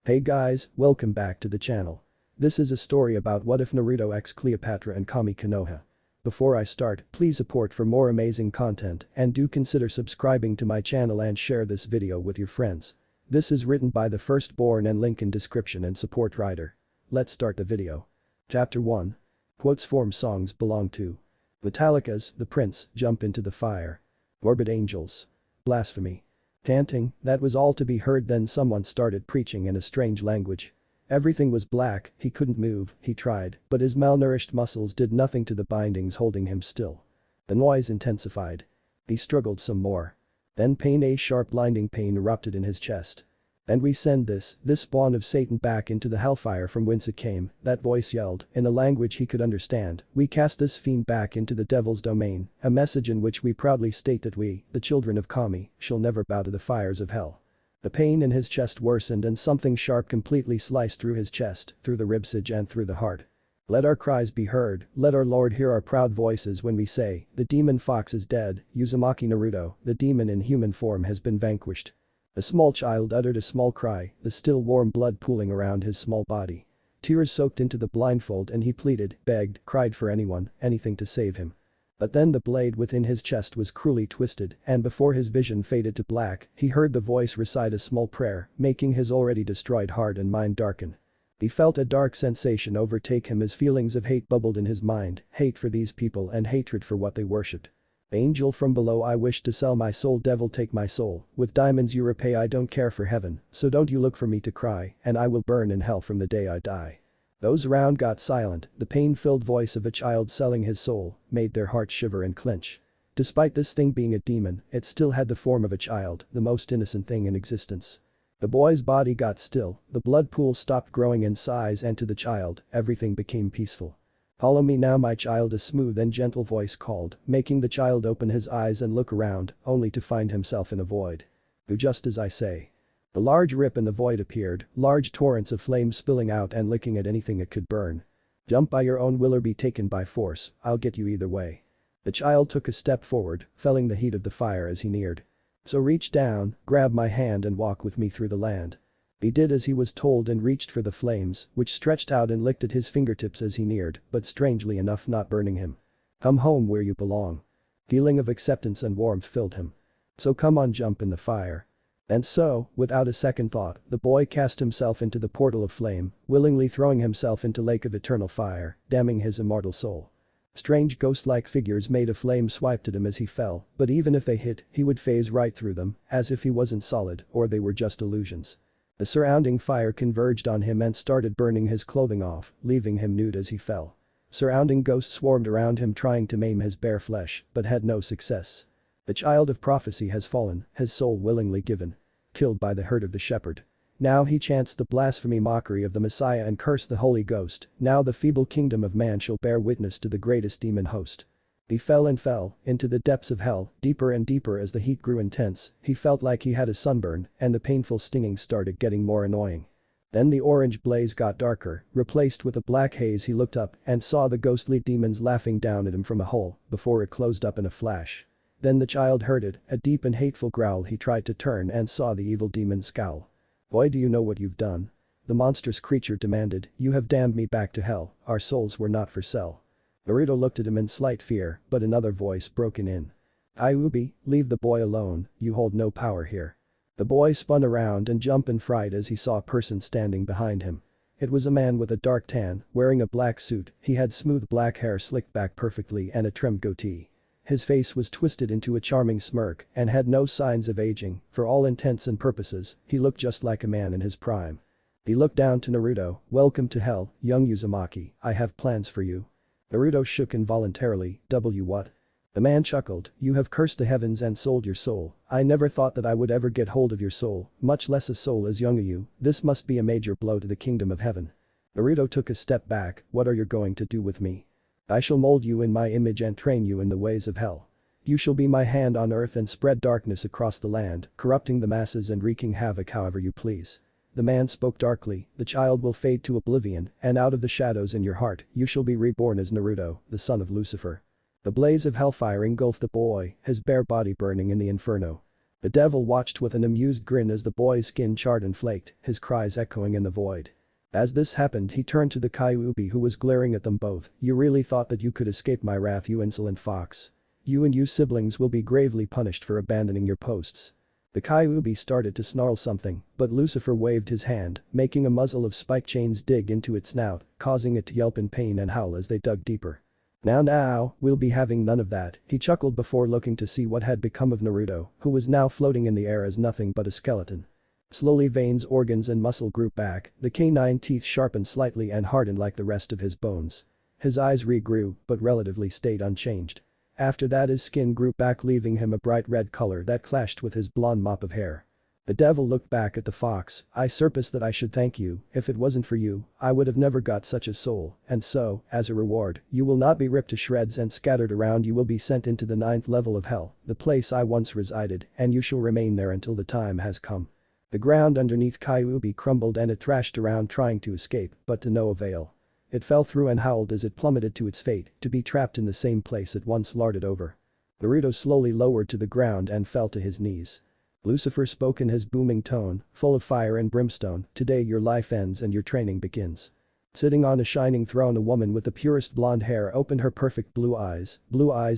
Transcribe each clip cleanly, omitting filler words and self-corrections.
Hey guys, welcome back to the channel. This is a story about what if Naruto x Cleopatra and Kami konoha. Before I start, please support for more amazing content and do consider subscribing to my channel and share this video with your friends. This is written by the firstborn and link in description and support writer. Let's start the video. Chapter 1. Quotes form songs belong to. Metallica's The Prince, Jump into the Fire. Morbid Angels. Blasphemy. Chanting, that was all to be heard. Then someone started preaching in a strange language. Everything was black, he couldn't move, he tried, but his malnourished muscles did nothing to the bindings holding him still. The noise intensified. He struggled some more. Then pain, a sharp blinding pain erupted in his chest. And we send this spawn of Satan back into the hellfire from whence it came, that voice yelled, in a language he could understand. We cast this fiend back into the devil's domain, a message in which we proudly state that we, the children of Kami, shall never bow to the fires of hell. The pain in his chest worsened and something sharp completely sliced through his chest, through the ribcage and through the heart. Let our cries be heard, let our Lord hear our proud voices when we say, the demon fox is dead, Uzumaki Naruto, the demon in human form has been vanquished. A small child uttered a small cry, the still warm blood pooling around his small body. Tears soaked into the blindfold and he pleaded, begged, cried for anyone, anything to save him. But then the blade within his chest was cruelly twisted and before his vision faded to black, he heard the voice recite a small prayer, making his already destroyed heart and mind darken. He felt a dark sensation overtake him as feelings of hate bubbled in his mind, hate for these people and hatred for what they worshipped. Angel from below, I wish to sell my soul, devil take my soul, with diamonds you repay, I don't care for heaven, so don't you look for me to cry, and I will burn in hell from the day I die. Those around got silent, the pain-filled voice of a child selling his soul made their hearts shiver and clench. Despite this thing being a demon, it still had the form of a child, the most innocent thing in existence. The boy's body got still, the blood pool stopped growing in size and to the child, everything became peaceful. Follow me now my child, a smooth and gentle voice called, making the child open his eyes and look around, only to find himself in a void. Do just as I say. A large rip in the void appeared, large torrents of flame spilling out and licking at anything it could burn. Jump by your own will or be taken by force, I'll get you either way. The child took a step forward, feeling the heat of the fire as he neared. So reach down, grab my hand and walk with me through the land. He did as he was told and reached for the flames, which stretched out and licked at his fingertips as he neared, but strangely enough not burning him. Come home where you belong. Feeling of acceptance and warmth filled him. So come on, jump in the fire. And so, without a second thought, the boy cast himself into the portal of flame, willingly throwing himself into lake of eternal fire, damning his immortal soul. Strange ghost-like figures made of flame swiped at him as he fell, but even if they hit, he would phase right through them, as if he wasn't solid or they were just illusions. The surrounding fire converged on him and started burning his clothing off, leaving him nude as he fell. Surrounding ghosts swarmed around him trying to maim his bare flesh, but had no success. The child of prophecy has fallen, his soul willingly given. Killed by the hurt of the shepherd. Now he chants the blasphemy mockery of the Messiah and cursed the Holy Ghost, now the feeble kingdom of man shall bear witness to the greatest demon host. He fell and fell, into the depths of hell, deeper and deeper as the heat grew intense, he felt like he had a sunburn, and the painful stinging started getting more annoying. Then the orange blaze got darker, replaced with a black haze. He looked up and saw the ghostly demons laughing down at him from a hole, before it closed up in a flash. Then the child heard it, a deep and hateful growl. He tried to turn and saw the evil demon scowl. Boy, do you know what you've done? The monstrous creature demanded, you have damned me back to hell, our souls were not for sale. Naruto looked at him in slight fear, but another voice broke in. Ubi, leave the boy alone, you hold no power here. The boy spun around and jumped in fright as he saw a person standing behind him. It was a man with a dark tan, wearing a black suit, he had smooth black hair slicked back perfectly and a trimmed goatee. His face was twisted into a charming smirk and had no signs of aging, for all intents and purposes, he looked just like a man in his prime. He looked down to Naruto, welcome to hell, young Uzumaki, I have plans for you. Naruto shook involuntarily, what? The man chuckled, you have cursed the heavens and sold your soul, I never thought that I would ever get hold of your soul, much less a soul as young as you, this must be a major blow to the kingdom of heaven. Naruto took a step back, what are you going to do with me? I shall mold you in my image and train you in the ways of hell. You shall be my hand on earth and spread darkness across the land, corrupting the masses and wreaking havoc however you please. The man spoke darkly, the child will fade to oblivion, and out of the shadows in your heart, you shall be reborn as Naruto, the son of Lucifer. The blaze of hellfire engulfed the boy, his bare body burning in the inferno. The devil watched with an amused grin as the boy's skin charred and flaked, his cries echoing in the void. As this happened, he turned to the Kyuubi who was glaring at them both. "You really thought that you could escape my wrath, you insolent fox. You and your siblings will be gravely punished for abandoning your posts." The Kyuubi started to snarl something, but Lucifer waved his hand, making a muzzle of spike chains dig into its snout, causing it to yelp in pain and howl as they dug deeper. Now, we'll be having none of that," he chuckled before looking to see what had become of Naruto, who was now floating in the air as nothing but a skeleton. Slowly veins, organs and muscle grew back, the canine teeth sharpened slightly and hardened like the rest of his bones. His eyes regrew, but relatively stayed unchanged. After that his skin grew back, leaving him a bright red color that clashed with his blonde mop of hair. The devil looked back at the fox. "I surprised that I should thank you, if it wasn't for you, I would have never got such a soul, and so, as a reward, you will not be ripped to shreds and scattered around, you will be sent into the 9th level of hell, the place I once resided, and you shall remain there until the time has come." The ground underneath Kyuubi crumbled and it thrashed around trying to escape, but to no avail. It fell through and howled as it plummeted to its fate, to be trapped in the same place it once lorded over. Naruto slowly lowered to the ground and fell to his knees. Lucifer spoke in his booming tone, full of fire and brimstone, "Today your life ends and your training begins." Sitting on a shining throne, a woman with the purest blonde hair opened her perfect blue eyes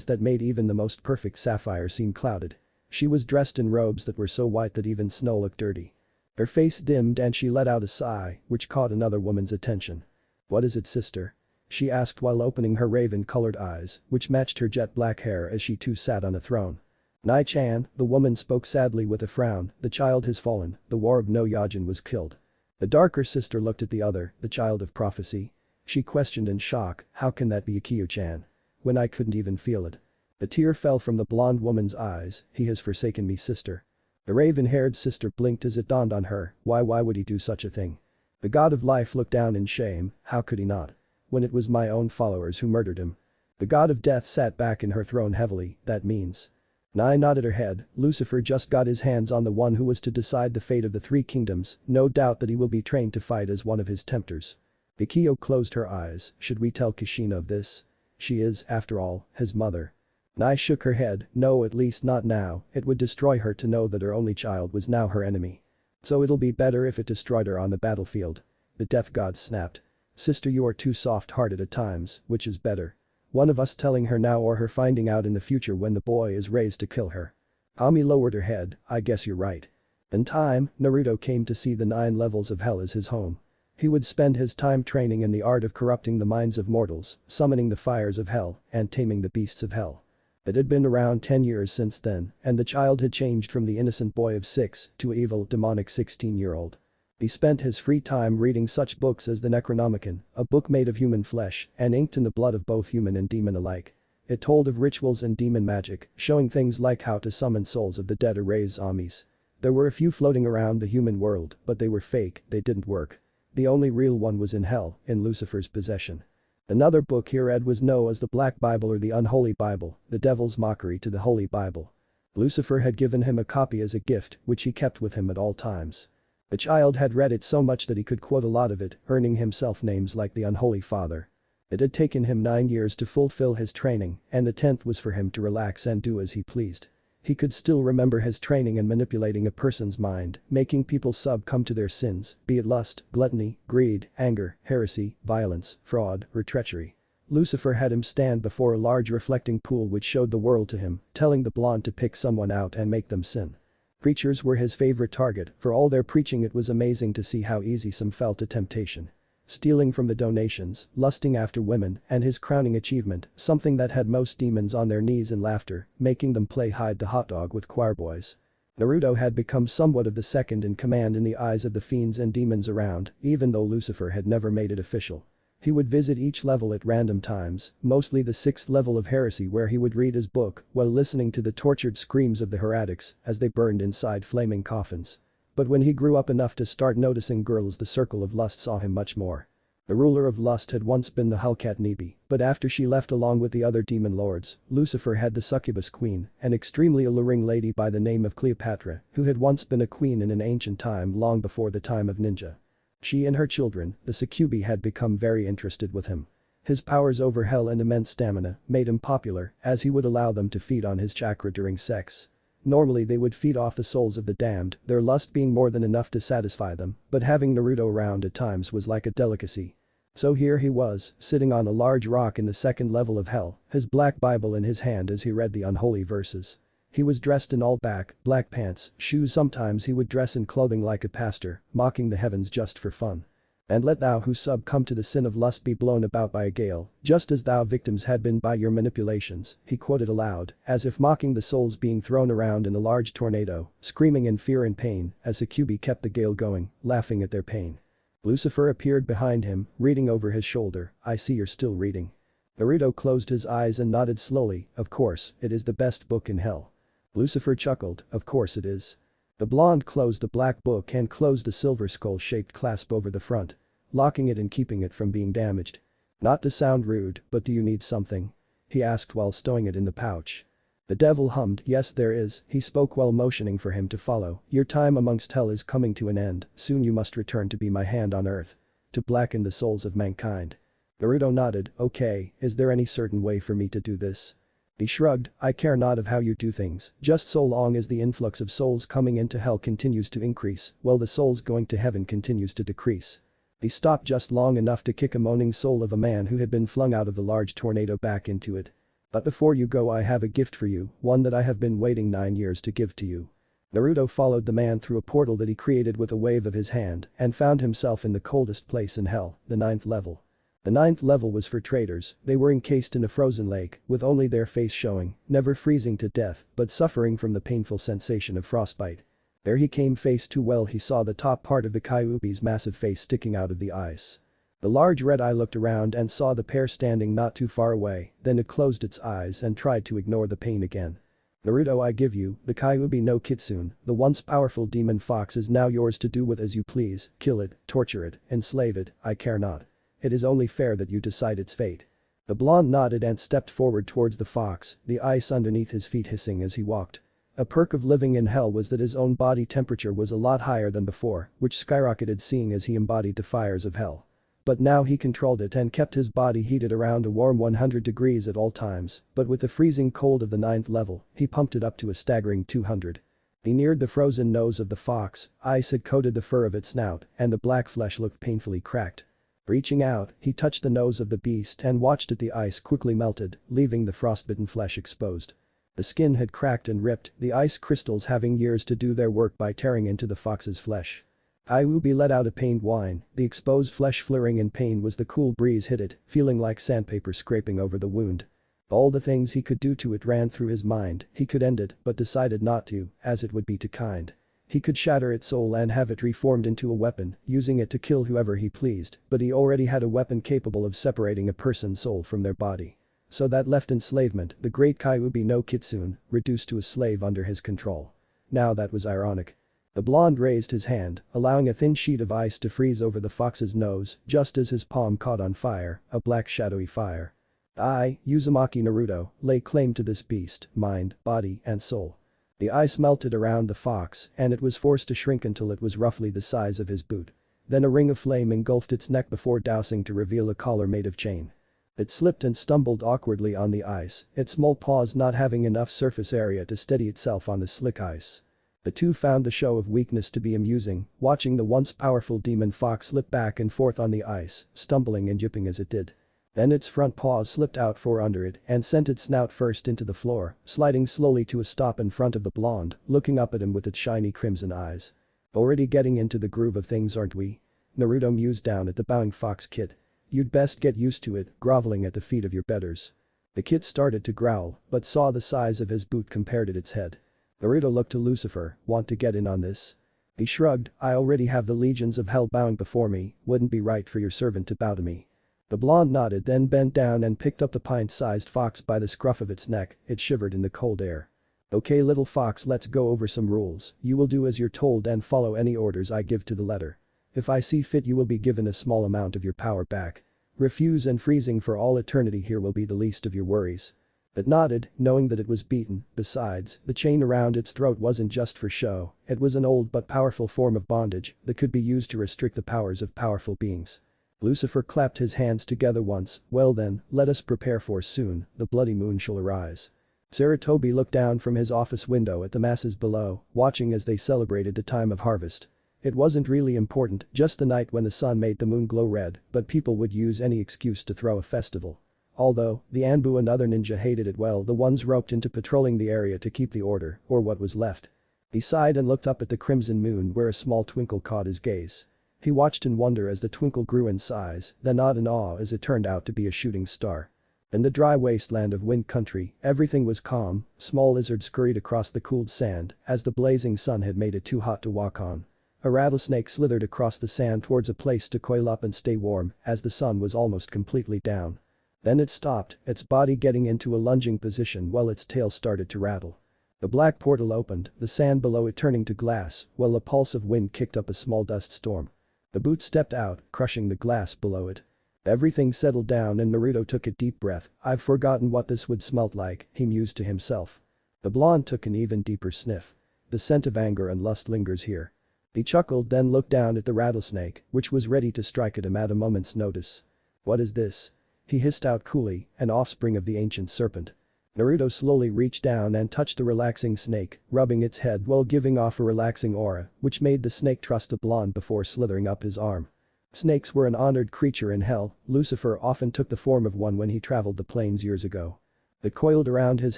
that made even the most perfect sapphire seem clouded. She was dressed in robes that were so white that even snow looked dirty. Her face dimmed and she let out a sigh, which caught another woman's attention. "What is it, sister?" she asked while opening her raven-colored eyes, which matched her jet black hair as she too sat on a throne. "Nai-chan," the woman spoke sadly with a frown, "the child has fallen, the Warb no Yajin was killed." The darker sister looked at the other, "The child of prophecy?" She questioned in shock, "How can that be Akio-chan? When I couldn't even feel it." A tear fell from the blonde woman's eyes. "He has forsaken me, sister." The raven-haired sister blinked as it dawned on her, why would he do such a thing? The god of life looked down in shame, how could he not? When it was my own followers who murdered him. The god of death sat back in her throne heavily, "That means?" Nai nodded her head. "Lucifer just got his hands on the one who was to decide the fate of the 3 kingdoms, no doubt that he will be trained to fight as one of his tempters." Akio closed her eyes. "Should we tell Kushina of this? She is, after all, his mother." Nai shook her head, "No, at least not now, it would destroy her to know that her only child was now her enemy. So it'll be better if it destroyed her on the battlefield." The death god snapped. "Sister, you are too soft-hearted at times, which is better? One of us telling her now or her finding out in the future when the boy is raised to kill her?" Kami lowered her head, "I guess you're right." In time, Naruto came to see the 9 levels of hell as his home. He would spend his time training in the art of corrupting the minds of mortals, summoning the fires of hell, and taming the beasts of hell. It had been around 10 years since then, and the child had changed from the innocent boy of 6 to an evil, demonic 16-year-old. He spent his free time reading such books as the Necronomicon, a book made of human flesh and inked in the blood of both human and demon alike. It told of rituals and demon magic, showing things like how to summon souls of the dead or raise zombies. There were a few floating around the human world, but they were fake, they didn't work. The only real one was in hell, in Lucifer's possession. Another book he read was known as the Black Bible or the Unholy Bible, the devil's mockery to the Holy Bible. Lucifer had given him a copy as a gift, which he kept with him at all times. The child had read it so much that he could quote a lot of it, earning himself names like the Unholy Father. It had taken him 9 years to fulfill his training, and the 10th was for him to relax and do as he pleased. He could still remember his training in manipulating a person's mind, making people succumb to their sins, be it lust, gluttony, greed, anger, heresy, violence, fraud, or treachery. Lucifer had him stand before a large reflecting pool which showed the world to him, telling the blonde to pick someone out and make them sin. Preachers were his favorite target, for all their preaching it was amazing to see how easy some fell to temptation. Stealing from the donations, lusting after women, and his crowning achievement, something that had most demons on their knees in laughter, making them play hide the hot dog with choir boys. Naruto had become somewhat of the second in command in the eyes of the fiends and demons around, even though Lucifer had never made it official. He would visit each level at random times, mostly the 6th level of heresy where he would read his book while listening to the tortured screams of the heretics as they burned inside flaming coffins. But when he grew up enough to start noticing girls, the circle of lust saw him much more. The ruler of lust had once been the Hellcat Nibi, but after she left along with the other demon lords, Lucifer had the succubus queen, an extremely alluring lady by the name of Cleopatra, who had once been a queen in an ancient time long before the time of ninja. She and her children, the succubi, had become very interested with him. His powers over hell and immense stamina made him popular as he would allow them to feed on his chakra during sex. Normally they would feed off the souls of the damned, their lust being more than enough to satisfy them, but having Naruto around at times was like a delicacy. So here he was, sitting on a large rock in the second level of hell, his black Bible in his hand as he read the unholy verses. He was dressed in all black pants, shoes. Sometimes he would dress in clothing like a pastor, mocking the heavens just for fun. And let thou who succumb to the sin of lust be blown about by a gale, just as thou victims had been by your manipulations, he quoted aloud, as if mocking the souls being thrown around in a large tornado, screaming in fear and pain as Succubi kept the gale going, laughing at their pain. Lucifer appeared behind him, reading over his shoulder. I see you're still reading. Naruto closed his eyes and nodded slowly. Of course, it is the best book in hell. Lucifer chuckled, of course it is. The blonde closed the black book and closed the silver skull-shaped clasp over the front, locking it and keeping it from being damaged. Not to sound rude, but do you need something? He asked while stowing it in the pouch. The devil hummed, yes there is, he spoke while motioning for him to follow. Your time amongst hell is coming to an end, soon you must return to be my hand on earth. To blacken the souls of mankind. Naruto nodded, okay, is there any certain way for me to do this? He shrugged, I care not of how you do things, just so long as the influx of souls coming into hell continues to increase, while the souls going to heaven continues to decrease. He stopped just long enough to kick a moaning soul of a man who had been flung out of the large tornado back into it. But before you go I have a gift for you, one that I have been waiting 9 years to give to you. Naruto followed the man through a portal that he created with a wave of his hand and found himself in the coldest place in hell, the 9th level. The 9th level was for traitors. They were encased in a frozen lake with only their face showing, never freezing to death but suffering from the painful sensation of frostbite. There he came face to well he saw the top part of the Kyuubi's massive face sticking out of the ice. The large red eye looked around and saw the pair standing not too far away, then it closed its eyes and tried to ignore the pain again. Naruto, I give you, the Kyuubi no Kitsune, the once powerful demon fox is now yours to do with as you please, kill it, torture it, enslave it, I care not. It is only fair that you decide its fate. The blonde nodded and stepped forward towards the fox, the ice underneath his feet hissing as he walked. A perk of living in hell was that his own body temperature was a lot higher than before, which skyrocketed seeing as he embodied the fires of hell. But now he controlled it and kept his body heated around a warm 100 degrees at all times, but with the freezing cold of the 9th level, he pumped it up to a staggering 200. He neared the frozen nose of the fox, ice had coated the fur of its snout, and the black flesh looked painfully cracked. Reaching out, he touched the nose of the beast and watched it the ice quickly melted, leaving the frostbitten flesh exposed. The skin had cracked and ripped, the ice crystals having years to do their work by tearing into the fox's flesh. Kyuubi let out a pained whine, the exposed flesh flaring in pain as the cool breeze hit it, feeling like sandpaper scraping over the wound. All the things he could do to it ran through his mind, he could end it but decided not to, as it would be too kind. He could shatter its soul and have it reformed into a weapon, using it to kill whoever he pleased, but he already had a weapon capable of separating a person's soul from their body. So that left enslavement, the great Kyuubi no Kitsune, reduced to a slave under his control. Now that was ironic. The blonde raised his hand, allowing a thin sheet of ice to freeze over the fox's nose, just as his palm caught on fire, a black shadowy fire. I, Uzumaki Naruto, lay claim to this beast, mind, body, and soul. The ice melted around the fox, and it was forced to shrink until it was roughly the size of his boot. Then a ring of flame engulfed its neck before dousing to reveal a collar made of chain. It slipped and stumbled awkwardly on the ice, its small paws not having enough surface area to steady itself on the slick ice. The two found the show of weakness to be amusing, watching the once powerful demon fox slip back and forth on the ice, stumbling and yipping as it did. Then its front paws slipped out for under it and sent its snout first into the floor, sliding slowly to a stop in front of the blonde, looking up at him with its shiny crimson eyes. Already getting into the groove of things aren't we? Naruto mused down at the bowing fox kid. You'd best get used to it, groveling at the feet of your betters. The kid started to growl, but saw the size of his boot compared to its head. Naruto looked to Lucifer, want to get in on this? He shrugged, I already have the legions of hell bowing before me, wouldn't be right for your servant to bow to me. The blonde nodded then bent down and picked up the pint-sized fox by the scruff of its neck, it shivered in the cold air. Okay little fox, let's go over some rules, you will do as you're told and follow any orders I give to the letter. If I see fit you will be given a small amount of your power back. Refuse and freezing for all eternity here will be the least of your worries. It nodded, knowing that it was beaten, besides, the chain around its throat wasn't just for show, it was an old but powerful form of bondage that could be used to restrict the powers of powerful beings. Lucifer clapped his hands together once, well then, let us prepare for soon, the bloody moon shall arise. Sarutobi looked down from his office window at the masses below, watching as they celebrated the time of harvest. It wasn't really important, just the night when the sun made the moon glow red, but people would use any excuse to throw a festival. Although, the Anbu and other ninja hated it, well, the ones roped into patrolling the area to keep the order, or what was left. He sighed and looked up at the crimson moon where a small twinkle caught his gaze. He watched in wonder as the twinkle grew in size, then not in awe as it turned out to be a shooting star. In the dry wasteland of wind country, everything was calm. Small lizards scurried across the cooled sand as the blazing sun had made it too hot to walk on. A rattlesnake slithered across the sand towards a place to coil up and stay warm as the sun was almost completely down. Then it stopped, its body getting into a lunging position while its tail started to rattle. The black portal opened, the sand below it turning to glass, while a pulse of wind kicked up a small dust storm. The boot stepped out, crushing the glass below it. Everything settled down and Naruto took a deep breath. I've forgotten what this would smell like, he mused to himself. The blonde took an even deeper sniff. The scent of anger and lust lingers here. He chuckled, then looked down at the rattlesnake, which was ready to strike at him at a moment's notice. What is this? He hissed out coolly, an offspring of the ancient serpent. Naruto slowly reached down and touched the relaxing snake, rubbing its head while giving off a relaxing aura, which made the snake trust the blonde before slithering up his arm. Snakes were an honored creature in hell. Lucifer often took the form of one when he traveled the plains years ago. It coiled around his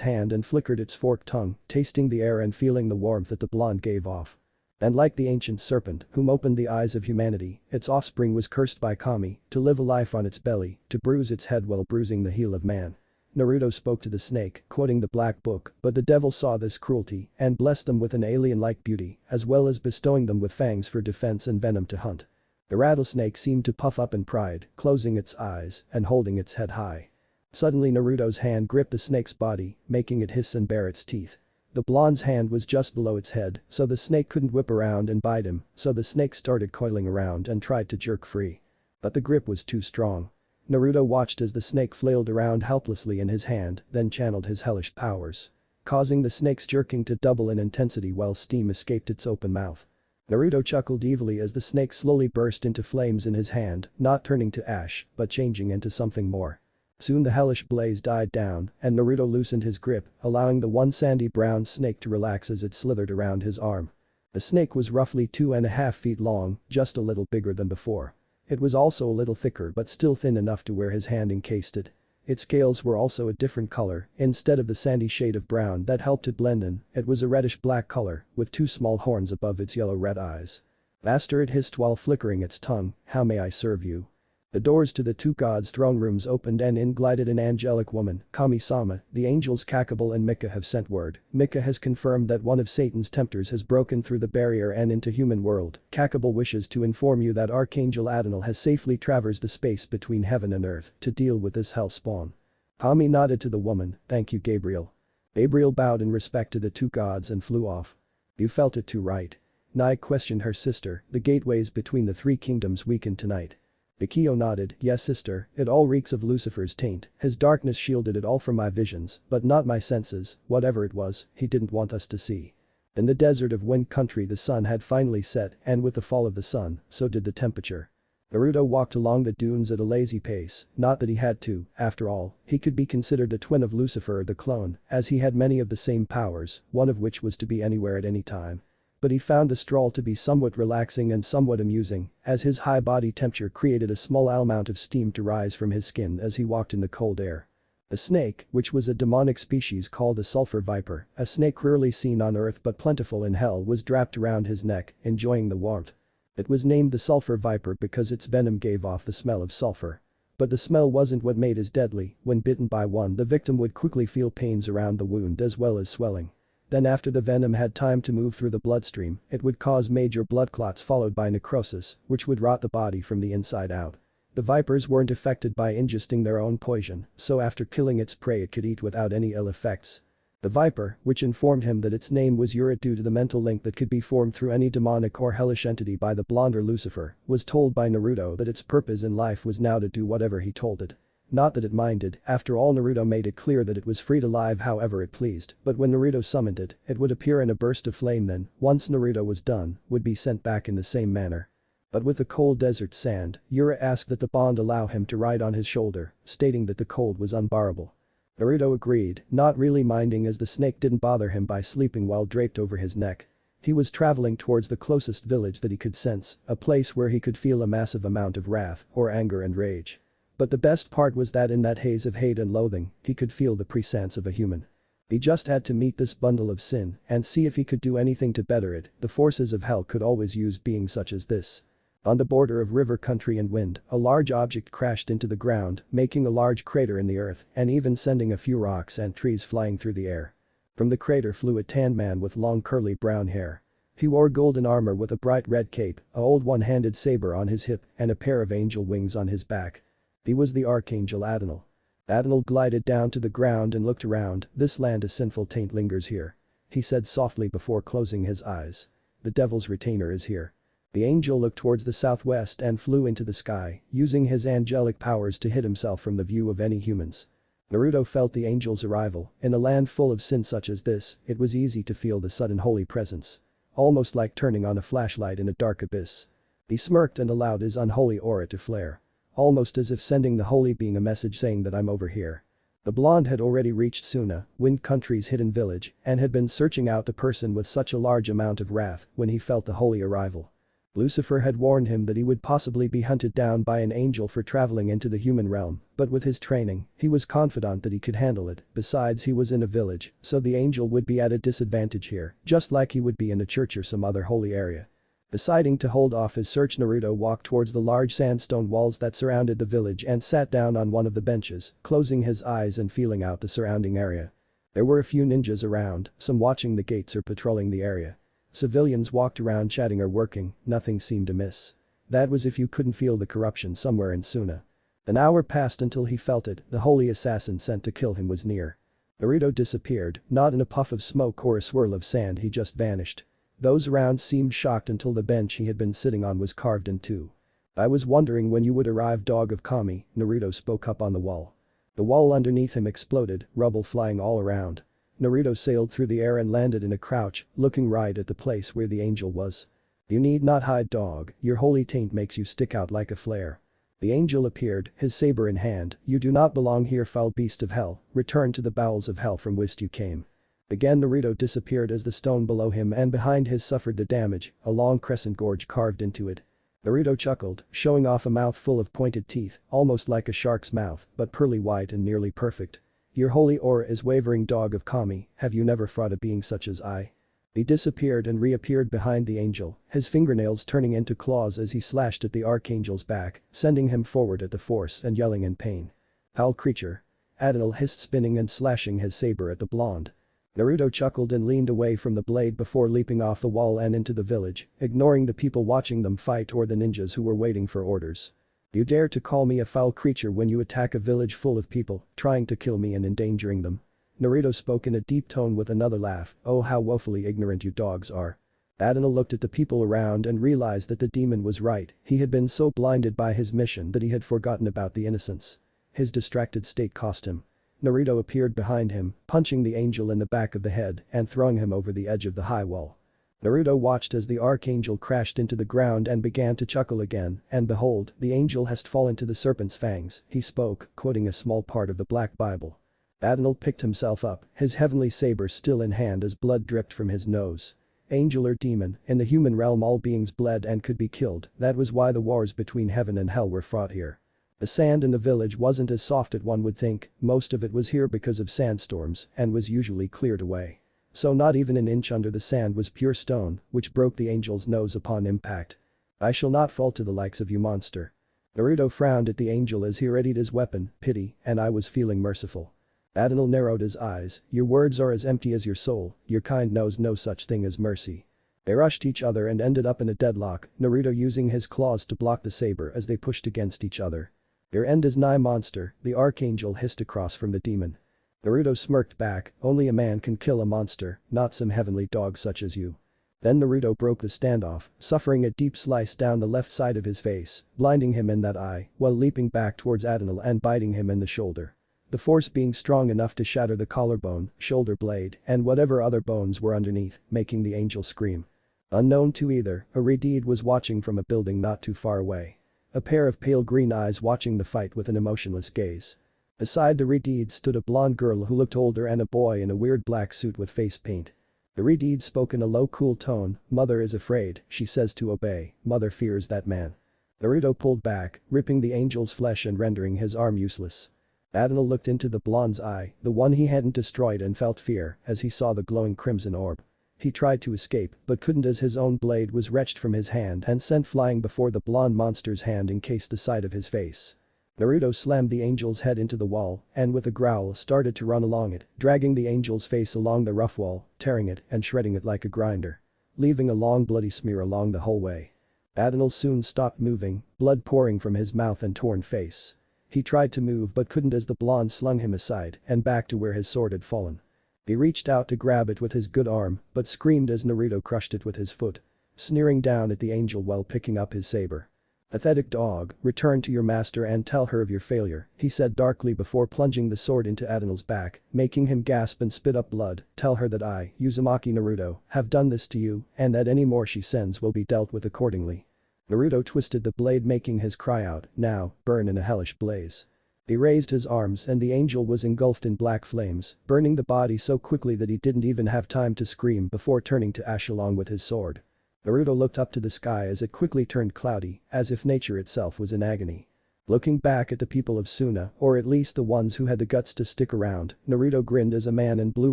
hand and flickered its forked tongue, tasting the air and feeling the warmth that the blonde gave off. And like the ancient serpent, whom opened the eyes of humanity, its offspring was cursed by Kami, to live a life on its belly, to bruise its head while bruising the heel of man. Naruto spoke to the snake, quoting the black book, but the devil saw this cruelty and blessed them with an alien-like beauty, as well as bestowing them with fangs for defense and venom to hunt. The rattlesnake seemed to puff up in pride, closing its eyes and holding its head high. Suddenly Naruto's hand gripped the snake's body, making it hiss and bare its teeth. The blonde's hand was just below its head, so the snake couldn't whip around and bite him, so the snake started coiling around and tried to jerk free. But the grip was too strong. Naruto watched as the snake flailed around helplessly in his hand, then channeled his hellish powers, causing the snake's jerking to double in intensity while steam escaped its open mouth. Naruto chuckled evilly as the snake slowly burst into flames in his hand, not turning to ash, but changing into something more. Soon the hellish blaze died down, and Naruto loosened his grip, allowing the one sandy brown snake to relax as it slithered around his arm. The snake was roughly 2.5 feet long, just a little bigger than before. It was also a little thicker but still thin enough to where his hand encased it. Its scales were also a different color, instead of the sandy shade of brown that helped it blend in, it was a reddish-black color, with 2 small horns above its yellow-red eyes. Master, it hissed while flickering its tongue, how may I serve you? The doors to the 2 gods' throne rooms opened and in glided an angelic woman, Kami-sama. The angels Kakable and Mika have sent word. Mika has confirmed that one of Satan's tempters has broken through the barrier and into human world. Kakable wishes to inform you that Archangel Adonal has safely traversed the space between heaven and earth to deal with this hell spawn. Kami nodded to the woman, thank you Gabriel. Gabriel bowed in respect to the 2 gods and flew off. You felt it too, right? Nai questioned her sister, the gateways between the 3 kingdoms weakened tonight. Bikio nodded, yes sister, it all reeks of Lucifer's taint, his darkness shielded it all from my visions, but not my senses, whatever it was, he didn't want us to see. In the desert of wind country the sun had finally set and with the fall of the sun, so did the temperature. Naruto walked along the dunes at a lazy pace, not that he had to, after all, he could be considered a twin of Lucifer the clone, as he had many of the same powers, one of which was to be anywhere at any time. But he found the stroll to be somewhat relaxing and somewhat amusing, as his high body temperature created a small amount of steam to rise from his skin as he walked in the cold air. A snake, which was a demonic species called a sulfur viper, a snake rarely seen on earth but plentiful in hell, was draped around his neck, enjoying the warmth. It was named the sulfur viper because its venom gave off the smell of sulfur. But the smell wasn't what made it deadly. When bitten by one, the victim would quickly feel pains around the wound as well as swelling. Then after the venom had time to move through the bloodstream, it would cause major blood clots followed by necrosis, which would rot the body from the inside out. The vipers weren't affected by ingesting their own poison, so after killing its prey it could eat without any ill effects. The viper, which informed him that its name was Urit due to the mental link that could be formed through any demonic or hellish entity by the blonde or Lucifer, was told by Naruto that its purpose in life was now to do whatever he told it. Not that it minded, after all Naruto made it clear that it was free to live however it pleased, but when Naruto summoned it, it would appear in a burst of flame then, once Naruto was done, would be sent back in the same manner. But with the cold desert sand, Yura asked that the bond allow him to ride on his shoulder, stating that the cold was unbearable. Naruto agreed, not really minding as the snake didn't bother him by sleeping while draped over his neck. He was traveling towards the closest village that he could sense, a place where he could feel a massive amount of wrath, or anger and rage. But the best part was that in that haze of hate and loathing, he could feel the presence of a human. He just had to meet this bundle of sin and see if he could do anything to better it. The forces of hell could always use beings such as this. On the border of river country and wind, a large object crashed into the ground, making a large crater in the earth and even sending a few rocks and trees flying through the air. From the crater flew a tanned man with long curly brown hair. He wore golden armor with a bright red cape, a old one-handed saber on his hip, and a pair of angel wings on his back. He was the Archangel Adonal. Adonal glided down to the ground and looked around. "This land of sinful taint lingers here," he said softly before closing his eyes. "The devil's retainer is here." The angel looked towards the southwest and flew into the sky, using his angelic powers to hid himself from the view of any humans. Naruto felt the angel's arrival. In a land full of sin such as this, it was easy to feel the sudden holy presence. Almost like turning on a flashlight in a dark abyss. He smirked and allowed his unholy aura to flare. Almost as if sending the holy being a message saying that I'm over here. The blonde had already reached Suna, Wind Country's hidden village, and had been searching out the person with such a large amount of wrath when he felt the holy arrival. Lucifer had warned him that he would possibly be hunted down by an angel for traveling into the human realm, but with his training, he was confident that he could handle it. Besides, he was in a village, so the angel would be at a disadvantage here, just like he would be in a church or some other holy area. Deciding to hold off his search, Naruto walked towards the large sandstone walls that surrounded the village and sat down on one of the benches, closing his eyes and feeling out the surrounding area. There were a few ninjas around, some watching the gates or patrolling the area. Civilians walked around chatting or working, nothing seemed amiss. That was if you couldn't feel the corruption somewhere in Suna. An hour passed until he felt it. The holy assassin sent to kill him was near. Naruto disappeared, not in a puff of smoke or a swirl of sand, he just vanished. Those around seemed shocked until the bench he had been sitting on was carved in two. "I was wondering when you would arrive, dog of Kami," Naruto spoke up on the wall. The wall underneath him exploded, rubble flying all around. Naruto sailed through the air and landed in a crouch, looking right at the place where the angel was. "You need not hide, dog, your holy taint makes you stick out like a flare." The angel appeared, his saber in hand. "You do not belong here, foul beast of hell, return to the bowels of hell from which you came." Again Naruto disappeared as the stone below him and behind his suffered the damage, a long crescent gorge carved into it. Naruto chuckled, showing off a mouth full of pointed teeth, almost like a shark's mouth, but pearly white and nearly perfect. "Your holy aura is wavering, dog of Kami, have you never fought a being such as I?" He disappeared and reappeared behind the angel, his fingernails turning into claws as he slashed at the archangel's back, sending him forward at the force and yelling in pain. "Foul creature." Adonal hissed, spinning and slashing his saber at the blonde. Naruto chuckled and leaned away from the blade before leaping off the wall and into the village, ignoring the people watching them fight or the ninjas who were waiting for orders. "You dare to call me a foul creature when you attack a village full of people, trying to kill me and endangering them?" Naruto spoke in a deep tone with another laugh. "Oh, how woefully ignorant you dogs are." Adonal looked at the people around and realized that the demon was right. He had been so blinded by his mission that he had forgotten about the innocents. His distracted state cost him. Naruto appeared behind him, punching the angel in the back of the head and throwing him over the edge of the high wall. Naruto watched as the archangel crashed into the ground and began to chuckle again, and behold, the angel has fallen to the serpent's fangs, he spoke, quoting a small part of the Black Bible. Adonal picked himself up, his heavenly saber still in hand as blood dripped from his nose. Angel or demon, in the human realm all beings bled and could be killed, that was why the wars between heaven and hell were fought here. The sand in the village wasn't as soft as one would think, most of it was here because of sandstorms and was usually cleared away. So not even an inch under the sand was pure stone, which broke the angel's nose upon impact. "I shall not fall to the likes of you, monster." Naruto frowned at the angel as he readied his weapon. "Pity, and I was feeling merciful." Adonal narrowed his eyes. "Your words are as empty as your soul, your kind knows no such thing as mercy." They rushed each other and ended up in a deadlock, Naruto using his claws to block the saber as they pushed against each other. "Your end is nigh, monster," the archangel hissed across from the demon. Naruto smirked back, "Only a man can kill a monster, not some heavenly dog such as you." Then Naruto broke the standoff, suffering a deep slice down the left side of his face, blinding him in that eye, while leaping back towards Adonal and biting him in the shoulder. The force being strong enough to shatter the collarbone, shoulder blade, and whatever other bones were underneath, making the angel scream. Unknown to either, a Redeed was watching from a building not too far away. A pair of pale green eyes watching the fight with an emotionless gaze. Beside the Redeed stood a blonde girl who looked older and a boy in a weird black suit with face paint. The Redeed spoke in a low cool tone, "Mother is afraid, she says to obey, mother fears that man." Naruto pulled back, ripping the angel's flesh and rendering his arm useless. Adonal looked into the blonde's eye, the one he hadn't destroyed, and felt fear as he saw the glowing crimson orb. He tried to escape but couldn't as his own blade was wrenched from his hand and sent flying before the blonde monster's hand encased the side of his face. Naruto slammed the angel's head into the wall and with a growl started to run along it, dragging the angel's face along the rough wall, tearing it and shredding it like a grinder. Leaving a long bloody smear along the whole way. Adonal soon stopped moving, blood pouring from his mouth and torn face. He tried to move but couldn't as the blonde slung him aside and back to where his sword had fallen. He reached out to grab it with his good arm but screamed as Naruto crushed it with his foot. Sneering down at the angel while picking up his saber. "Pathetic dog, return to your master and tell her of your failure," he said darkly before plunging the sword into Adonal's back, making him gasp and spit up blood. "Tell her that I, Uzumaki Naruto, have done this to you and that any more she sends will be dealt with accordingly." Naruto twisted the blade making his cry out, "Now, burn in a hellish blaze." He raised his arms and the angel was engulfed in black flames, burning the body so quickly that he didn't even have time to scream before turning to ash along with his sword. Naruto looked up to the sky as it quickly turned cloudy, as if nature itself was in agony. Looking back at the people of Suna, or at least the ones who had the guts to stick around, Naruto grinned as a man in blue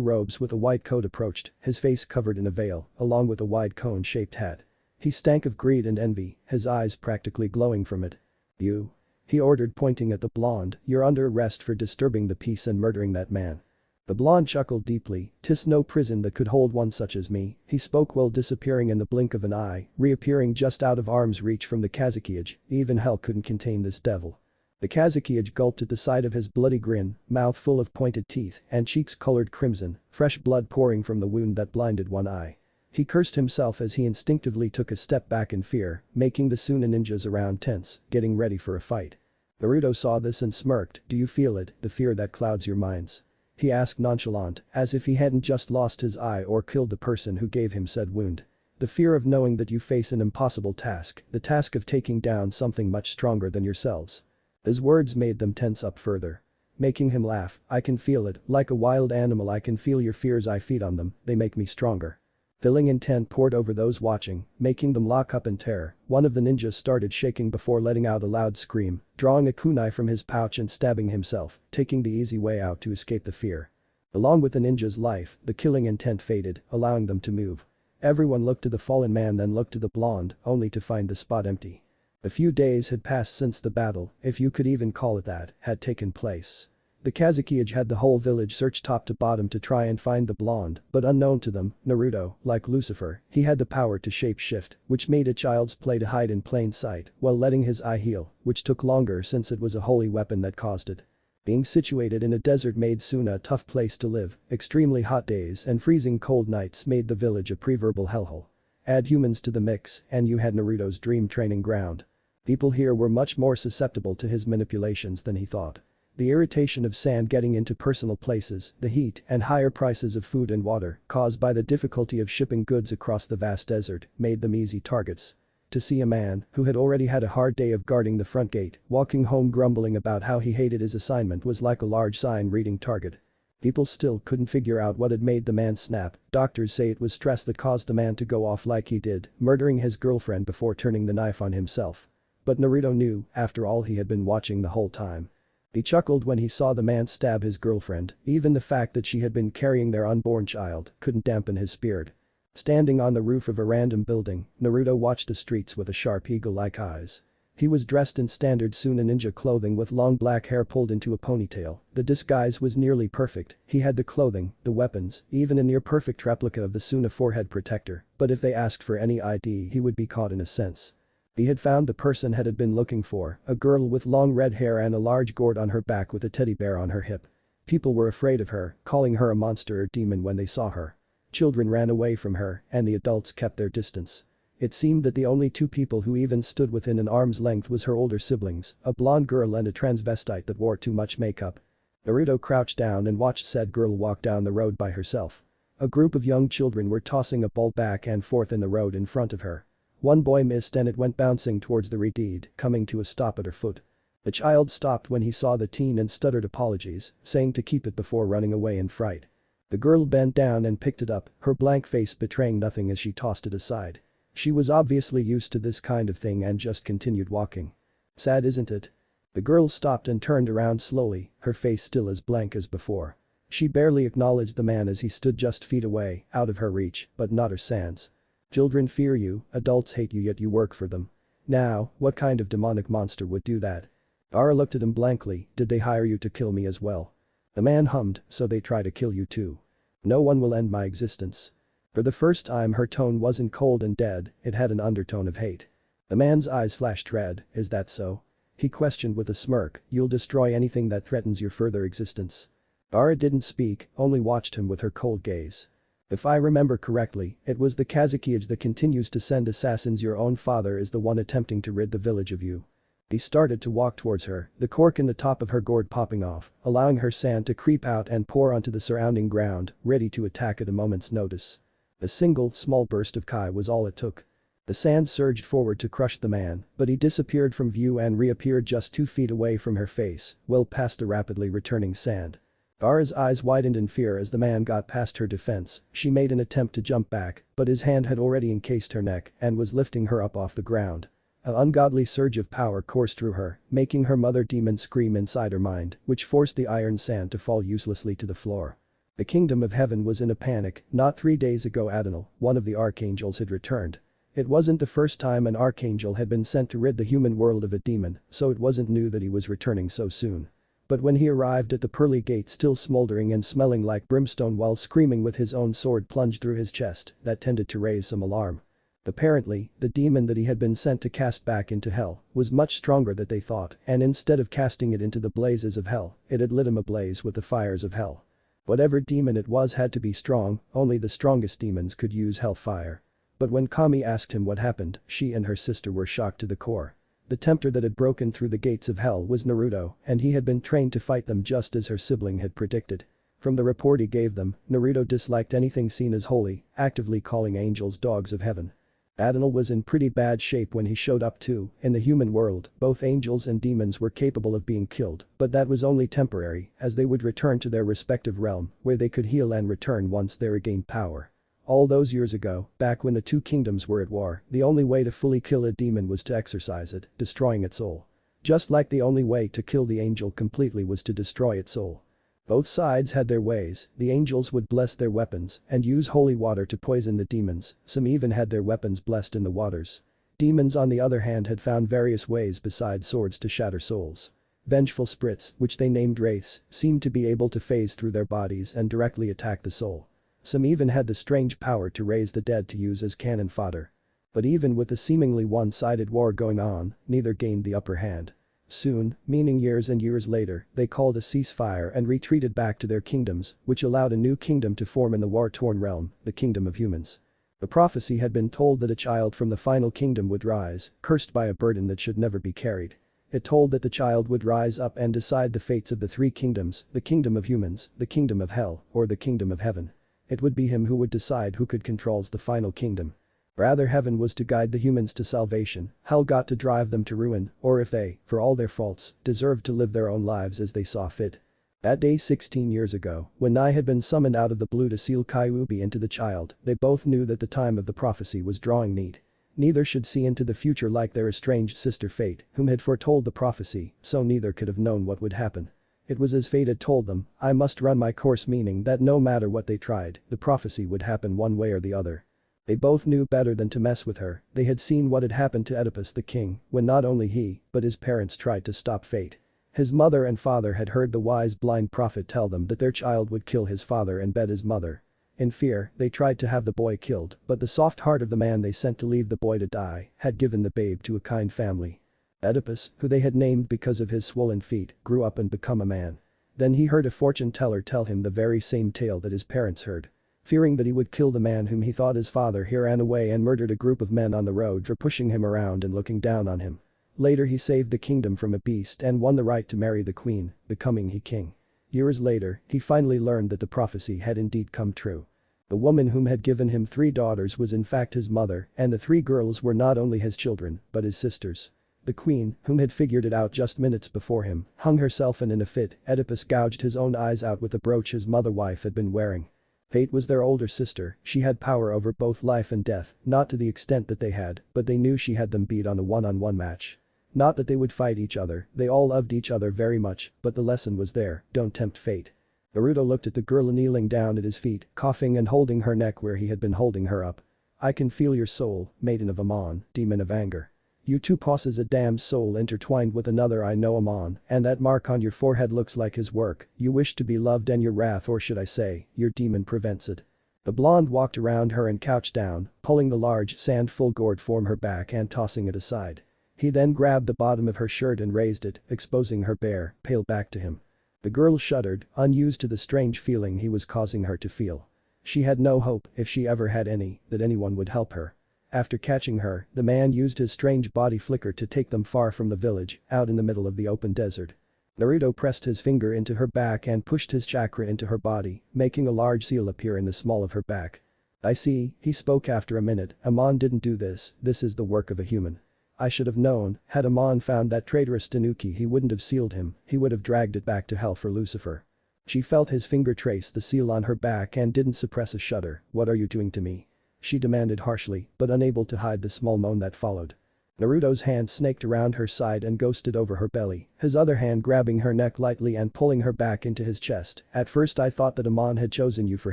robes with a white coat approached, his face covered in a veil, along with a wide cone-shaped hat. He stank of greed and envy, his eyes practically glowing from it. "You," he ordered pointing at the blonde, "you're under arrest for disturbing the peace and murdering that man." The blonde chuckled deeply, "'Tis no prison that could hold one such as me," he spoke while disappearing in the blink of an eye, reappearing just out of arm's reach from the Kazukiage. Even hell couldn't contain this devil. The Kazukiage gulped at the sight of his bloody grin, mouth full of pointed teeth and cheeks colored crimson, fresh blood pouring from the wound that blinded one eye. He cursed himself as he instinctively took a step back in fear, making the Suna ninjas around tense, getting ready for a fight. Naruto saw this and smirked, "Do you feel it, the fear that clouds your minds?" He asked nonchalant, as if he hadn't just lost his eye or killed the person who gave him said wound. "The fear of knowing that you face an impossible task, the task of taking down something much stronger than yourselves." His words made them tense up further. Making him laugh, "I can feel it, like a wild animal I can feel your fears, I feed on them, they make me stronger." Filling intent poured over those watching, making them lock up in terror. One of the ninjas started shaking before letting out a loud scream, drawing a kunai from his pouch and stabbing himself, taking the easy way out to escape the fear. Along with the ninja's life, the killing intent faded, allowing them to move. Everyone looked to the fallen man then looked to the blonde, only to find the spot empty. A few days had passed since the battle, if you could even call it that, had taken place. The Kazukiage had the whole village searched top to bottom to try and find the blonde, but unknown to them, Naruto, like Lucifer, he had the power to shape-shift, which made it child's play to hide in plain sight while letting his eye heal, which took longer since it was a holy weapon that caused it. Being situated in a desert made Suna a tough place to live, extremely hot days and freezing cold nights made the village a proverbial hellhole. Add humans to the mix and you had Naruto's dream training ground. People here were much more susceptible to his manipulations than he thought. The irritation of sand getting into personal places, the heat and higher prices of food and water caused by the difficulty of shipping goods across the vast desert made them easy targets. To see a man who had already had a hard day of guarding the front gate, walking home grumbling about how he hated his assignment was like a large sign reading target. People still couldn't figure out what had made the man snap. Doctors say it was stress that caused the man to go off like he did, murdering his girlfriend before turning the knife on himself. But Naruto knew, after all he had been watching the whole time. He chuckled when he saw the man stab his girlfriend, even the fact that she had been carrying their unborn child couldn't dampen his spirit. Standing on the roof of a random building, Naruto watched the streets with a sharp eagle-like eyes. He was dressed in standard Suna ninja clothing with long black hair pulled into a ponytail. The disguise was nearly perfect, he had the clothing, the weapons, even a near-perfect replica of the Suna forehead protector, but if they asked for any ID he would be caught in a sense. He had found the person he had been looking for, a girl with long red hair and a large gourd on her back with a teddy bear on her hip. People were afraid of her, calling her a monster or demon when they saw her. Children ran away from her, and the adults kept their distance. It seemed that the only two people who even stood within an arm's length was her older siblings, a blonde girl and a transvestite that wore too much makeup. Naruto crouched down and watched said girl walk down the road by herself. A group of young children were tossing a ball back and forth in the road in front of her. One boy missed and it went bouncing towards the Redeed, coming to a stop at her foot. The child stopped when he saw the teen and stuttered apologies, saying to keep it before running away in fright. The girl bent down and picked it up, her blank face betraying nothing as she tossed it aside. She was obviously used to this kind of thing and just continued walking. Sad, isn't it? The girl stopped and turned around slowly, her face still as blank as before. She barely acknowledged the man as he stood just feet away, out of her reach, but not her sans. Children fear you, adults hate you, yet you work for them. Now, what kind of demonic monster would do that? Ara looked at him blankly. Did they hire you to kill me as well? The man hummed, so they try to kill you too. No one will end my existence. For the first time her tone wasn't cold and dead, it had an undertone of hate. The man's eyes flashed red. Is that so? He questioned with a smirk. You'll destroy anything that threatens your further existence. Ara didn't speak, only watched him with her cold gaze. If I remember correctly, it was the Kazakiage that continues to send assassins. Your own father is the one attempting to rid the village of you. He started to walk towards her, the cork in the top of her gourd popping off, allowing her sand to creep out and pour onto the surrounding ground, ready to attack at a moment's notice. A single, small burst of Kai was all it took. The sand surged forward to crush the man, but he disappeared from view and reappeared just 2 feet away from her face, well past the rapidly returning sand. Ara's eyes widened in fear as the man got past her defense. She made an attempt to jump back, but his hand had already encased her neck and was lifting her up off the ground. An ungodly surge of power coursed through her, making her mother demon scream inside her mind, which forced the iron sand to fall uselessly to the floor. The kingdom of heaven was in a panic. Not 3 days ago Adonal, one of the archangels, had returned. It wasn't the first time an archangel had been sent to rid the human world of a demon, so it wasn't new that he was returning so soon. But when he arrived at the pearly gate still smoldering and smelling like brimstone while screaming with his own sword plunged through his chest, that tended to raise some alarm. Apparently, the demon that he had been sent to cast back into hell was much stronger than they thought, and instead of casting it into the blazes of hell, it had lit him ablaze with the fires of hell. Whatever demon it was had to be strong, only the strongest demons could use hellfire. But when Kami asked him what happened, she and her sister were shocked to the core. The tempter that had broken through the gates of hell was Naruto, and he had been trained to fight them just as her sibling had predicted. From the report he gave them, Naruto disliked anything seen as holy, actively calling angels dogs of heaven. Adonal was in pretty bad shape when he showed up too. In the human world, both angels and demons were capable of being killed, but that was only temporary, as they would return to their respective realm, where they could heal and return once they regained power. All those years ago, back when the 2 kingdoms were at war, the only way to fully kill a demon was to exorcise it, destroying its soul. Just like the only way to kill the angel completely was to destroy its soul. Both sides had their ways. The angels would bless their weapons and use holy water to poison the demons, some even had their weapons blessed in the waters. Demons on the other hand had found various ways besides swords to shatter souls. Vengeful spirits, which they named wraiths, seemed to be able to phase through their bodies and directly attack the soul. Some even had the strange power to raise the dead to use as cannon fodder. But even with a seemingly one-sided war going on, neither gained the upper hand. Soon, meaning years and years later, they called a ceasefire and retreated back to their kingdoms, which allowed a new kingdom to form in the war-torn realm, the kingdom of humans. The prophecy had been told that a child from the final kingdom would rise, cursed by a burden that should never be carried. It told that the child would rise up and decide the fates of the 3 kingdoms, the kingdom of humans, the kingdom of hell, or the kingdom of heaven. It would be him who would decide who could control the final kingdom. Rather, heaven was to guide the humans to salvation, hell got to drive them to ruin, or if they, for all their faults, deserved to live their own lives as they saw fit. That day 16 years ago, when Nai had been summoned out of the blue to seal Kyuubi into the child, they both knew that the time of the prophecy was drawing near. Neither should see into the future like their estranged sister Fate, whom had foretold the prophecy, so neither could have known what would happen. It was as fate had told them, I must run my course, meaning that no matter what they tried, the prophecy would happen one way or the other. They both knew better than to mess with her. They had seen what had happened to Oedipus the king, when not only he, but his parents tried to stop fate. His mother and father had heard the wise blind prophet tell them that their child would kill his father and bed his mother. In fear, they tried to have the boy killed, but the soft heart of the man they sent to leave the boy to die had given the babe to a kind family. Oedipus, who they had named because of his swollen feet, grew up and became a man. Then he heard a fortune teller tell him the very same tale that his parents heard. Fearing that he would kill the man whom he thought his father, he ran away and murdered a group of men on the road for pushing him around and looking down on him. Later he saved the kingdom from a beast and won the right to marry the queen, becoming he king. Years later, he finally learned that the prophecy had indeed come true. The woman whom had given him 3 daughters was in fact his mother, and the 3 girls were not only his children, but his sisters. The queen, whom had figured it out just minutes before him, hung herself and in a fit, Oedipus gouged his own eyes out with the brooch his mother-wife had been wearing. Fate was their older sister, she had power over both life and death, not to the extent that they had, but they knew she had them beat on a one-on-one match. Not that they would fight each other, they all loved each other very much, but the lesson was there, don't tempt fate. Naruto looked at the girl kneeling down at his feet, coughing and holding her neck where he had been holding her up. I can feel your soul, maiden of Amon, demon of anger. You two possess a damned soul intertwined with another I know Amon, and that mark on your forehead looks like his work, you wish to be loved and your wrath or should I say, your demon prevents it. The blonde walked around her and couched down, pulling the large sand-full gourd from her back and tossing it aside. He then grabbed the bottom of her shirt and raised it, exposing her bare, pale back to him. The girl shuddered, unused to the strange feeling he was causing her to feel. She had no hope, if she ever had any, that anyone would help her. After catching her, the man used his strange body flicker to take them far from the village, out in the middle of the open desert. Naruto pressed his finger into her back and pushed his chakra into her body, making a large seal appear in the small of her back. I see, he spoke after a minute, Amon didn't do this, this is the work of a human. I should have known, had Amon found that traitorous Tanuki he wouldn't have sealed him, he would have dragged it back to hell for Lucifer. She felt his finger trace the seal on her back and didn't suppress a shudder, what are you doing to me? She demanded harshly, but unable to hide the small moan that followed. Naruto's hand snaked around her side and ghosted over her belly, his other hand grabbing her neck lightly and pulling her back into his chest. At first I thought that Amon had chosen you for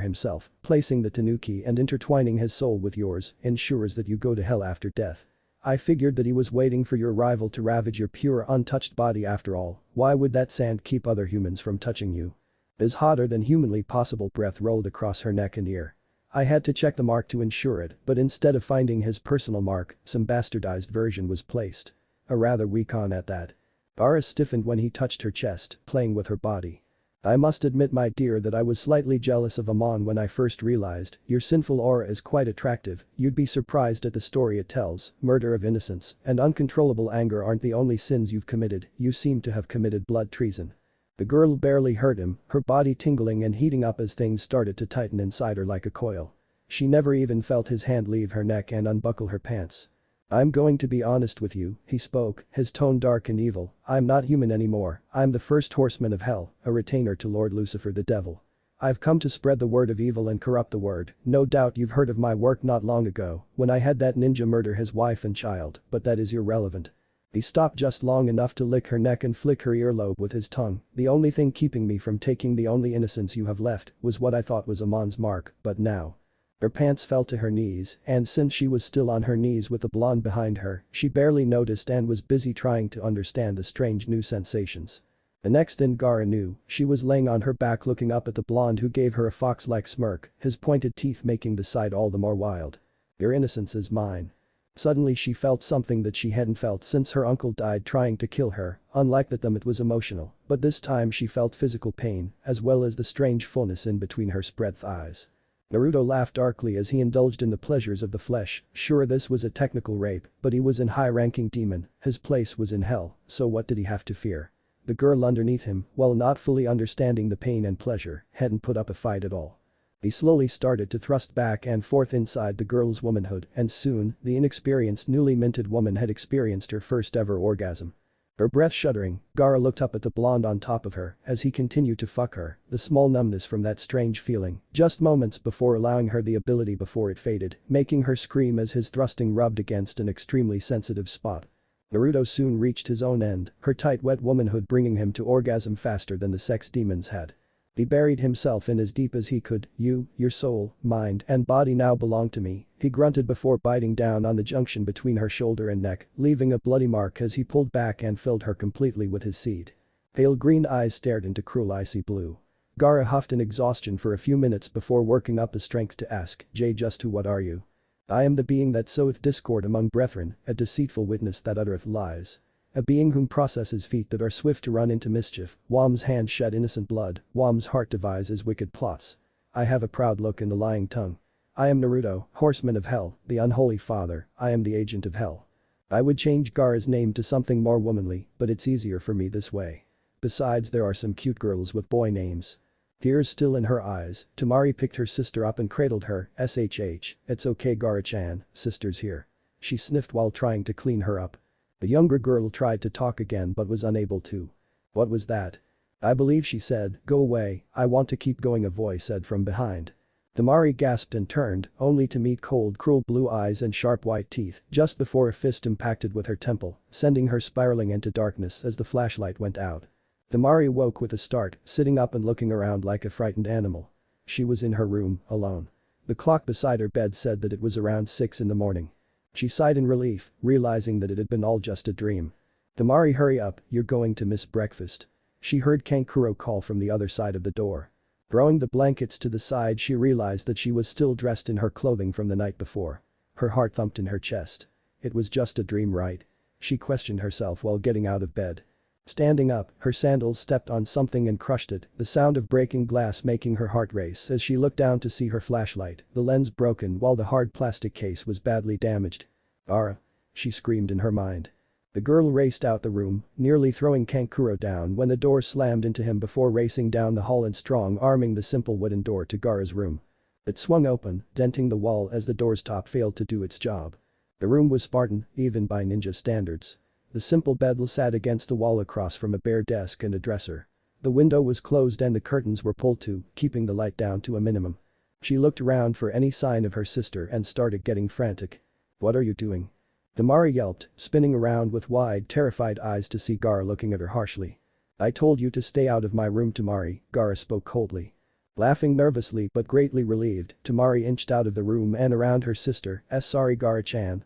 himself, placing the Tanuki and intertwining his soul with yours ensures that you go to hell after death. I figured that he was waiting for your arrival to ravage your pure untouched body after all, why would that sand keep other humans from touching you? His hotter than humanly possible breath rolled across her neck and ear. I had to check the mark to ensure it, but instead of finding his personal mark, some bastardized version was placed. A rather weak one at that. Gaara stiffened when he touched her chest, playing with her body. I must admit my dear that I was slightly jealous of Amon when I first realized, your sinful aura is quite attractive, you'd be surprised at the story it tells, murder of innocents and uncontrollable anger aren't the only sins you've committed, you seem to have committed blood treason. The girl barely heard him, her body tingling and heating up as things started to tighten inside her like a coil. She never even felt his hand leave her neck and unbuckle her pants. I'm going to be honest with you, he spoke, his tone dark and evil, I'm not human anymore, I'm the first horseman of hell, a retainer to Lord Lucifer the devil. I've come to spread the word of evil and corrupt the word, no doubt you've heard of my work not long ago, when I had that ninja murder his wife and child, but that is irrelevant. He stopped just long enough to lick her neck and flick her earlobe with his tongue, the only thing keeping me from taking the only innocence you have left was what I thought was Amon's mark, but now. Her pants fell to her knees, and since she was still on her knees with the blonde behind her, she barely noticed and was busy trying to understand the strange new sensations. The next thing Gaara knew, she was laying on her back looking up at the blonde who gave her a fox-like smirk, his pointed teeth making the sight all the more wild. Your innocence is mine. Suddenly she felt something that she hadn't felt since her uncle died trying to kill her, unlike them it was emotional, but this time she felt physical pain, as well as the strange fullness in between her spread thighs. Naruto laughed darkly as he indulged in the pleasures of the flesh, sure this was a technical rape, but he was an high-ranking demon, his place was in hell, so what did he have to fear? The girl underneath him, while not fully understanding the pain and pleasure, hadn't put up a fight at all. He slowly started to thrust back and forth inside the girl's womanhood and soon, the inexperienced newly minted woman had experienced her first ever orgasm. Her breath shuddering, Gaara looked up at the blonde on top of her as he continued to fuck her, the small numbness from that strange feeling, just moments before allowing her the ability before it faded, making her scream as his thrusting rubbed against an extremely sensitive spot. Naruto soon reached his own end, her tight wet womanhood bringing him to orgasm faster than the sex demons had. He buried himself in as deep as he could, your soul, mind and body now belong to me, he grunted before biting down on the junction between her shoulder and neck, leaving a bloody mark as he pulled back and filled her completely with his seed. Pale green eyes stared into cruel icy blue. Gaara huffed in exhaustion for a few minutes before working up the strength to ask, just who what are you? I am the being that soweth discord among brethren, a deceitful witness that uttereth lies. A being whom processes feet that are swift to run into mischief, Wam's hand shed innocent blood, Wam's heart devises wicked plots. I have a proud look in the lying tongue. I am Naruto, horseman of hell, the unholy father, I am the agent of hell. I would change Gaara's name to something more womanly, but it's easier for me this way. Besides there are some cute girls with boy names. Tears still in her eyes, Tamari picked her sister up and cradled her, shh, it's okay Gaara-chan, sister's here. She sniffed while trying to clean her up. The younger girl tried to talk again but was unable to. What was that? I believe she said, "Go away, I want to keep going," a voice said from behind. Tamari gasped and turned, only to meet cold, cruel blue eyes and sharp white teeth just before a fist impacted with her temple, sending her spiraling into darkness as the flashlight went out. Tamari woke with a start, sitting up and looking around like a frightened animal. She was in her room, alone. The clock beside her bed said that it was around 6 in the morning. She sighed in relief, realizing that it had been all just a dream. Tamari, hurry up, you're going to miss breakfast. She heard Kankuro call from the other side of the door. Throwing the blankets to the side, she realized that she was still dressed in her clothing from the night before. Her heart thumped in her chest. It was just a dream, right? She questioned herself while getting out of bed. Standing up, her sandals stepped on something and crushed it, the sound of breaking glass making her heart race as she looked down to see her flashlight, the lens broken while the hard plastic case was badly damaged. "Ara!" she screamed in her mind. The girl raced out the room, nearly throwing Kankuro down when the door slammed into him before racing down the hall and strong-arming the simple wooden door to Gaara's room. It swung open, denting the wall as the door's top failed to do its job. The room was Spartan, even by ninja standards. The simple bed sat against the wall across from a bare desk and a dresser. The window was closed and the curtains were pulled too, keeping the light down to a minimum. She looked around for any sign of her sister and started getting frantic. "What are you doing?" Tamari yelped, spinning around with wide, terrified eyes to see Gaara looking at her harshly. "I told you to stay out of my room, Tamari," Gaara spoke coldly. Laughing nervously but greatly relieved, Tamari inched out of the room and around her sister. Sorry Gaara-chan,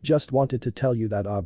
just wanted to tell you that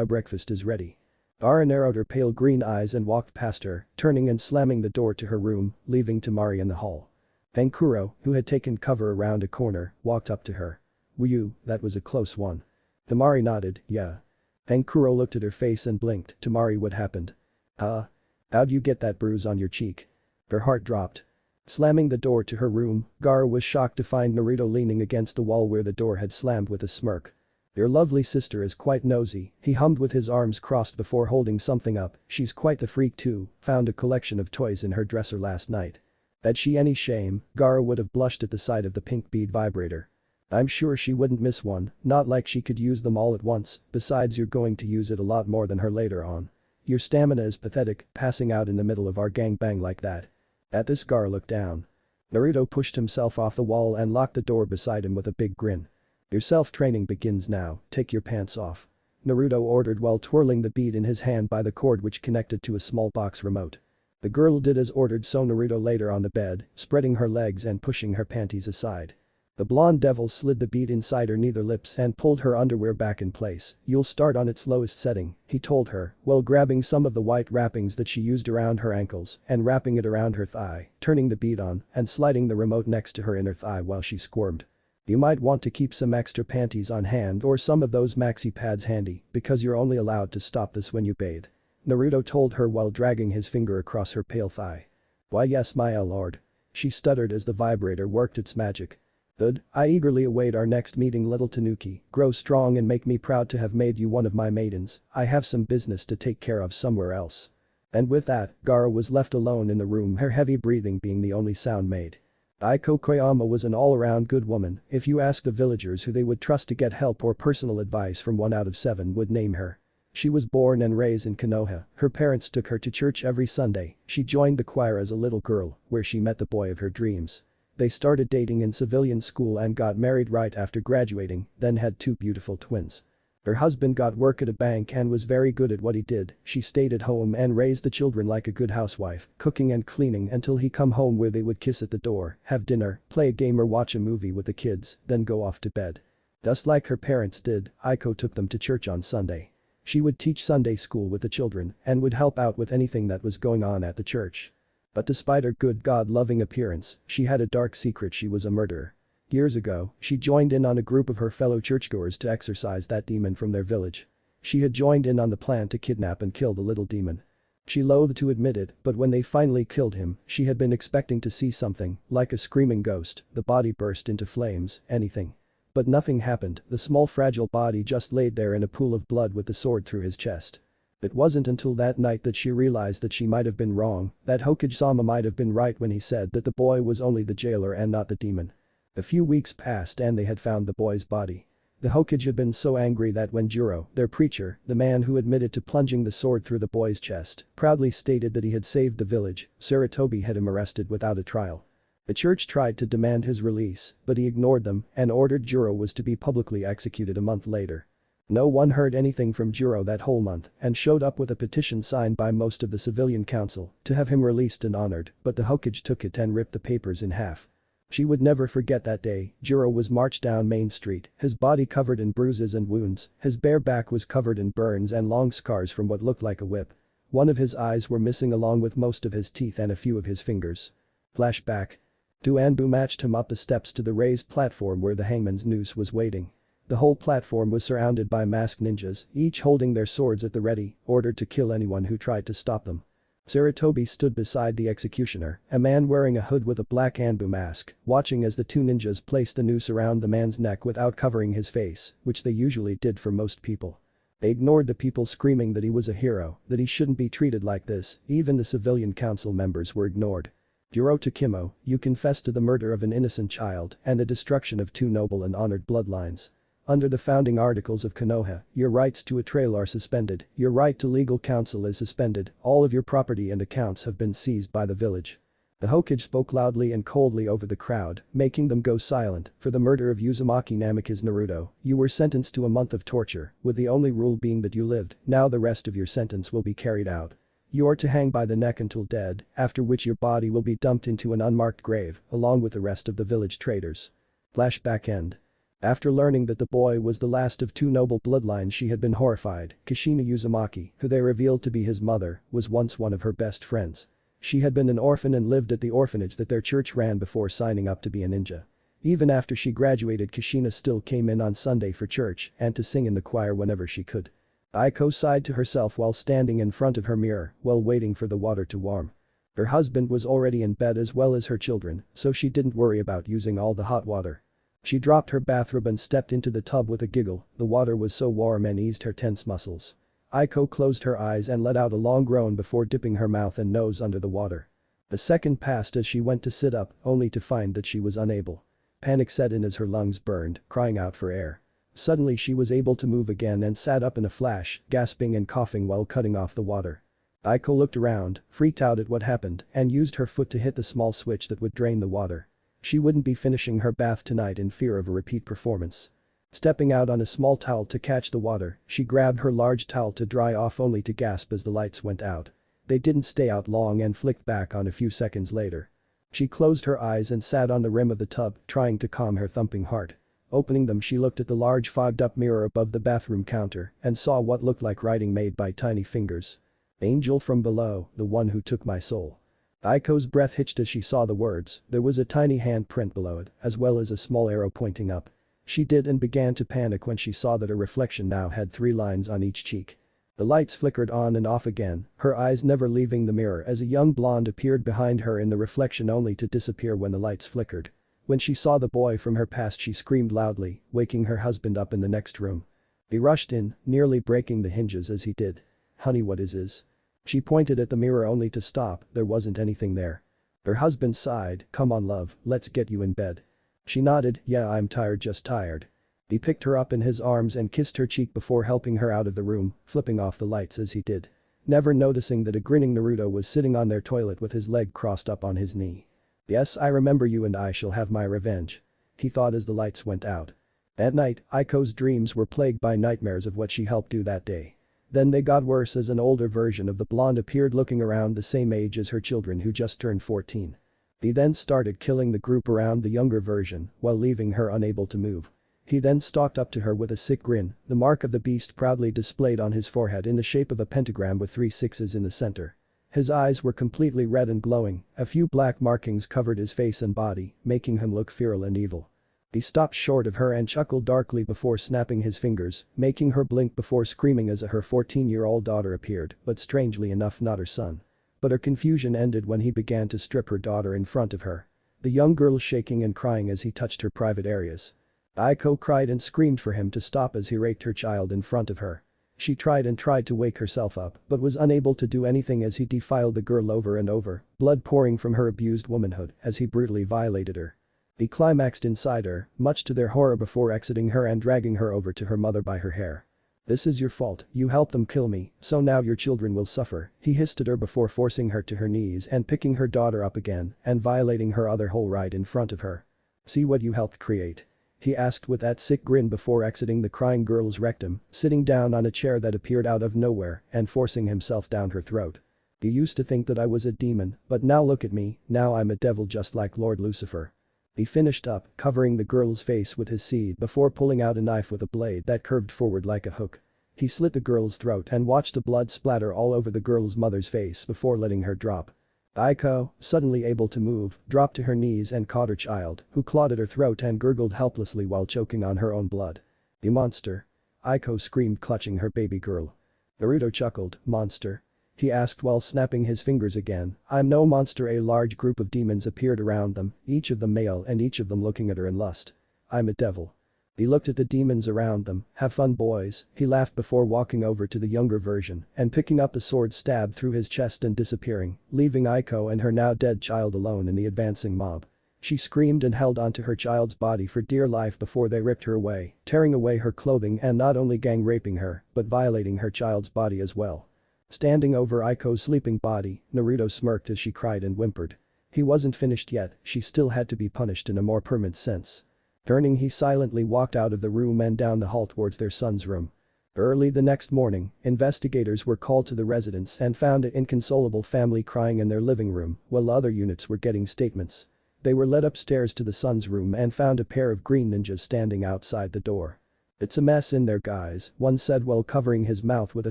breakfast is ready." Gaara narrowed her pale green eyes and walked past her, turning and slamming the door to her room, leaving Tamari in the hall. Kankuro, who had taken cover around a corner, walked up to her. "Woo, that was a close one." Tamari nodded, "Yeah." Kankuro looked at her face and blinked. "Tamari, what happened?" "Huh? How'd you get that bruise on your cheek?" Her heart dropped. Slamming the door to her room, Gaara was shocked to find Naruto leaning against the wall where the door had slammed with a smirk. "Your lovely sister is quite nosy," he hummed with his arms crossed before holding something up. "She's quite the freak too, found a collection of toys in her dresser last night." Had she any shame, Gaara would have blushed at the sight of the pink bead vibrator. "I'm sure she wouldn't miss one, not like she could use them all at once, besides you're going to use it a lot more than her later on. Your stamina is pathetic, passing out in the middle of our gangbang like that." At this, Gaara looked down. Naruto pushed himself off the wall and locked the door beside him with a big grin. "Your self-training begins now, take your pants off," Naruto ordered while twirling the bead in his hand by the cord which connected to a small box remote. The girl did as ordered, so Naruto laid her on the bed, spreading her legs and pushing her panties aside. The blonde devil slid the bead inside her nether lips and pulled her underwear back in place. "You'll start on its lowest setting," he told her, while grabbing some of the white wrappings that she used around her ankles and wrapping it around her thigh, turning the bead on and sliding the remote next to her inner thigh while she squirmed. "You might want to keep some extra panties on hand or some of those maxi pads handy, because you're only allowed to stop this when you bathe," Naruto told her while dragging his finger across her pale thigh. "Why yes, my lord," she stuttered as the vibrator worked its magic. "Good, I eagerly await our next meeting, little Tanuki. Grow strong and make me proud to have made you one of my maidens. I have some business to take care of somewhere else." And with that, Gaara was left alone in the room, her heavy breathing being the only sound made. Aiko Koyama was an all-around good woman. If you asked the villagers who they would trust to get help or personal advice from, 1 out of 7 would name her. She was born and raised in Konoha. Her parents took her to church every Sunday. She joined the choir as a little girl, where she met the boy of her dreams. They started dating in civilian school and got married right after graduating, then had 2 beautiful twins. Her husband got work at a bank and was very good at what he did. She stayed at home and raised the children like a good housewife, cooking and cleaning until he come home, where they would kiss at the door, have dinner, play a game or watch a movie with the kids, then go off to bed. Just like her parents did, Aiko took them to church on Sunday. She would teach Sunday school with the children and would help out with anything that was going on at the church. But despite her good God-loving appearance, she had a dark secret: she was a murderer. Years ago, she joined in on a group of her fellow churchgoers to exorcise that demon from their village. She had joined in on the plan to kidnap and kill the little demon. She loathed to admit it, but when they finally killed him, she had been expecting to see something, like a screaming ghost, the body burst into flames, anything. But nothing happened. The small fragile body just laid there in a pool of blood with the sword through his chest. It wasn't until that night that she realized that she might have been wrong, that Hokage-sama might have been right when he said that the boy was only the jailer and not the demon. A few weeks passed and they had found the boy's body. The Hokage had been so angry that when Juro, their preacher, the man who admitted to plunging the sword through the boy's chest, proudly stated that he had saved the village, Sarutobi had him arrested without a trial. The church tried to demand his release, but he ignored them and ordered Juro was to be publicly executed a month later. No one heard anything from Juro that whole month and showed up with a petition signed by most of the civilian council to have him released and honored, but the Hokage took it and ripped the papers in half. She would never forget that day. Juro was marched down Main Street, his body covered in bruises and wounds, his bare back was covered in burns and long scars from what looked like a whip. One of his eyes were missing along with most of his teeth and a few of his fingers. Flashback. Anbu matched him up the steps to the raised platform where the hangman's noose was waiting. The whole platform was surrounded by masked ninjas, each holding their swords at the ready, ordered to kill anyone who tried to stop them. Sarutobi stood beside the executioner, a man wearing a hood with a black Anbu mask, watching as the two ninjas placed the noose around the man's neck without covering his face, which they usually did for most people. They ignored the people screaming that he was a hero, that he shouldn't be treated like this, even the civilian council members were ignored. Juro Takimo, you confessed to the murder of an innocent child and the destruction of two noble and honored bloodlines. Under the founding articles of Konoha, your rights to a trail are suspended, your right to legal counsel is suspended, all of your property and accounts have been seized by the village. The Hokage spoke loudly and coldly over the crowd, making them go silent. For the murder of Uzumaki Namikaze Naruto, you were sentenced to a month of torture, with the only rule being that you lived. Now the rest of your sentence will be carried out. You are to hang by the neck until dead, after which your body will be dumped into an unmarked grave, along with the rest of the village traitors. Flashback end. After learning that the boy was the last of two noble bloodlines, she had been horrified. Kushina Uzumaki, who they revealed to be his mother, was once one of her best friends. She had been an orphan and lived at the orphanage that their church ran before signing up to be a ninja. Even after she graduated, Kushina still came in on Sunday for church and to sing in the choir whenever she could. Aiko sighed to herself while standing in front of her mirror while waiting for the water to warm. Her husband was already in bed as well as her children, so she didn't worry about using all the hot water. She dropped her bathrobe and stepped into the tub with a giggle. The water was so warm and eased her tense muscles. Aiko closed her eyes and let out a long groan before dipping her mouth and nose under the water. A second passed as she went to sit up, only to find that she was unable. Panic set in as her lungs burned, crying out for air. Suddenly she was able to move again and sat up in a flash, gasping and coughing while cutting off the water. Aiko looked around, freaked out at what happened, and used her foot to hit the small switch that would drain the water. She wouldn't be finishing her bath tonight in fear of a repeat performance. Stepping out on a small towel to catch the water, she grabbed her large towel to dry off only to gasp as the lights went out. They didn't stay out long and flicked back on a few seconds later. She closed her eyes and sat on the rim of the tub, trying to calm her thumping heart. Opening them, she looked at the large fogged-up mirror above the bathroom counter and saw what looked like writing made by tiny fingers. "Angel from below, the one who took my soul." Aiko's breath hitched as she saw the words. There was a tiny handprint below it, as well as a small arrow pointing up. She did and began to panic when she saw that her reflection now had 3 lines on each cheek. The lights flickered on and off again, her eyes never leaving the mirror as a young blonde appeared behind her in the reflection only to disappear when the lights flickered. When she saw the boy from her past, she screamed loudly, waking her husband up in the next room. He rushed in, nearly breaking the hinges as he did. "Honey, what is this?" She pointed at the mirror only to stop. There wasn't anything there. Her husband sighed. "Come on, love, let's get you in bed." She nodded. "Yeah, I'm tired, just tired." He picked her up in his arms and kissed her cheek before helping her out of the room, flipping off the lights as he did. Never noticing that a grinning Naruto was sitting on their toilet with his leg crossed up on his knee. "Yes, I remember you and I shall have my revenge," he thought as the lights went out. At night, Aiko's dreams were plagued by nightmares of what she helped do that day. Then they got worse as an older version of the blonde appeared looking around the same age as her children who just turned 14. He then started killing the group around the younger version while leaving her unable to move. He then stalked up to her with a sick grin, the mark of the beast proudly displayed on his forehead in the shape of a pentagram with 3 sixes in the center. His eyes were completely red and glowing, a few black markings covered his face and body, making him look feral and evil. He stopped short of her and chuckled darkly before snapping his fingers, making her blink before screaming as her 14-year-old daughter appeared, but strangely enough not her son. But her confusion ended when he began to strip her daughter in front of her. The young girl shaking and crying as he touched her private areas. Aiko cried and screamed for him to stop as he raped her child in front of her. She tried to wake herself up but was unable to do anything as he defiled the girl over and over, blood pouring from her abused womanhood as he brutally violated her. He climaxed inside her, much to their horror before exiting her and dragging her over to her mother by her hair. "This is your fault, you helped them kill me, so now your children will suffer," he hissed at her before forcing her to her knees and picking her daughter up again and violating her other whole right in front of her. "See what you helped create?" he asked with that sick grin before exiting the crying girl's rectum, sitting down on a chair that appeared out of nowhere and forcing himself down her throat. "You used to think that I was a demon, but now look at me, now I'm a devil just like Lord Lucifer." He finished up, covering the girl's face with his seed before pulling out a knife with a blade that curved forward like a hook. He slit the girl's throat and watched the blood splatter all over the girl's mother's face before letting her drop. Aiko, suddenly able to move, dropped to her knees and caught her child, who clawed at her throat and gurgled helplessly while choking on her own blood. "You monster." Aiko screamed, clutching her baby girl. Naruto chuckled, "Monster?" he asked while snapping his fingers again. "I'm no monster." A large group of demons appeared around them, each of them male and each of them looking at her in lust. "I'm a devil." He looked at the demons around them. "Have fun, boys," he laughed before walking over to the younger version and picking up a sword, stabbed through his chest and disappearing, leaving Aiko and her now dead child alone in the advancing mob. She screamed and held onto her child's body for dear life before they ripped her away, tearing away her clothing and not only gang raping her, but violating her child's body as well. Standing over Aiko's sleeping body, Naruto smirked as she cried and whimpered. He wasn't finished yet, she still had to be punished in a more permanent sense. Turning, he silently walked out of the room and down the hall towards their son's room. Early the next morning, investigators were called to the residence and found an inconsolable family crying in their living room while other units were getting statements. They were led upstairs to the son's room and found a pair of green ninjas standing outside the door. "It's a mess in there, guys," one said while covering his mouth with a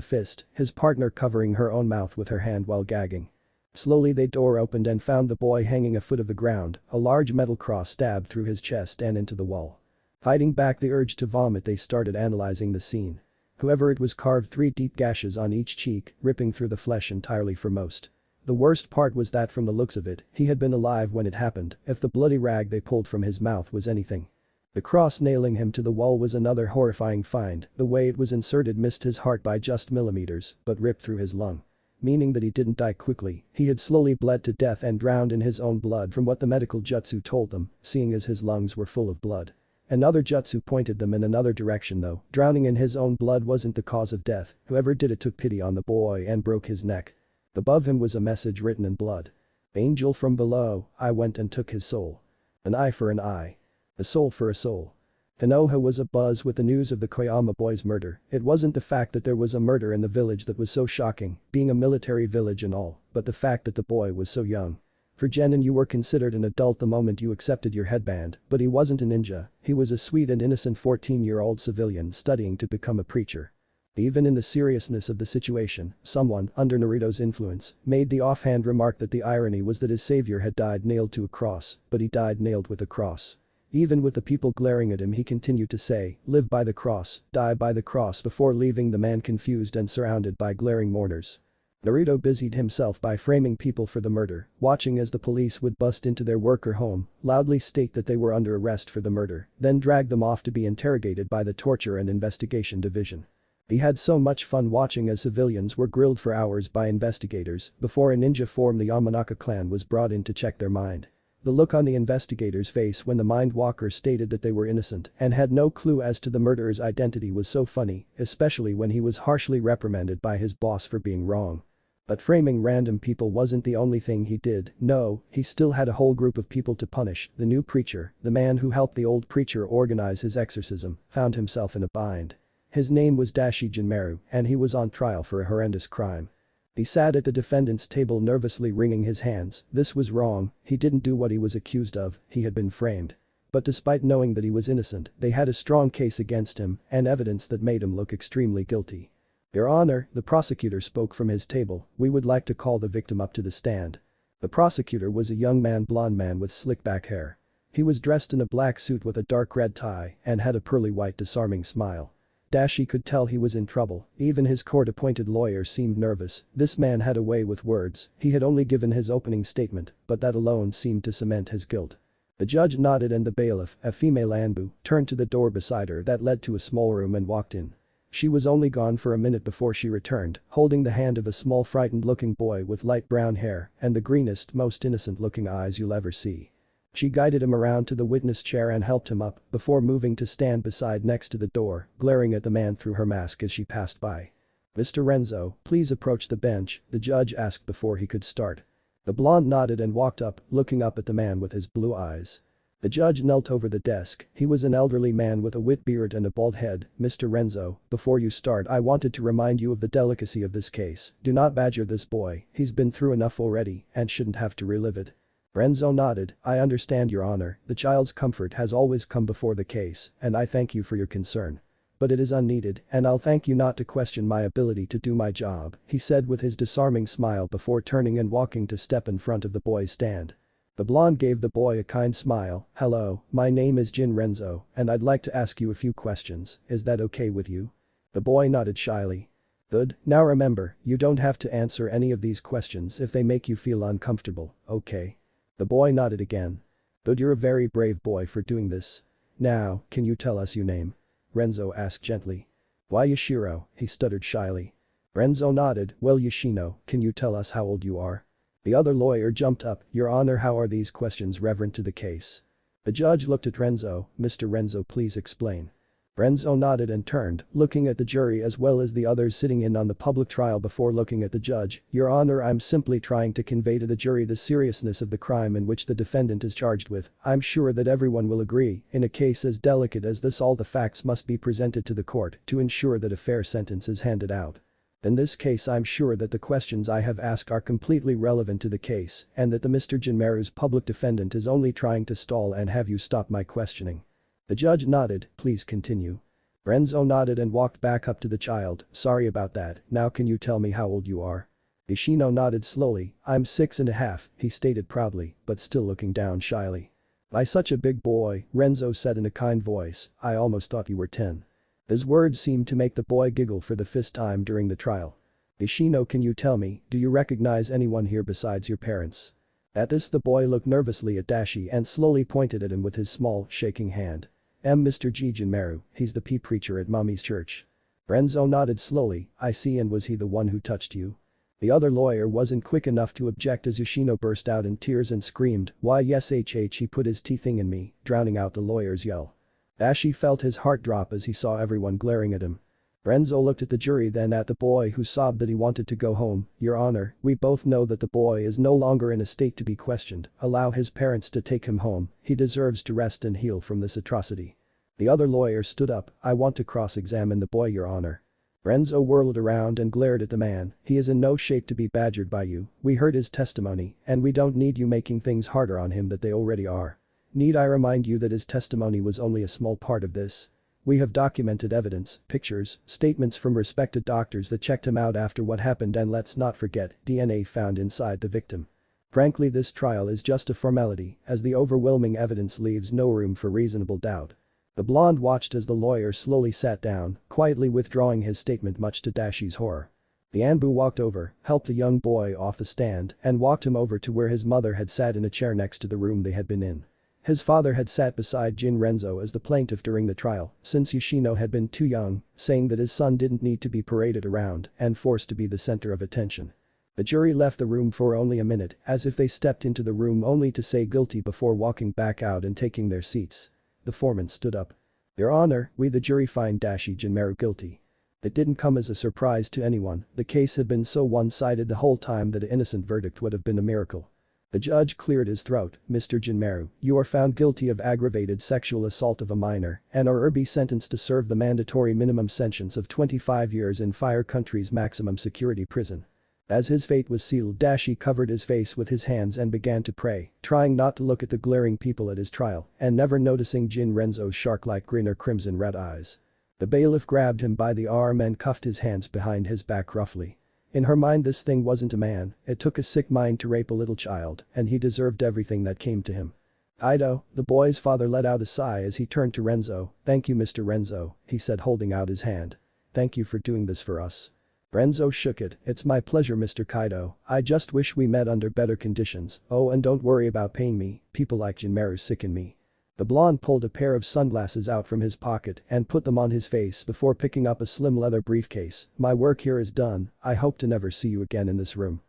fist, his partner covering her own mouth with her hand while gagging. Slowly the door opened and found the boy hanging a foot of the ground, a large metal cross stabbed through his chest and into the wall. Fighting back the urge to vomit, they started analyzing the scene. However, it was carved 3 deep gashes on each cheek, ripping through the flesh entirely for most. The worst part was that from the looks of it, he had been alive when it happened, if the bloody rag they pulled from his mouth was anything. The cross nailing him to the wall was another horrifying find. The way it was inserted missed his heart by just millimeters, but ripped through his lung. Meaning that he didn't die quickly, he had slowly bled to death and drowned in his own blood from what the medical jutsu told them, seeing as his lungs were full of blood. Another jutsu pointed them in another direction though, drowning in his own blood wasn't the cause of death, whoever did it took pity on the boy and broke his neck. Above him was a message written in blood. "Angel from below, I went and took his soul. An eye for an eye. A soul for a soul." Konoha was abuzz with the news of the Koyama boy's murder. It wasn't the fact that there was a murder in the village that was so shocking, being a military village and all, but the fact that the boy was so young. For Genin, you were considered an adult the moment you accepted your headband, but he wasn't a ninja, he was a sweet and innocent 14-year-old civilian studying to become a preacher. Even in the seriousness of the situation, someone, under Naruto's influence, made the offhand remark that the irony was that his savior had died nailed to a cross, but he died nailed with a cross. Even with the people glaring at him, he continued to say, "Live by the cross, die by the cross," before leaving the man confused and surrounded by glaring mourners. Naruto busied himself by framing people for the murder, watching as the police would bust into their worker home, loudly state that they were under arrest for the murder, then drag them off to be interrogated by the Torture and Investigation Division. He had so much fun watching as civilians were grilled for hours by investigators before a ninja form the Yamanaka clan was brought in to check their mind. The look on the investigator's face when the mind walker stated that they were innocent and had no clue as to the murderer's identity was so funny, especially when he was harshly reprimanded by his boss for being wrong. But framing random people wasn't the only thing he did, no, he still had a whole group of people to punish. The new preacher, the man who helped the old preacher organize his exorcism, found himself in a bind. His name was Dashi Jinmaru, and he was on trial for a horrendous crime. He sat at the defendant's table nervously wringing his hands. This was wrong, he didn't do what he was accused of, he had been framed. But despite knowing that he was innocent, they had a strong case against him and evidence that made him look extremely guilty. "Your Honor," the prosecutor spoke from his table, "we would like to call the victim up to the stand." The prosecutor was a young man, blonde man with slick back hair. He was dressed in a black suit with a dark red tie and had a pearly white disarming smile. Dashi could tell he was in trouble, even his court-appointed lawyer seemed nervous. This man had a way with words, he had only given his opening statement, but that alone seemed to cement his guilt. The judge nodded and the bailiff, a female Anbu, turned to the door beside her that led to a small room and walked in. She was only gone for a minute before she returned, holding the hand of a small frightened-looking boy with light brown hair and the greenest, most innocent-looking eyes you'll ever see. She guided him around to the witness chair and helped him up before moving to stand beside next to the door, glaring at the man through her mask as she passed by. "Mr. Renzo, please approach the bench," the judge asked before he could start. The blonde nodded and walked up, looking up at the man with his blue eyes. The judge knelt over the desk. He was an elderly man with a white beard and a bald head. "Mr. Renzo, before you start I wanted to remind you of the delicacy of this case. Do not badger this boy, he's been through enough already and shouldn't have to relive it." Renzo nodded. "I understand, Your Honor, the child's comfort has always come before the case, and I thank you for your concern. But it is unneeded, and I'll thank you not to question my ability to do my job," he said with his disarming smile before turning and walking to step in front of the boy's stand. The blonde gave the boy a kind smile. "Hello, my name is Jin Renzo, and I'd like to ask you a few questions, is that okay with you?" The boy nodded shyly. "Good, now remember, you don't have to answer any of these questions if they make you feel uncomfortable, okay?" The boy nodded again. "Good, you're a very brave boy for doing this. Now, can you tell us your name?" Renzo asked gently. "Why Yashiro," he stuttered shyly. Renzo nodded. "Well Yoshino, can you tell us how old you are?" The other lawyer jumped up. "Your Honor, how are these questions relevant to the case?" The judge looked at Renzo. "Mr. Renzo, please explain." Renzo nodded and turned, looking at the jury as well as the others sitting in on the public trial before looking at the judge. "Your Honor, I'm simply trying to convey to the jury the seriousness of the crime in which the defendant is charged with. I'm sure that everyone will agree, in a case as delicate as this all the facts must be presented to the court to ensure that a fair sentence is handed out. In this case I'm sure that the questions I have asked are completely relevant to the case and that the Mr. Jinmaru's public defendant is only trying to stall and have you stop my questioning." The judge nodded. "Please continue." Renzo nodded and walked back up to the child. "Sorry about that, now can you tell me how old you are?" Yoshino nodded slowly. "I'm 6.5, he stated proudly, but still looking down shyly. "By such a big boy," Renzo said in a kind voice, "I almost thought you were 10. His words seemed to make the boy giggle for the first time during the trial. "Yoshino, can you tell me, do you recognize anyone here besides your parents?" At this the boy looked nervously at Dashi and slowly pointed at him with his small, shaking hand. Mr. G. Jinmaru, he's the preacher at mommy's church." Renzo nodded slowly. "I see, and was he the one who touched you?" The other lawyer wasn't quick enough to object as Yoshino burst out in tears and screamed, "Why yes he put his teeth in me," drowning out the lawyer's yell. Dashi felt his heart drop as he saw everyone glaring at him. Renzo looked at the jury then at the boy who sobbed that he wanted to go home. "Your Honor, we both know that the boy is no longer in a state to be questioned. Allow his parents to take him home, he deserves to rest and heal from this atrocity." The other lawyer stood up. "I want to cross-examine the boy, Your Honor." Renzo whirled around and glared at the man. "He is in no shape to be badgered by you, we heard his testimony, and we don't need you making things harder on him that they already are. Need I remind you that his testimony was only a small part of this? We have documented evidence, pictures, statements from respected doctors that checked him out after what happened, and let's not forget, DNA found inside the victim. Frankly, this trial is just a formality, as the overwhelming evidence leaves no room for reasonable doubt." The blonde watched as the lawyer slowly sat down, quietly withdrawing his statement much to Dashi's horror. The Anbu walked over, helped the young boy off the stand, and walked him over to where his mother had sat in a chair next to the room they had been in. His father had sat beside Jin Renzo as the plaintiff during the trial, since Yoshino had been too young, saying that his son didn't need to be paraded around and forced to be the center of attention. The jury left the room for only a minute, as if they stepped into the room only to say guilty before walking back out and taking their seats. The foreman stood up. "Your Honor, we the jury find Dashi Jinmaru guilty." It didn't come as a surprise to anyone, the case had been so one-sided the whole time that an innocent verdict would have been a miracle. The judge cleared his throat. "Mr. Jinmaru, you are found guilty of aggravated sexual assault of a minor and are be sentenced to serve the mandatory minimum sentence of 25 years in Fire Country's maximum security prison." As his fate was sealed, Dashi covered his face with his hands and began to pray, trying not to look at the glaring people at his trial and never noticing Jin Renzo's shark-like green or crimson red eyes. The bailiff grabbed him by the arm and cuffed his hands behind his back roughly. In her mind, this thing wasn't a man, it took a sick mind to rape a little child, and he deserved everything that came to him. "Ido," the boy's father let out a sigh as he turned to Renzo. "Thank you, Mr. Renzo," he said, holding out his hand. "Thank you for doing this for us." Renzo shook it. "It's my pleasure, Mr. Kaido, I just wish we met under better conditions. Oh, and don't worry about paying me, people like Jinmaru sicken me." The blonde pulled a pair of sunglasses out from his pocket and put them on his face before picking up a slim leather briefcase. "My work here is done, I hope to never see you again in this room."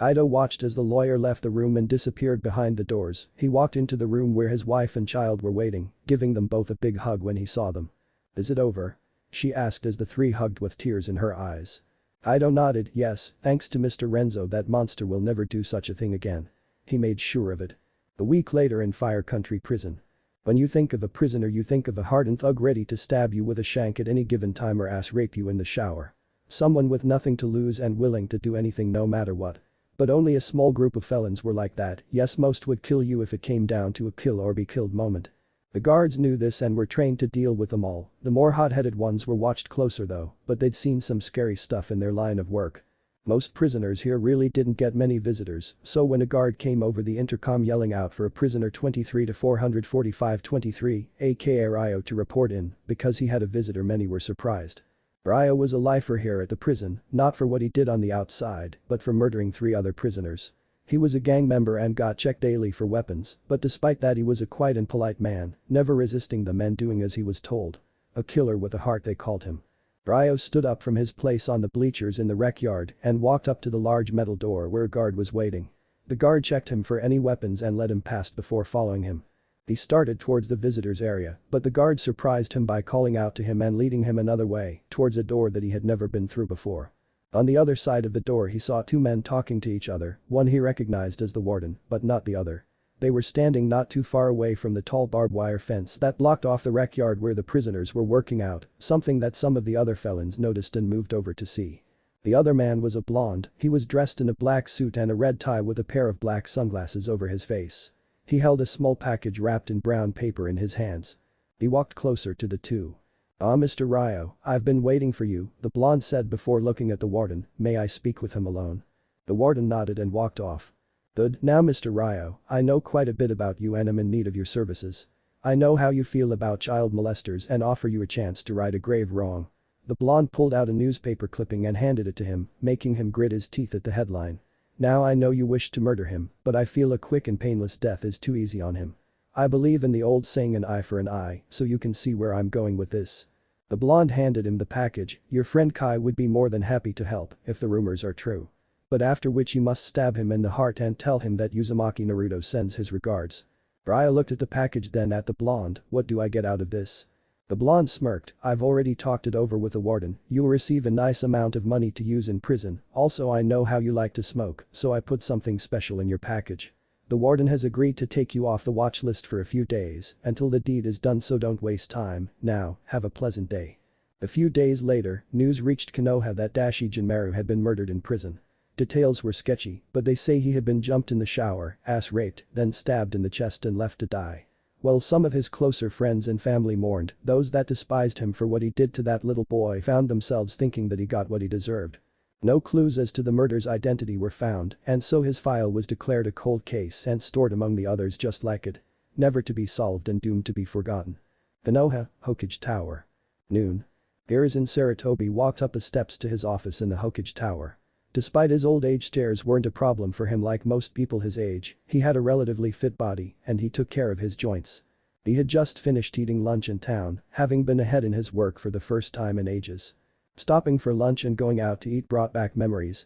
Ido watched as the lawyer left the room and disappeared behind the doors. He walked into the room where his wife and child were waiting, giving them both a big hug when he saw them. "Is it over?" she asked as the three hugged with tears in her eyes. Ido nodded, "Yes, thanks to Mr. Renzo, that monster will never do such a thing again. He made sure of it." A week later in Fire Country Prison. When you think of a prisoner, you think of a hardened thug ready to stab you with a shank at any given time or ass rape you in the shower. Someone with nothing to lose and willing to do anything no matter what. But only a small group of felons were like that. Yes, most would kill you if it came down to a kill or be killed moment. The guards knew this and were trained to deal with them all. The more hot-headed ones were watched closer though, but they'd seen some scary stuff in their line of work. Most prisoners here really didn't get many visitors, so when a guard came over the intercom yelling out for a prisoner 23 to 445-23, aka Ryo, to report in, because he had a visitor, many were surprised. Ryo was a lifer here at the prison, not for what he did on the outside, but for murdering 3 other prisoners. He was a gang member and got checked daily for weapons, but despite that he was a quiet and polite man, never resisting them and doing as he was told. A killer with a heart, they called him. Ryo stood up from his place on the bleachers in the rec yard and walked up to the large metal door where a guard was waiting. The guard checked him for any weapons and let him past before following him. He started towards the visitors area, but the guard surprised him by calling out to him and leading him another way, towards a door that he had never been through before. On the other side of the door he saw 2 men talking to each other, one he recognized as the warden, but not the other. They were standing not too far away from the tall barbed wire fence that blocked off the rec yard where the prisoners were working out, something that some of the other felons noticed and moved over to see. The other man was a blonde. He was dressed in a black suit and a red tie with a pair of black sunglasses over his face. He held a small package wrapped in brown paper in his hands. He walked closer to the 2. "Ah, Mr. Ryo, I've been waiting for you," the blonde said before looking at the warden. "May I speak with him alone?" The warden nodded and walked off. "Good, now Mr. Ryo, I know quite a bit about you and am in need of your services. I know how you feel about child molesters and offer you a chance to right a grave wrong." The blonde pulled out a newspaper clipping and handed it to him, making him grit his teeth at the headline. "Now I know you wish to murder him, but I feel a quick and painless death is too easy on him. I believe in the old saying an eye for an eye, so you can see where I'm going with this." The blonde handed him the package. "Your friend Kai would be more than happy to help if the rumors are true. But after which you must stab him in the heart and tell him that Uzumaki Naruto sends his regards." Ryo looked at the package, then at the blonde. "What do I get out of this?" The blonde smirked. "I've already talked it over with the warden. You'll receive a nice amount of money to use in prison. Also I know how you like to smoke, so I put something special in your package. The warden has agreed to take you off the watch list for a few days until the deed is done, so don't waste time. Now, have a pleasant day." A few days later, news reached Konoha that Dashi Jinmaru had been murdered in prison. Details were sketchy, but they say he had been jumped in the shower, ass raped, then stabbed in the chest and left to die. While some of his closer friends and family mourned, those that despised him for what he did to that little boy found themselves thinking that he got what he deserved. No clues as to the murder's identity were found, and so his file was declared a cold case and stored among the others just like it. Never to be solved and doomed to be forgotten. Konoha, Hokage Tower. Noon. Garrison Saratobi walked up the steps to his office in the Hokage Tower. Despite his old age, stairs weren't a problem for him. Like most people his age, he had a relatively fit body and he took care of his joints. He had just finished eating lunch in town, having been ahead in his work for the first time in ages. Stopping for lunch and going out to eat brought back memories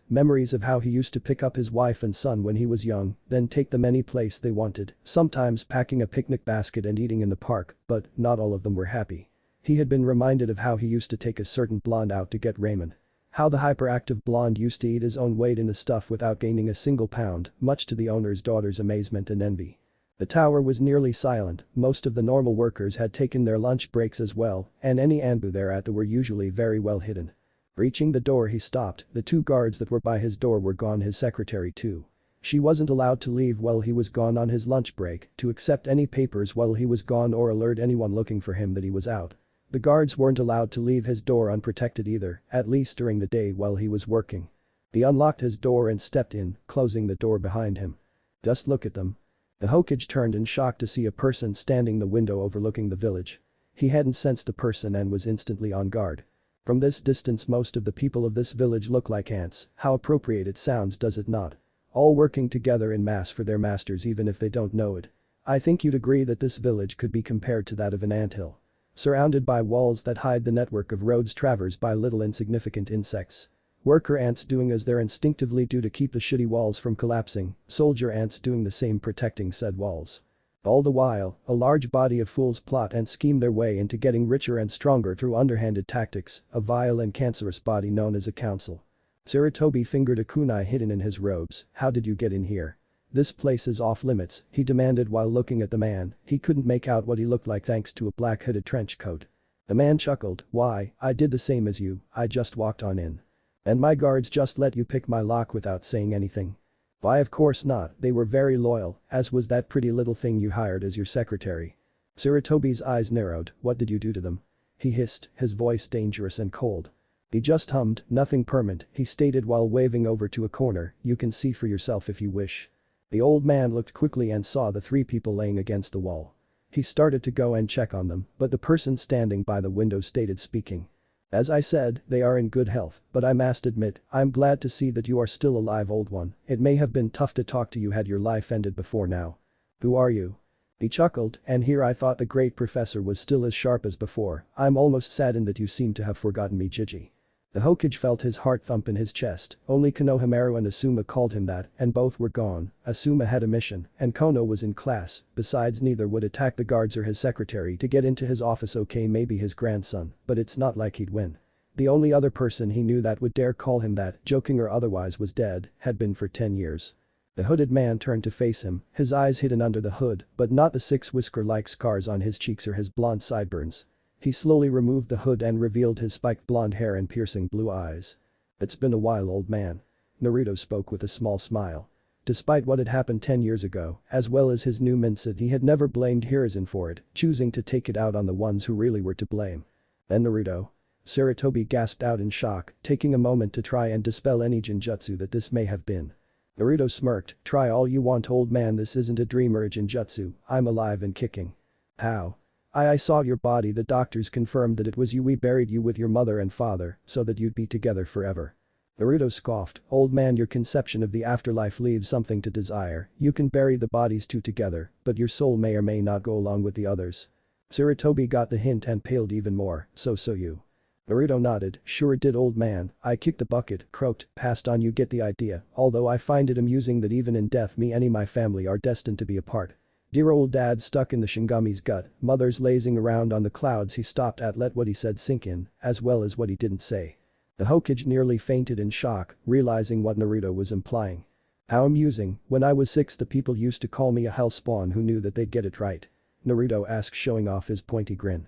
of how he used to pick up his wife and son when he was young, then take them any place they wanted, sometimes packing a picnic basket and eating in the park, but not all of them were happy. He had been reminded of how he used to take a certain blonde out to get ramen. How the hyperactive blonde used to eat his own weight in the stuff without gaining a single pound, much to the owner's daughter's amazement and envy. The tower was nearly silent. Most of the normal workers had taken their lunch breaks as well, and any anbu thereat were usually very well hidden. Reaching the door he stopped. The 2 guards that were by his door were gone, his secretary too. She wasn't allowed to leave while he was gone on his lunch break, to accept any papers while he was gone or alert anyone looking for him that he was out. The guards weren't allowed to leave his door unprotected either, at least during the day while he was working. He unlocked his door and stepped in, closing the door behind him. "Just look at them." The Hokage turned in shock to see a person standing the window overlooking the village. He hadn't sensed the person and was instantly on guard. From this distance most of the people of this village look like ants. How appropriate it sounds, does it not? All working together in mass for their masters even if they don't know it. I think you'd agree that this village could be compared to that of an anthill. Surrounded by walls that hide the network of roads traversed by little insignificant insects. Worker ants doing as they're instinctively do to keep the shitty walls from collapsing, soldier ants doing the same protecting said walls. All the while, a large body of fools plot and scheme their way into getting richer and stronger through underhanded tactics, a vile and cancerous body known as a council. Sarutobi fingered a kunai hidden in his robes. How did you get in here? This place is off limits, he demanded while looking at the man. He couldn't make out what he looked like thanks to a black hooded trench coat. The man chuckled. Why, I did the same as you, I just walked on in. And my guards just let you pick my lock without saying anything. Why of course not, they were very loyal, as was that pretty little thing you hired as your secretary. Sarutobi's eyes narrowed. What did you do to them? He hissed, his voice dangerous and cold. He just hummed, nothing permanent, he stated while waving over to a corner. You can see for yourself if you wish. The old man looked quickly and saw the three people laying against the wall. He started to go and check on them, but the person standing by the window stated speaking. As I said, they are in good health, but I must admit, I'm glad to see that you are still alive, old one. It may have been tough to talk to you had your life ended before now. Who are you? He chuckled, and here I thought the great professor was still as sharp as before. I'm almost saddened that you seem to have forgotten me, Gigi. The Hokage felt his heart thump in his chest. Only Konohamaru and Asuma called him that, and both were gone. Asuma had a mission, and Kono was in class. Besides, neither would attack the guards or his secretary to get into his office. Okay, maybe his grandson, but it's not like he'd win. The only other person he knew that would dare call him that, joking or otherwise, was dead, had been for 10 years. The hooded man turned to face him, his eyes hidden under the hood, but not the 6 whisker-like scars on his cheeks or his blonde sideburns. He slowly removed the hood and revealed his spiked blonde hair and piercing blue eyes. It's been a while, old man. Naruto spoke with a small smile. Despite what had happened 10 years ago, as well as his new mindset, he had never blamed Hiruzen for it, choosing to take it out on the ones who really were to blame. Then Naruto? Sarutobi gasped out in shock, taking a moment to try and dispel any genjutsu that this may have been. Naruto smirked, try all you want, old man, this isn't a dream or a genjutsu, I'm alive and kicking. How? I saw your body, the doctors confirmed that it was you, we buried you with your mother and father, so that you'd be together forever. Naruto scoffed, old man, your conception of the afterlife leaves something to desire, you can bury the bodies two together, but your soul may or may not go along with the others. Sarutobi got the hint and paled even more, so you. Naruto nodded, sure did, old man, I kicked the bucket, croaked, passed on, you get the idea, although I find it amusing that even in death me and my family are destined to be apart. Dear old dad stuck in the Shingami's gut, mother's lazing around on the clouds. He stopped at let what he said sink in, as well as what he didn't say. The Hokage nearly fainted in shock, realizing what Naruto was implying. How amusing, when I was 6 the people used to call me a hellspawn who knew that they'd get it right. Naruto asked, showing off his pointy grin.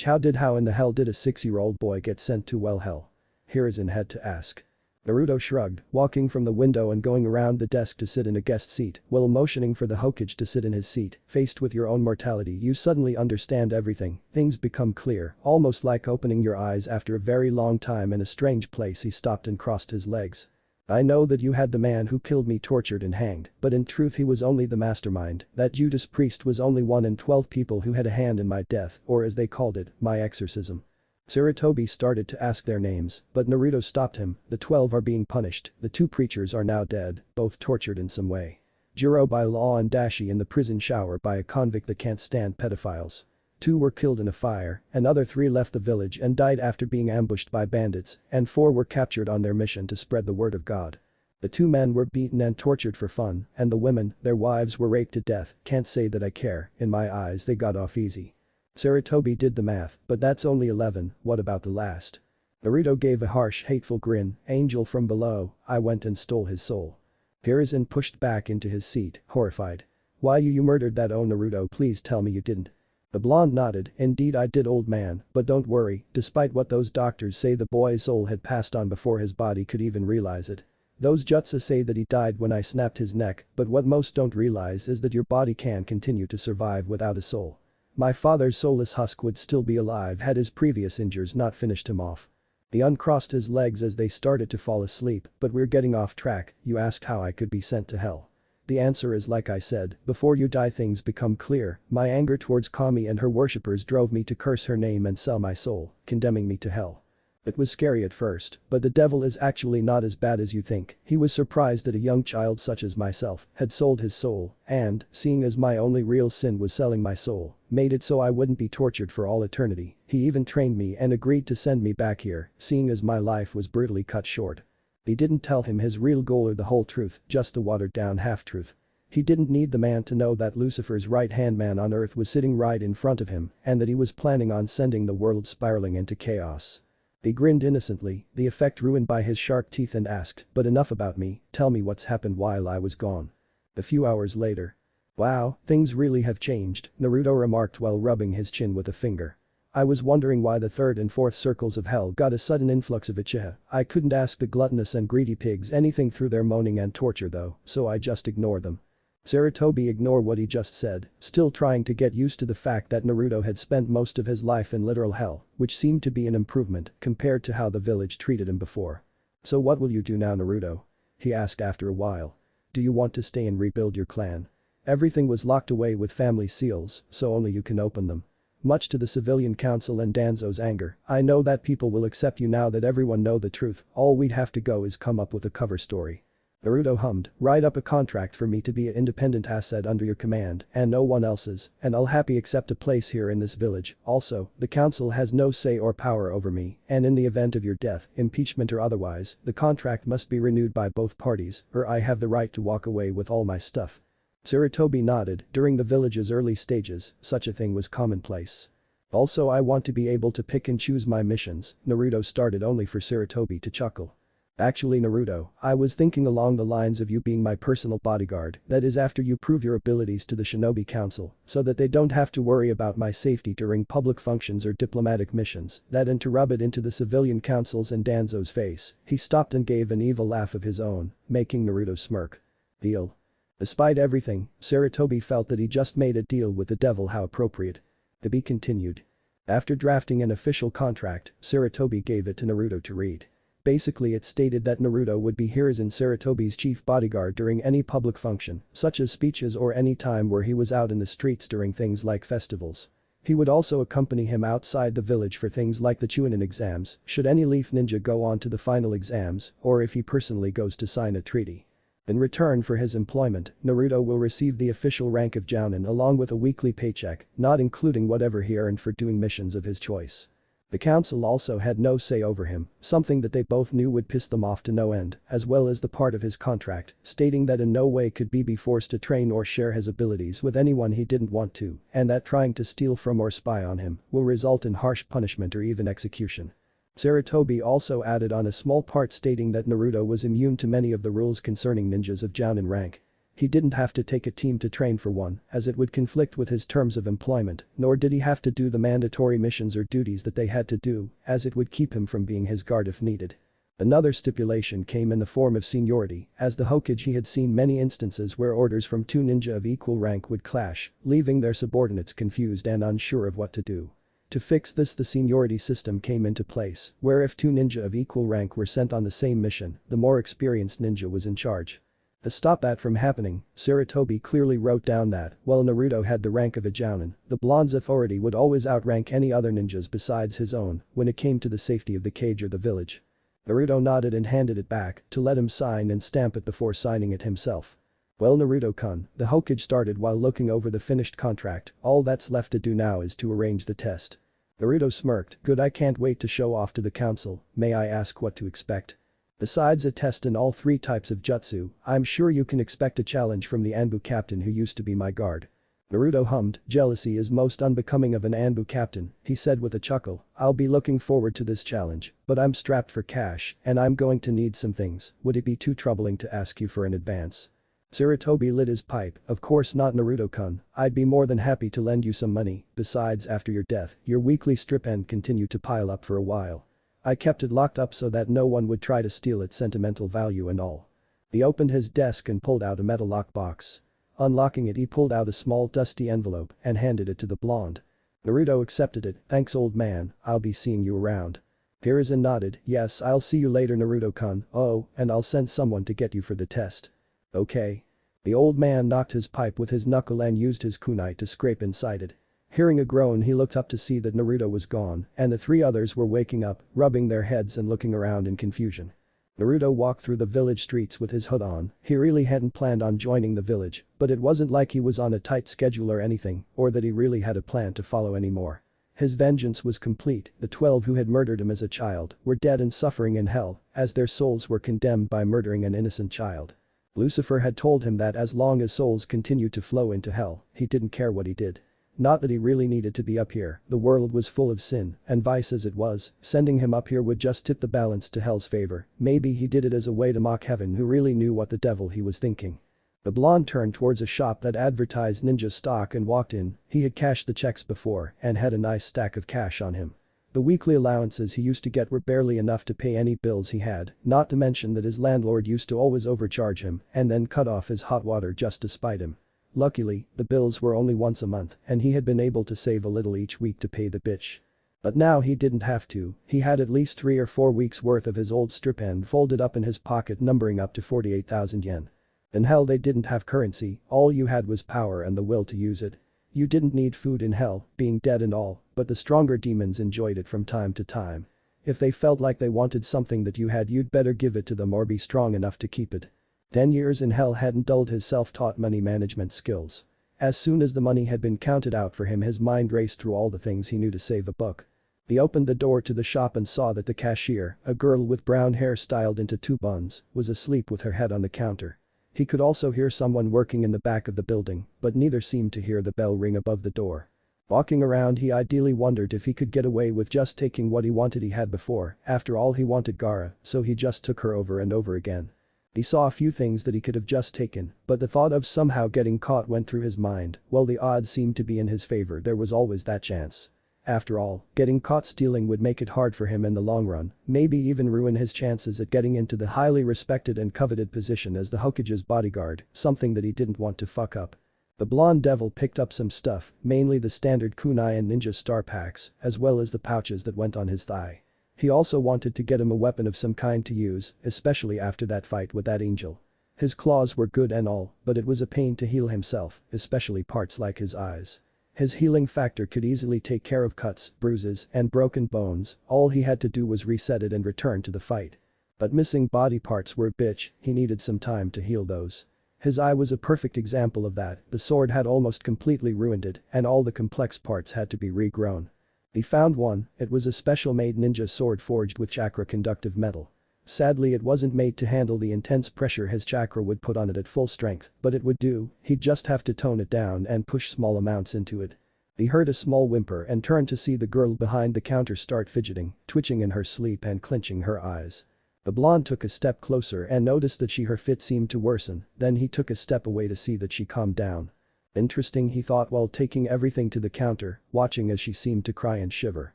How in the hell did a 6-year-old boy get sent to hell? Hiruzen had to ask. Naruto shrugged, walking from the window and going around the desk to sit in a guest seat, while motioning for the Hokage to sit in his seat. Faced with your own mortality, you suddenly understand everything, things become clear, almost like opening your eyes after a very long time in a strange place. He stopped and crossed his legs. I know that you had the man who killed me tortured and hanged, but in truth he was only the mastermind. That Judas priest was only 1 in 12 people who had a hand in my death, or as they called it, my exorcism. Sarutobi started to ask their names, but Naruto stopped him. The 12 are being punished, the 2 preachers are now dead, both tortured in some way. Jiro by law and Dashi in the prison shower by a convict that can't stand pedophiles. 2 were killed in a fire, another 3 left the village and died after being ambushed by bandits, and 4 were captured on their mission to spread the word of God. The 2 men were beaten and tortured for fun, and the women, their wives, were raped to death. Can't say that I care, in my eyes they got off easy. Sarutobi did the math, but that's only 11, what about the last? Naruto gave a harsh, hateful grin, angel from below, I went and stole his soul. Hiruzen pushed back into his seat, horrified. Why you murdered that? Oh Naruto, please tell me you didn't. The blonde nodded, indeed I did, old man, but don't worry, despite what those doctors say the boy's soul had passed on before his body could even realize it. Those jutsu say that he died when I snapped his neck, but what most don't realize is that your body can continue to survive without a soul. My father's soulless husk would still be alive had his previous injuries not finished him off. He uncrossed his legs as they started to fall asleep, but we're getting off track. You asked how I could be sent to hell. The answer is like I said, before you die things become clear. My anger towards Kami and her worshippers drove me to curse her name and sell my soul, condemning me to hell. It was scary at first, but the devil is actually not as bad as you think. He was surprised that a young child such as myself had sold his soul and, seeing as my only real sin was selling my soul, made it so I wouldn't be tortured for all eternity. He even trained me and agreed to send me back here, seeing as my life was brutally cut short. He didn't tell him his real goal or the whole truth, just the watered down half-truth. He didn't need the man to know that Lucifer's right-hand man on earth was sitting right in front of him and that he was planning on sending the world spiraling into chaos. He grinned innocently, the effect ruined by his sharp teeth, and asked, "But enough about me, tell me what's happened while I was gone." A few hours later. "Wow, things really have changed," Naruto remarked while rubbing his chin with a finger. "I was wondering why the third and fourth circles of hell got a sudden influx of Uchiha. I couldn't ask the gluttonous and greedy pigs anything through their moaning and torture though, so I just ignored them." Sarutobi ignored what he just said, still trying to get used to the fact that Naruto had spent most of his life in literal hell, which seemed to be an improvement compared to how the village treated him before. "So what will you do now, Naruto?" he asked after a while. "Do you want to stay and rebuild your clan? Everything was locked away with family seals, so only you can open them." Much to the civilian council and Danzo's anger, "I know that people will accept you now that everyone know the truth, all we'd have to go is come up with a cover story." Naruto hummed, "Write up a contract for me to be an independent asset under your command and no one else's, and I'll happy accept a place here in this village. Also, the council has no say or power over me, and in the event of your death, impeachment or otherwise, the contract must be renewed by both parties, or I have the right to walk away with all my stuff." Sarutobi nodded. During the village's early stages, such a thing was commonplace. "Also, I want to be able to pick and choose my missions," Naruto started, only for Sarutobi to chuckle. "Actually, Naruto, I was thinking along the lines of you being my personal bodyguard, that is after you prove your abilities to the Shinobi Council, so that they don't have to worry about my safety during public functions or diplomatic missions." That and to rub it into the civilian council's and Danzo's face, he stopped and gave an evil laugh of his own, making Naruto smirk. Deal. Despite everything, Sarutobi felt that he just made a deal with the devil. How appropriate. To be continued. After drafting an official contract, Sarutobi gave it to Naruto to read. Basically, it stated that Naruto would be his and Sarutobi's chief bodyguard during any public function, such as speeches or any time where he was out in the streets during things like festivals. He would also accompany him outside the village for things like the Chunin exams, should any Leaf Ninja go on to the final exams, or if he personally goes to sign a treaty. In return for his employment, Naruto will receive the official rank of Jounin along with a weekly paycheck, not including whatever he earned for doing missions of his choice. The council also had no say over him, something that they both knew would piss them off to no end, as well as the part of his contract, stating that in no way could be forced to train or share his abilities with anyone he didn't want to, and that trying to steal from or spy on him will result in harsh punishment or even execution. Sarutobi also added on a small part stating that Naruto was immune to many of the rules concerning ninjas of Jounin rank. He didn't have to take a team to train for one, as it would conflict with his terms of employment, nor did he have to do the mandatory missions or duties that they had to do, as it would keep him from being his guard if needed. Another stipulation came in the form of seniority, as the Hokage he had seen many instances where orders from two ninja of equal rank would clash, leaving their subordinates confused and unsure of what to do. To fix this, the seniority system came into place, where if two ninja of equal rank were sent on the same mission, the more experienced ninja was in charge. To stop that from happening, Sarutobi clearly wrote down that, while Naruto had the rank of a Jounin, the blonde's authority would always outrank any other ninjas besides his own when it came to the safety of the cage or the village. Naruto nodded and handed it back to let him sign and stamp it before signing it himself. "Well, Naruto-kun," the Hokage started while looking over the finished contract, "all that's left to do now is to arrange the test." Naruto smirked, "Good, I can't wait to show off to the council. May I ask what to expect?" "Besides a test in all three types of jutsu, I'm sure you can expect a challenge from the Anbu captain who used to be my guard." Naruto hummed, "Jealousy is most unbecoming of an Anbu captain," he said with a chuckle. "I'll be looking forward to this challenge, but I'm strapped for cash and I'm going to need some things. Would it be too troubling to ask you for an advance?" Sarutobi lit his pipe, "Of course not, Naruto-kun, I'd be more than happy to lend you some money. Besides, after your death, your weekly stipend continued to pile up for a while. I kept it locked up so that no one would try to steal its sentimental value and all." He opened his desk and pulled out a metal lockbox. Unlocking it, he pulled out a small dusty envelope and handed it to the blonde. Naruto accepted it. "Thanks, old man, I'll be seeing you around." Hiruzen nodded, "Yes, I'll see you later, Naruto-kun. Oh, and I'll send someone to get you for the test." "Okay." The old man knocked his pipe with his knuckle and used his kunai to scrape inside it. Hearing a groan, he looked up to see that Naruto was gone and the three others were waking up, rubbing their heads and looking around in confusion. Naruto walked through the village streets with his hood on. He really hadn't planned on joining the village, but it wasn't like he was on a tight schedule or anything, or that he really had a plan to follow anymore. His vengeance was complete. The 12 who had murdered him as a child were dead and suffering in hell, as their souls were condemned by murdering an innocent child. Lucifer had told him that as long as souls continued to flow into hell, he didn't care what he did. Not that he really needed to be up here, the world was full of sin and vice as it was, sending him up here would just tip the balance to hell's favor. Maybe he did it as a way to mock heaven, who really knew what the devil he was thinking. The blonde turned towards a shop that advertised ninja stock and walked in. He had cashed the checks before and had a nice stack of cash on him. The weekly allowances he used to get were barely enough to pay any bills he had, not to mention that his landlord used to always overcharge him and then cut off his hot water just to spite him. Luckily, the bills were only once a month and he had been able to save a little each week to pay the bitch. But now he didn't have to. He had at least 3 or 4 weeks worth of his old stipend folded up in his pocket, numbering up to 48,000 yen. In hell they didn't have currency, all you had was power and the will to use it. You didn't need food in hell, being dead and all, but the stronger demons enjoyed it from time to time. If they felt like they wanted something that you had, you'd better give it to them or be strong enough to keep it. 10 years in hell hadn't dulled his self-taught money management skills. As soon as the money had been counted out for him, his mind raced through all the things he knew to save a buck. He opened the door to the shop and saw that the cashier, a girl with brown hair styled into 2 buns, was asleep with her head on the counter. He could also hear someone working in the back of the building, but neither seemed to hear the bell ring above the door. Walking around, he ideally wondered if he could get away with just taking what he wanted. He had before, after all he wanted Gaara, so he just took her over and over again. He saw a few things that he could have just taken, but the thought of somehow getting caught went through his mind. While the odds seemed to be in his favor, there was always that chance. After all, getting caught stealing would make it hard for him in the long run, maybe even ruin his chances at getting into the highly respected and coveted position as the Hokage's bodyguard, something that he didn't want to fuck up. The blonde devil picked up some stuff, mainly the standard kunai and ninja star packs, as well as the pouches that went on his thigh. He also wanted to get him a weapon of some kind to use, especially after that fight with that angel. His claws were good and all, but it was a pain to heal himself, especially parts like his eyes. His healing factor could easily take care of cuts, bruises, and broken bones. All he had to do was reset it and return to the fight. But missing body parts were a bitch. He needed some time to heal those. His eye was a perfect example of that. The sword had almost completely ruined it, and all the complex parts had to be regrown. He found one. It was a special-made ninja sword forged with chakra-conductive metal. Sadly, it wasn't made to handle the intense pressure his chakra would put on it at full strength, but it would do. He'd just have to tone it down and push small amounts into it. He heard a small whimper and turned to see the girl behind the counter start fidgeting, twitching in her sleep and clenching her eyes. The blonde took a step closer and noticed that her fit seemed to worsen. Then he took a step away to see that she calmed down. Interesting, he thought while taking everything to the counter, watching as she seemed to cry and shiver.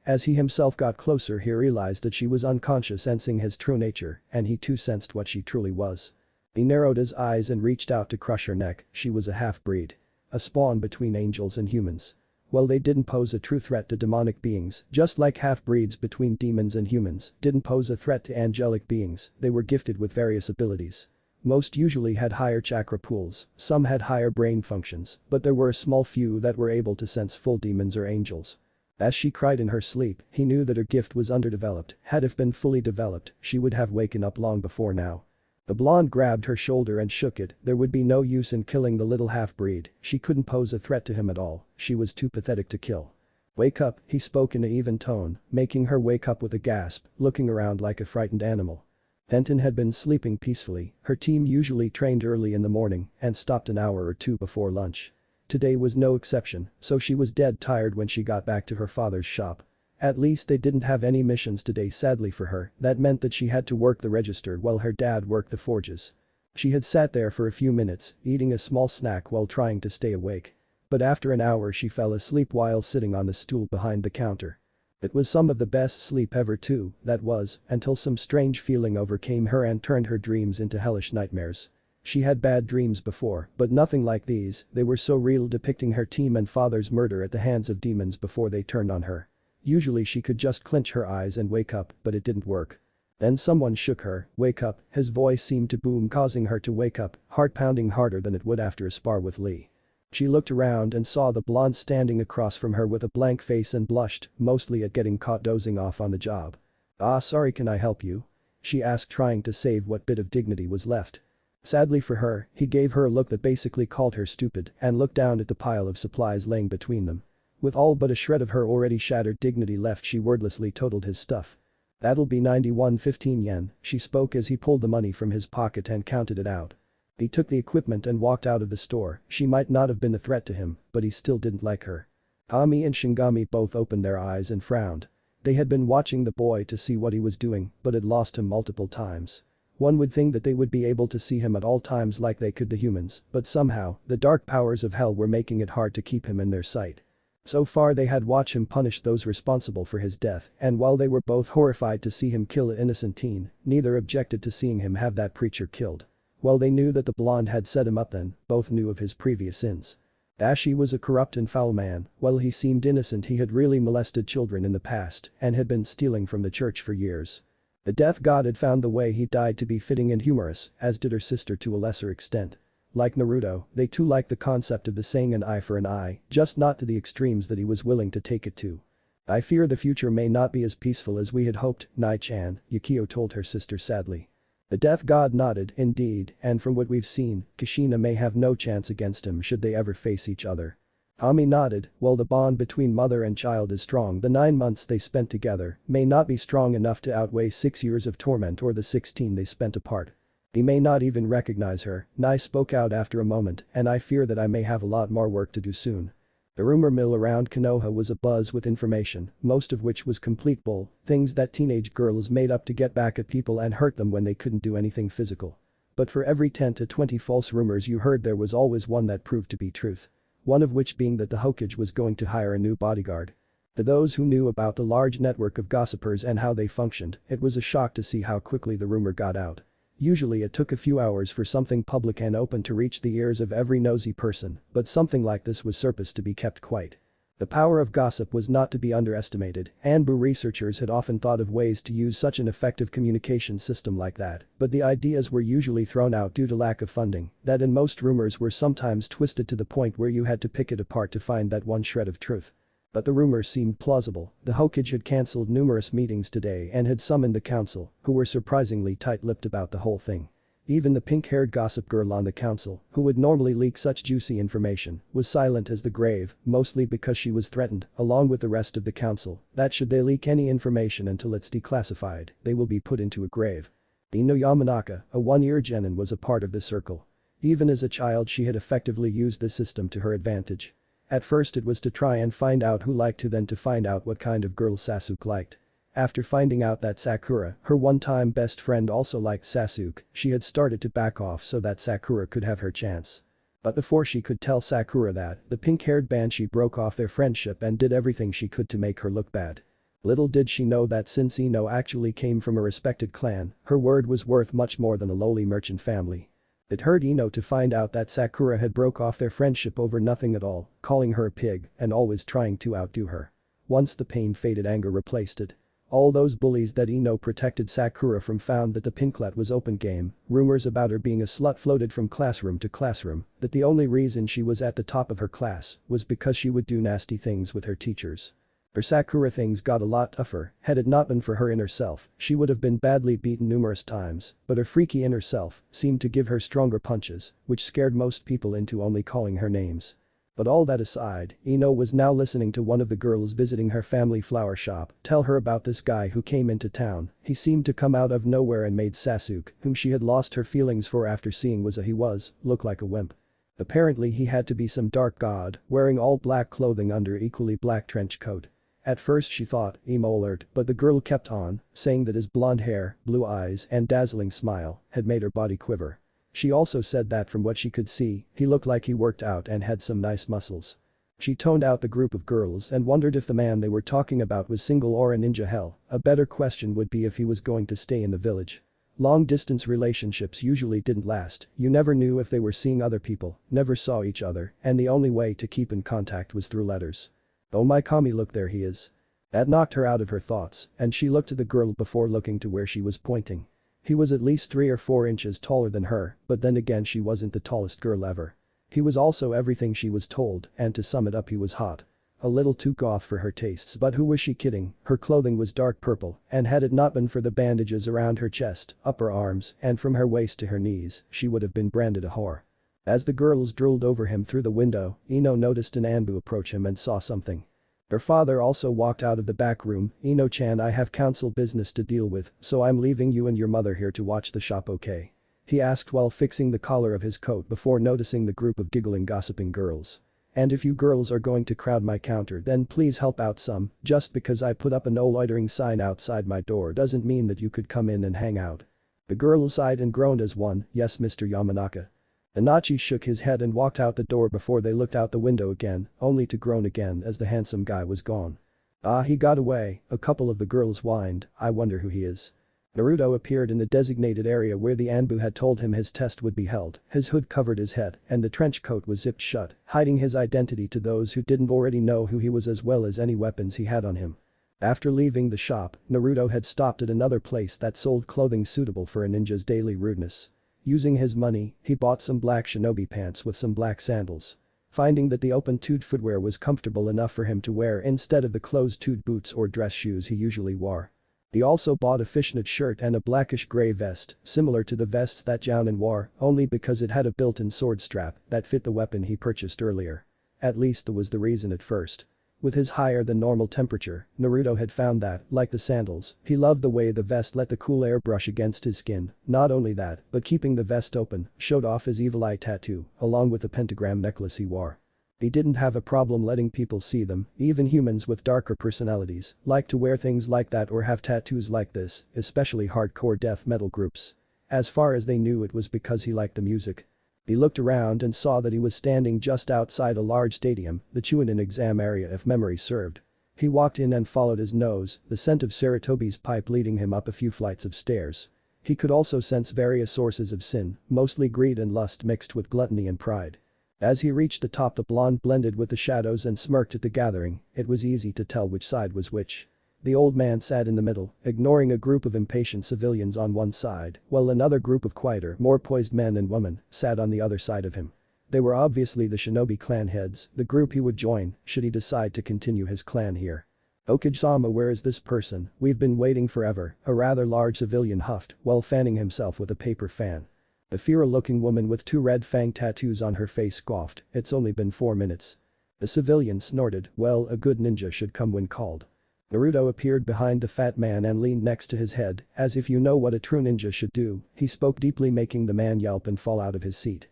As he himself got closer, he realized that she was unconscious, sensing his true nature, and he too sensed what she truly was. He narrowed his eyes and reached out to crush her neck. She was a half-breed. A spawn between angels and humans. Well, they didn't pose a true threat to demonic beings, just like half-breeds between demons and humans didn't pose a threat to angelic beings. They were gifted with various abilities. Most usually had higher chakra pools, some had higher brain functions, but there were a small few that were able to sense full demons or angels. As she cried in her sleep, he knew that her gift was underdeveloped. Had it been fully developed, she would have waken up long before now. The blonde grabbed her shoulder and shook it. There would be no use in killing the little half-breed. She couldn't pose a threat to him at all. She was too pathetic to kill. "Wake up," he spoke in an even tone, making her wake up with a gasp, looking around like a frightened animal. Denton had been sleeping peacefully. Her team usually trained early in the morning and stopped an hour or two before lunch. Today was no exception, so she was dead tired when she got back to her father's shop. At least they didn't have any missions today, sadly for her. That meant that she had to work the register while her dad worked the forges. She had sat there for a few minutes, eating a small snack while trying to stay awake. But after an hour she fell asleep while sitting on the stool behind the counter. It was some of the best sleep ever too, that was, until some strange feeling overcame her and turned her dreams into hellish nightmares. She had bad dreams before, but nothing like these. They were so real, depicting her team and father's murder at the hands of demons before they turned on her. Usually she could just clench her eyes and wake up, but it didn't work. Then someone shook her. "Wake up." His voice seemed to boom, causing her to wake up, heart pounding harder than it would after a spar with Lee. She looked around and saw the blonde standing across from her with a blank face and blushed, mostly at getting caught dozing off on the job. "Ah, sorry, can I help you?" she asked, trying to save what bit of dignity was left. Sadly for her, he gave her a look that basically called her stupid and looked down at the pile of supplies laying between them. With all but a shred of her already shattered dignity left, she wordlessly totaled his stuff. "That'll be 9115 yen," she spoke as he pulled the money from his pocket and counted it out. He took the equipment and walked out of the store. She might not have been a threat to him, but he still didn't like her. Kami and Shingami both opened their eyes and frowned. They had been watching the boy to see what he was doing, but had lost him multiple times. One would think that they would be able to see him at all times like they could the humans, but somehow, the dark powers of hell were making it hard to keep him in their sight. So far they had watched him punish those responsible for his death, and while they were both horrified to see him kill an innocent teen, neither objected to seeing him have that preacher killed. While they knew that the blonde had set him up, then, both knew of his previous sins. He was a corrupt and foul man. While he seemed innocent, he had really molested children in the past and had been stealing from the church for years. The death god had found the way he died to be fitting and humorous, as did her sister to a lesser extent. Like Naruto, they too liked the concept of the saying an eye for an eye, just not to the extremes that he was willing to take it to. "I fear the future may not be as peaceful as we had hoped, Nai-chan," Yukio told her sister sadly. The death god nodded, "Indeed, and from what we've seen, Kushina may have no chance against him should they ever face each other." Kami nodded. "While the bond between mother and child is strong, the 9 months they spent together may not be strong enough to outweigh 6 years of torment or the 16 they spent apart. He may not even recognize her," Nai spoke out after a moment, "and I fear that I may have a lot more work to do soon." The rumor mill around Konoha was abuzz with information, most of which was complete bull, things that teenage girls made up to get back at people and hurt them when they couldn't do anything physical. But for every 10 to 20 false rumors you heard, there was always one that proved to be truth. One of which being that the Hokage was going to hire a new bodyguard. To those who knew about the large network of gossipers and how they functioned, it was a shock to see how quickly the rumor got out. Usually it took a few hours for something public and open to reach the ears of every nosy person, but something like this was supposed to be kept quiet. The power of gossip was not to be underestimated, and Boo researchers had often thought of ways to use such an effective communication system like that, but the ideas were usually thrown out due to lack of funding, that in most rumors were sometimes twisted to the point where you had to pick it apart to find that one shred of truth. But the rumors seemed plausible. The Hokage had cancelled numerous meetings today and had summoned the council, who were surprisingly tight-lipped about the whole thing. Even the pink-haired gossip girl on the council, who would normally leak such juicy information, was silent as the grave, mostly because she was threatened, along with the rest of the council, that should they leak any information until it's declassified, they will be put into a grave. Ino Yamanaka, a one-year genin, was a part of this circle. Even as a child she had effectively used the system to her advantage. At first it was to try and find out who liked who, then to find out what kind of girl Sasuke liked. After finding out that Sakura, her one-time best friend, also liked Sasuke, she had started to back off so that Sakura could have her chance. But before she could tell Sakura that, the pink-haired banshee broke off their friendship and did everything she could to make her look bad. Little did she know that since Ino actually came from a respected clan, her word was worth much more than a lowly merchant family. It hurt Ino to find out that Sakura had broke off their friendship over nothing at all, calling her a pig and always trying to outdo her. Once the pain faded, anger replaced it. All those bullies that Ino protected Sakura from found that the pinklet was open game, rumors about her being a slut floated from classroom to classroom, that the only reason she was at the top of her class was because she would do nasty things with her teachers. For Sakura things got a lot tougher. Had it not been for her inner self, she would have been badly beaten numerous times, but her freaky inner self seemed to give her stronger punches, which scared most people into only calling her names. But all that aside, Ino was now listening to one of the girls visiting her family flower shop tell her about this guy who came into town. He seemed to come out of nowhere and made Sasuke, whom she had lost her feelings for after seeing look like a wimp. Apparently he had to be some dark god, wearing all black clothing under equally black trench coat. At first she thought, emo alert, but the girl kept on, saying that his blonde hair, blue eyes and dazzling smile had made her body quiver. She also said that from what she could see, he looked like he worked out and had some nice muscles. She toned out the group of girls and wondered if the man they were talking about was single or a ninja. Hell, a better question would be if he was going to stay in the village. Long-distance relationships usually didn't last, you never knew if they were seeing other people, never saw each other, and the only way to keep in contact was through letters. Oh my Kami, look, there he is. That knocked her out of her thoughts, and she looked at the girl before looking to where she was pointing. He was at least 3 or 4 inches taller than her, but then again she wasn't the tallest girl ever. He was also everything she was told, and to sum it up, he was hot. A little too goth for her tastes, but who was she kidding? Her clothing was dark purple, and had it not been for the bandages around her chest, upper arms, and from her waist to her knees, she would have been branded a whore. As the girls drooled over him through the window, Ino noticed an Anbu approach him and saw something. Her father also walked out of the back room. "Ino-chan, I have council business to deal with, so I'm leaving you and your mother here to watch the shop, okay?" He asked while fixing the collar of his coat before noticing the group of giggling gossiping girls. "And if you girls are going to crowd my counter, then please help out some. Just because I put up a no loitering sign outside my door doesn't mean that you could come in and hang out." The girls sighed and groaned as one. "Yes, Mr. Yamanaka." Anachi shook his head and walked out the door before they looked out the window again, only to groan again as the handsome guy was gone. "Ah, he got away," a couple of the girls whined. "I wonder who he is." Naruto appeared in the designated area where the Anbu had told him his test would be held. His hood covered his head and the trench coat was zipped shut, hiding his identity to those who didn't already know who he was as well as any weapons he had on him. After leaving the shop, Naruto had stopped at another place that sold clothing suitable for a ninja's daily rudeness. Using his money, he bought some black shinobi pants with some black sandals. Finding that the open-toed footwear was comfortable enough for him to wear instead of the closed-toed boots or dress shoes he usually wore. He also bought a fishnet shirt and a blackish-gray vest, similar to the vests that Jounin wore, only because it had a built-in sword strap that fit the weapon he purchased earlier. At least that was the reason at first. With his higher than normal temperature, Naruto had found that, like the sandals, he loved the way the vest let the cool air brush against his skin. Not only that, but keeping the vest open, showed off his evil eye tattoo, along with the pentagram necklace he wore. He didn't have a problem letting people see them, even humans with darker personalities like to wear things like that or have tattoos like this, especially hardcore death metal groups. As far as they knew, it was because he liked the music. He looked around and saw that he was standing just outside a large stadium, the Chunin exam area if memory served. He walked in and followed his nose, the scent of Sarutobi's pipe leading him up a few flights of stairs. He could also sense various sources of sin, mostly greed and lust mixed with gluttony and pride. As he reached the top, the blonde blended with the shadows and smirked at the gathering. It was easy to tell which side was which. The old man sat in the middle, ignoring a group of impatient civilians on one side, while another group of quieter, more poised men and women sat on the other side of him. They were obviously the shinobi clan heads, the group he would join should he decide to continue his clan here. "Okage-sama, where is this person? We've been waiting forever," a rather large civilian huffed while fanning himself with a paper fan. The feral-looking woman with two red fang tattoos on her face scoffed. "It's only been 4 minutes." The civilian snorted. "Well, a good ninja should come when called." Naruto appeared behind the fat man and leaned next to his head, as if you know what a true ninja should do. He spoke deeply, making the man yelp and fall out of his seat.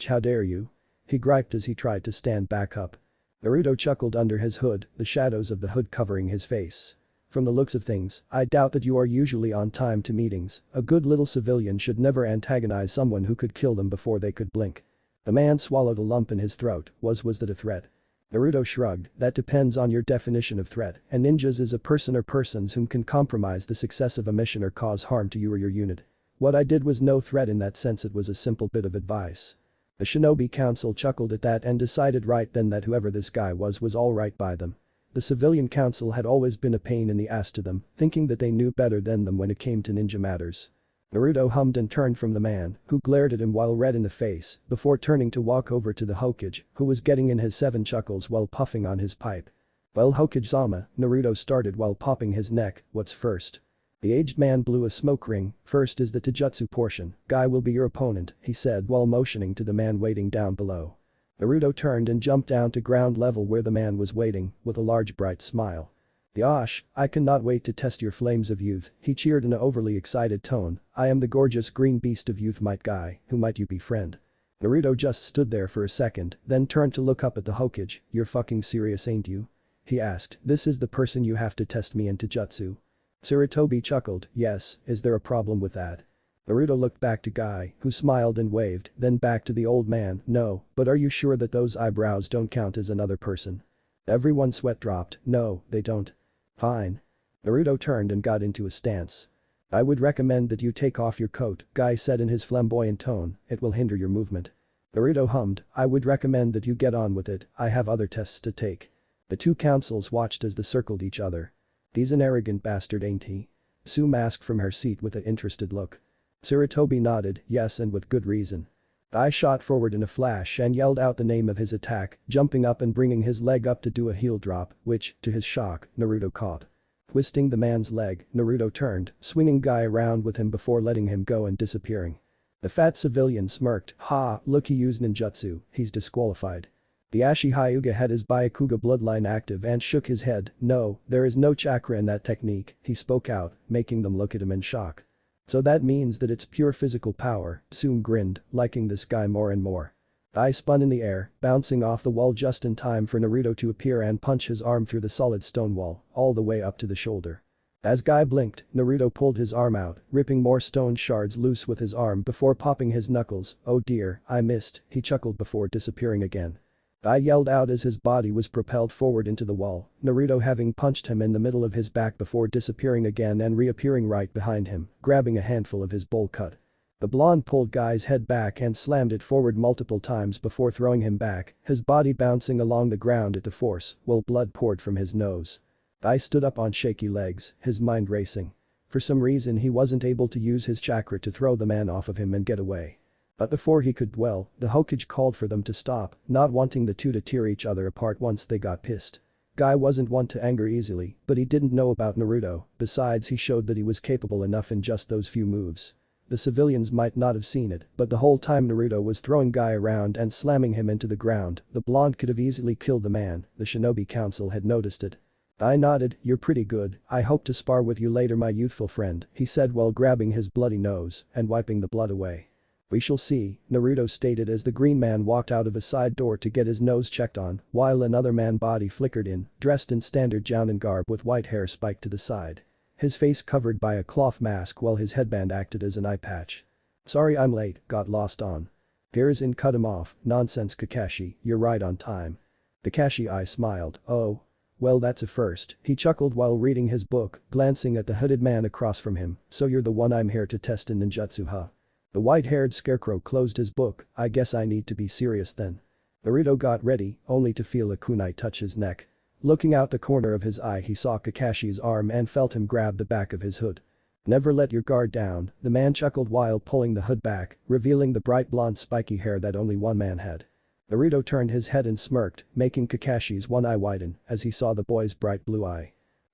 How dare you?" he griped as he tried to stand back up. Naruto chuckled under his hood, the shadows of the hood covering his face. "From the looks of things, I doubt that you are usually on time to meetings. A good little civilian should never antagonize someone who could kill them before they could blink." The man swallowed a lump in his throat. Was that a threat? Naruto shrugged. "That depends on your definition of threat. And ninjas is a person or persons whom can compromise the success of a mission or cause harm to you or your unit. What I did was no threat in that sense, it was a simple bit of advice." The Shinobi Council chuckled at that and decided right then that whoever this guy was alright by them. The civilian council had always been a pain in the ass to them, thinking that they knew better than them when it came to ninja matters. Naruto hummed and turned from the man, who glared at him while red in the face, before turning to walk over to the Hokage, who was getting in his 7 chuckles while puffing on his pipe. "Well, Hokage-sama," Naruto started while popping his neck, "what's first?" The aged man blew a smoke ring. "First is the Taijutsu portion. Guy will be your opponent," he said while motioning to the man waiting down below. Naruto turned and jumped down to ground level where the man was waiting, with a large bright smile. "Yosh, I cannot wait to test your flames of youth," he cheered in an overly excited tone. "I am the gorgeous green beast of youth, might guy, who might you befriend?" Naruto just stood there for a second, then turned to look up at the Hokage. "You're fucking serious, ain't you?" he asked. "This is the person you have to test me in Taijutsu?" Sarutobi chuckled. "Yes, is there a problem with that?" Naruto looked back to Guy, who smiled and waved, then back to the old man. "No, but are you sure that those eyebrows don't count as another person?" Everyone's sweat dropped. "No, they don't." "Fine." Naruto turned and got into a stance. "I would recommend that you take off your coat," Guy said in his flamboyant tone. "It will hinder your movement." Naruto hummed. "I would recommend that you get on with it, I have other tests to take." The two councils watched as they circled each other. "He's an arrogant bastard, ain't he?" Sue asked from her seat with an interested look. Sarutobi nodded. "Yes, and with good reason." I shot forward in a flash and yelled out the name of his attack, jumping up and bringing his leg up to do a heel drop, which, to his shock, Naruto caught. Twisting the man's leg, Naruto turned, swinging Guy around with him before letting him go and disappearing. The fat civilian smirked, "Ha, look, he used ninjutsu, he's disqualified." The Ashi Hyuga had his Byakuga bloodline active and shook his head. "No, there is no chakra in that technique," he spoke out, making them look at him in shock. "So that means that it's pure physical power," Tsume grinned, liking this guy more and more. I spun in the air, bouncing off the wall just in time for Naruto to appear and punch his arm through the solid stone wall, all the way up to the shoulder. As Guy blinked, Naruto pulled his arm out, ripping more stone shards loose with his arm before popping his knuckles. "Oh dear, I missed," he chuckled before disappearing again. I yelled out as his body was propelled forward into the wall, Naruto having punched him in the middle of his back before disappearing again and reappearing right behind him, grabbing a handful of his bowl cut. The blonde pulled Guy's head back and slammed it forward multiple times before throwing him back, his body bouncing along the ground at the force, while blood poured from his nose. I stood up on shaky legs, his mind racing. For some reason he wasn't able to use his chakra to throw the man off of him and get away. But before he could dwell, the Hokage called for them to stop, not wanting the two to tear each other apart once they got pissed. Guy wasn't one to anger easily, but he didn't know about Naruto, besides he showed that he was capable enough in just those few moves. The civilians might not have seen it, but the whole time Naruto was throwing Guy around and slamming him into the ground, the blonde could have easily killed the man, the Shinobi Council had noticed it. I nodded. "You're pretty good, I hope to spar with you later, my youthful friend," he said while grabbing his bloody nose and wiping the blood away. "We shall see," Naruto stated as the green man walked out of a side door to get his nose checked on, while another man body flickered in, dressed in standard Jounin garb with white hair spiked to the side. His face covered by a cloth mask while his headband acted as an eye patch. "Sorry I'm late, got lost on." "Here's in, cut him off, nonsense Kakashi, you're right on time." Kakashi I smiled, "Oh. Well, that's a first," he chuckled while reading his book, glancing at the hooded man across from him. "So you're the one I'm here to test in ninjutsu, huh?" The white-haired scarecrow closed his book. "I guess I need to be serious then." Naruto got ready, only to feel a kunai touch his neck. Looking out the corner of his eye he saw Kakashi's arm and felt him grab the back of his hood. "Never let your guard down," the man chuckled while pulling the hood back, revealing the bright blonde spiky hair that only one man had. Naruto turned his head and smirked, making Kakashi's one eye widen as he saw the boy's bright blue eye.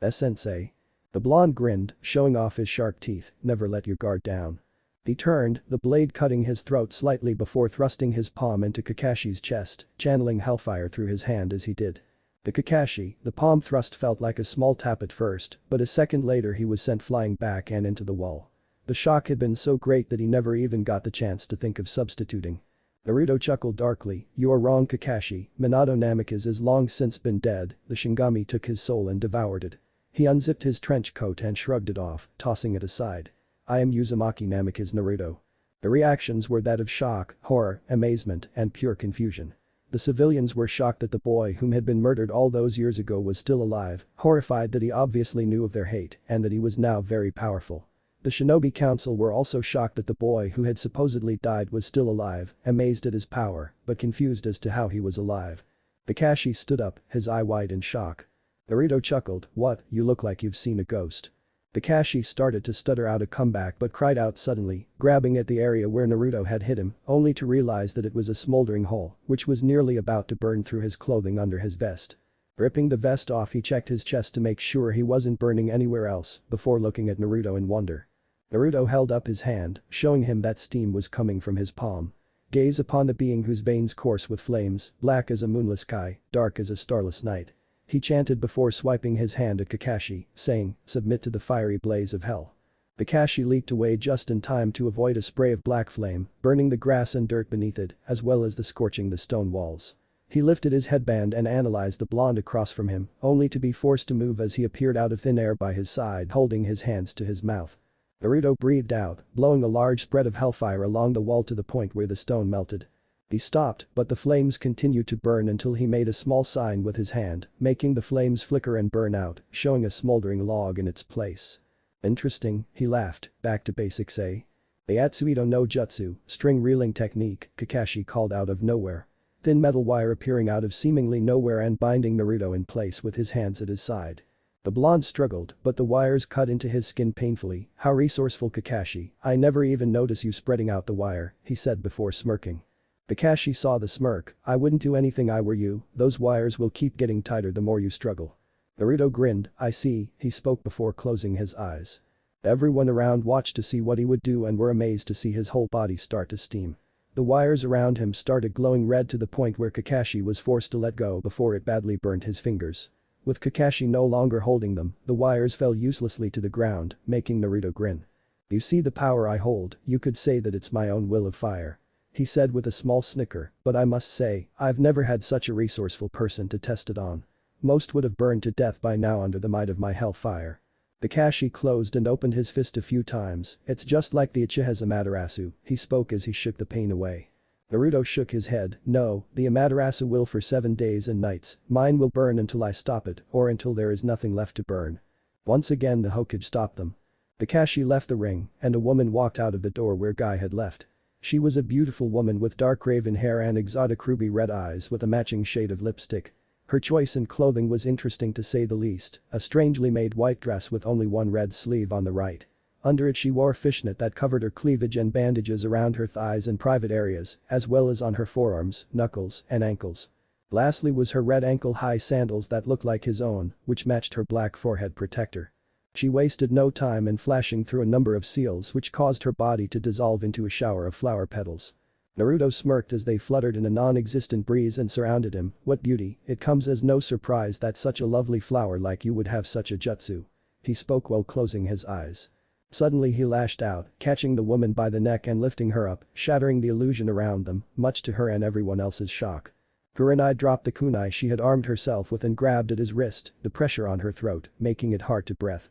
"Sensei." The blonde grinned, showing off his sharp teeth. "Never let your guard down." He turned, the blade cutting his throat slightly before thrusting his palm into Kakashi's chest, channeling hellfire through his hand as he did. The Kakashi, the palm thrust felt like a small tap at first, but a second later he was sent flying back and into the wall. The shock had been so great that he never even got the chance to think of substituting. Naruto chuckled darkly, "You are wrong Kakashi, Minato Namikaze is long since been dead, the Shinigami took his soul and devoured it." He unzipped his trench coat and shrugged it off, tossing it aside. "I am Uzumaki Namikaze Naruto." The reactions were that of shock, horror, amazement, and pure confusion. The civilians were shocked that the boy whom had been murdered all those years ago was still alive, horrified that he obviously knew of their hate and that he was now very powerful. The Shinobi Council were also shocked that the boy who had supposedly died was still alive, amazed at his power, but confused as to how he was alive. Kakashi stood up, his eye wide in shock. Naruto chuckled, "What, you look like you've seen a ghost." Kakashi started to stutter out a comeback but cried out suddenly, grabbing at the area where Naruto had hit him, only to realize that it was a smoldering hole, which was nearly about to burn through his clothing under his vest. Ripping the vest off he checked his chest to make sure he wasn't burning anywhere else, before looking at Naruto in wonder. Naruto held up his hand, showing him that steam was coming from his palm. "Gaze upon the being whose veins course with flames, black as a moonless sky, dark as a starless night." He chanted before swiping his hand at Kakashi, saying, "Submit to the fiery blaze of hell." Kakashi leaped away just in time to avoid a spray of black flame, burning the grass and dirt beneath it, as well as scorching the stone walls. He lifted his headband and analyzed the blonde across from him, only to be forced to move as he appeared out of thin air by his side holding his hands to his mouth. Naruto breathed out, blowing a large spread of hellfire along the wall to the point where the stone melted. He stopped, but the flames continued to burn until he made a small sign with his hand, making the flames flicker and burn out, showing a smoldering log in its place. "Interesting," he laughed, "back to basics eh?" "The Atsuito no Jutsu, string reeling technique," Kakashi called out of nowhere. Thin metal wire appearing out of seemingly nowhere and binding Naruto in place with his hands at his side. The blonde struggled, but the wires cut into his skin painfully. How resourceful Kakashi, I never even notice you spreading out the wire, he said before smirking. Kakashi saw the smirk, I wouldn't do anything I were you, those wires will keep getting tighter the more you struggle. Naruto grinned, I see, he spoke before closing his eyes. Everyone around watched to see what he would do and were amazed to see his whole body start to steam. The wires around him started glowing red to the point where Kakashi was forced to let go before it badly burnt his fingers. With Kakashi no longer holding them, the wires fell uselessly to the ground, making Naruto grin. You see the power I hold, you could say that it's my own will of fire. He said with a small snicker, but I must say, I've never had such a resourceful person to test it on. Most would have burned to death by now under the might of my hellfire. Kakashi closed and opened his fist a few times, it's just like the Uchiha's Amaterasu, he spoke as he shook the pain away. Naruto shook his head, no, the Amaterasu will for 7 days and nights, mine will burn until I stop it, or until there is nothing left to burn. Once again the Hokage stopped them. Kakashi left the ring, and a woman walked out of the door where Guy had left. She was a beautiful woman with dark raven hair and exotic ruby red eyes with a matching shade of lipstick. Her choice in clothing was interesting to say the least, a strangely made white dress with only one red sleeve on the right. Under it she wore a fishnet that covered her cleavage and bandages around her thighs and private areas, as well as on her forearms, knuckles, and ankles. Lastly was her red ankle-high sandals that looked like his own, which matched her black forehead protector. She wasted no time in flashing through a number of seals which caused her body to dissolve into a shower of flower petals. Naruto smirked as they fluttered in a non-existent breeze and surrounded him, what beauty, it comes as no surprise that such a lovely flower like you would have such a jutsu. He spoke while closing his eyes. Suddenly he lashed out, catching the woman by the neck and lifting her up, shattering the illusion around them, much to her and everyone else's shock. Kurenai dropped the kunai she had armed herself with and grabbed at his wrist, the pressure on her throat, making it hard to breathe.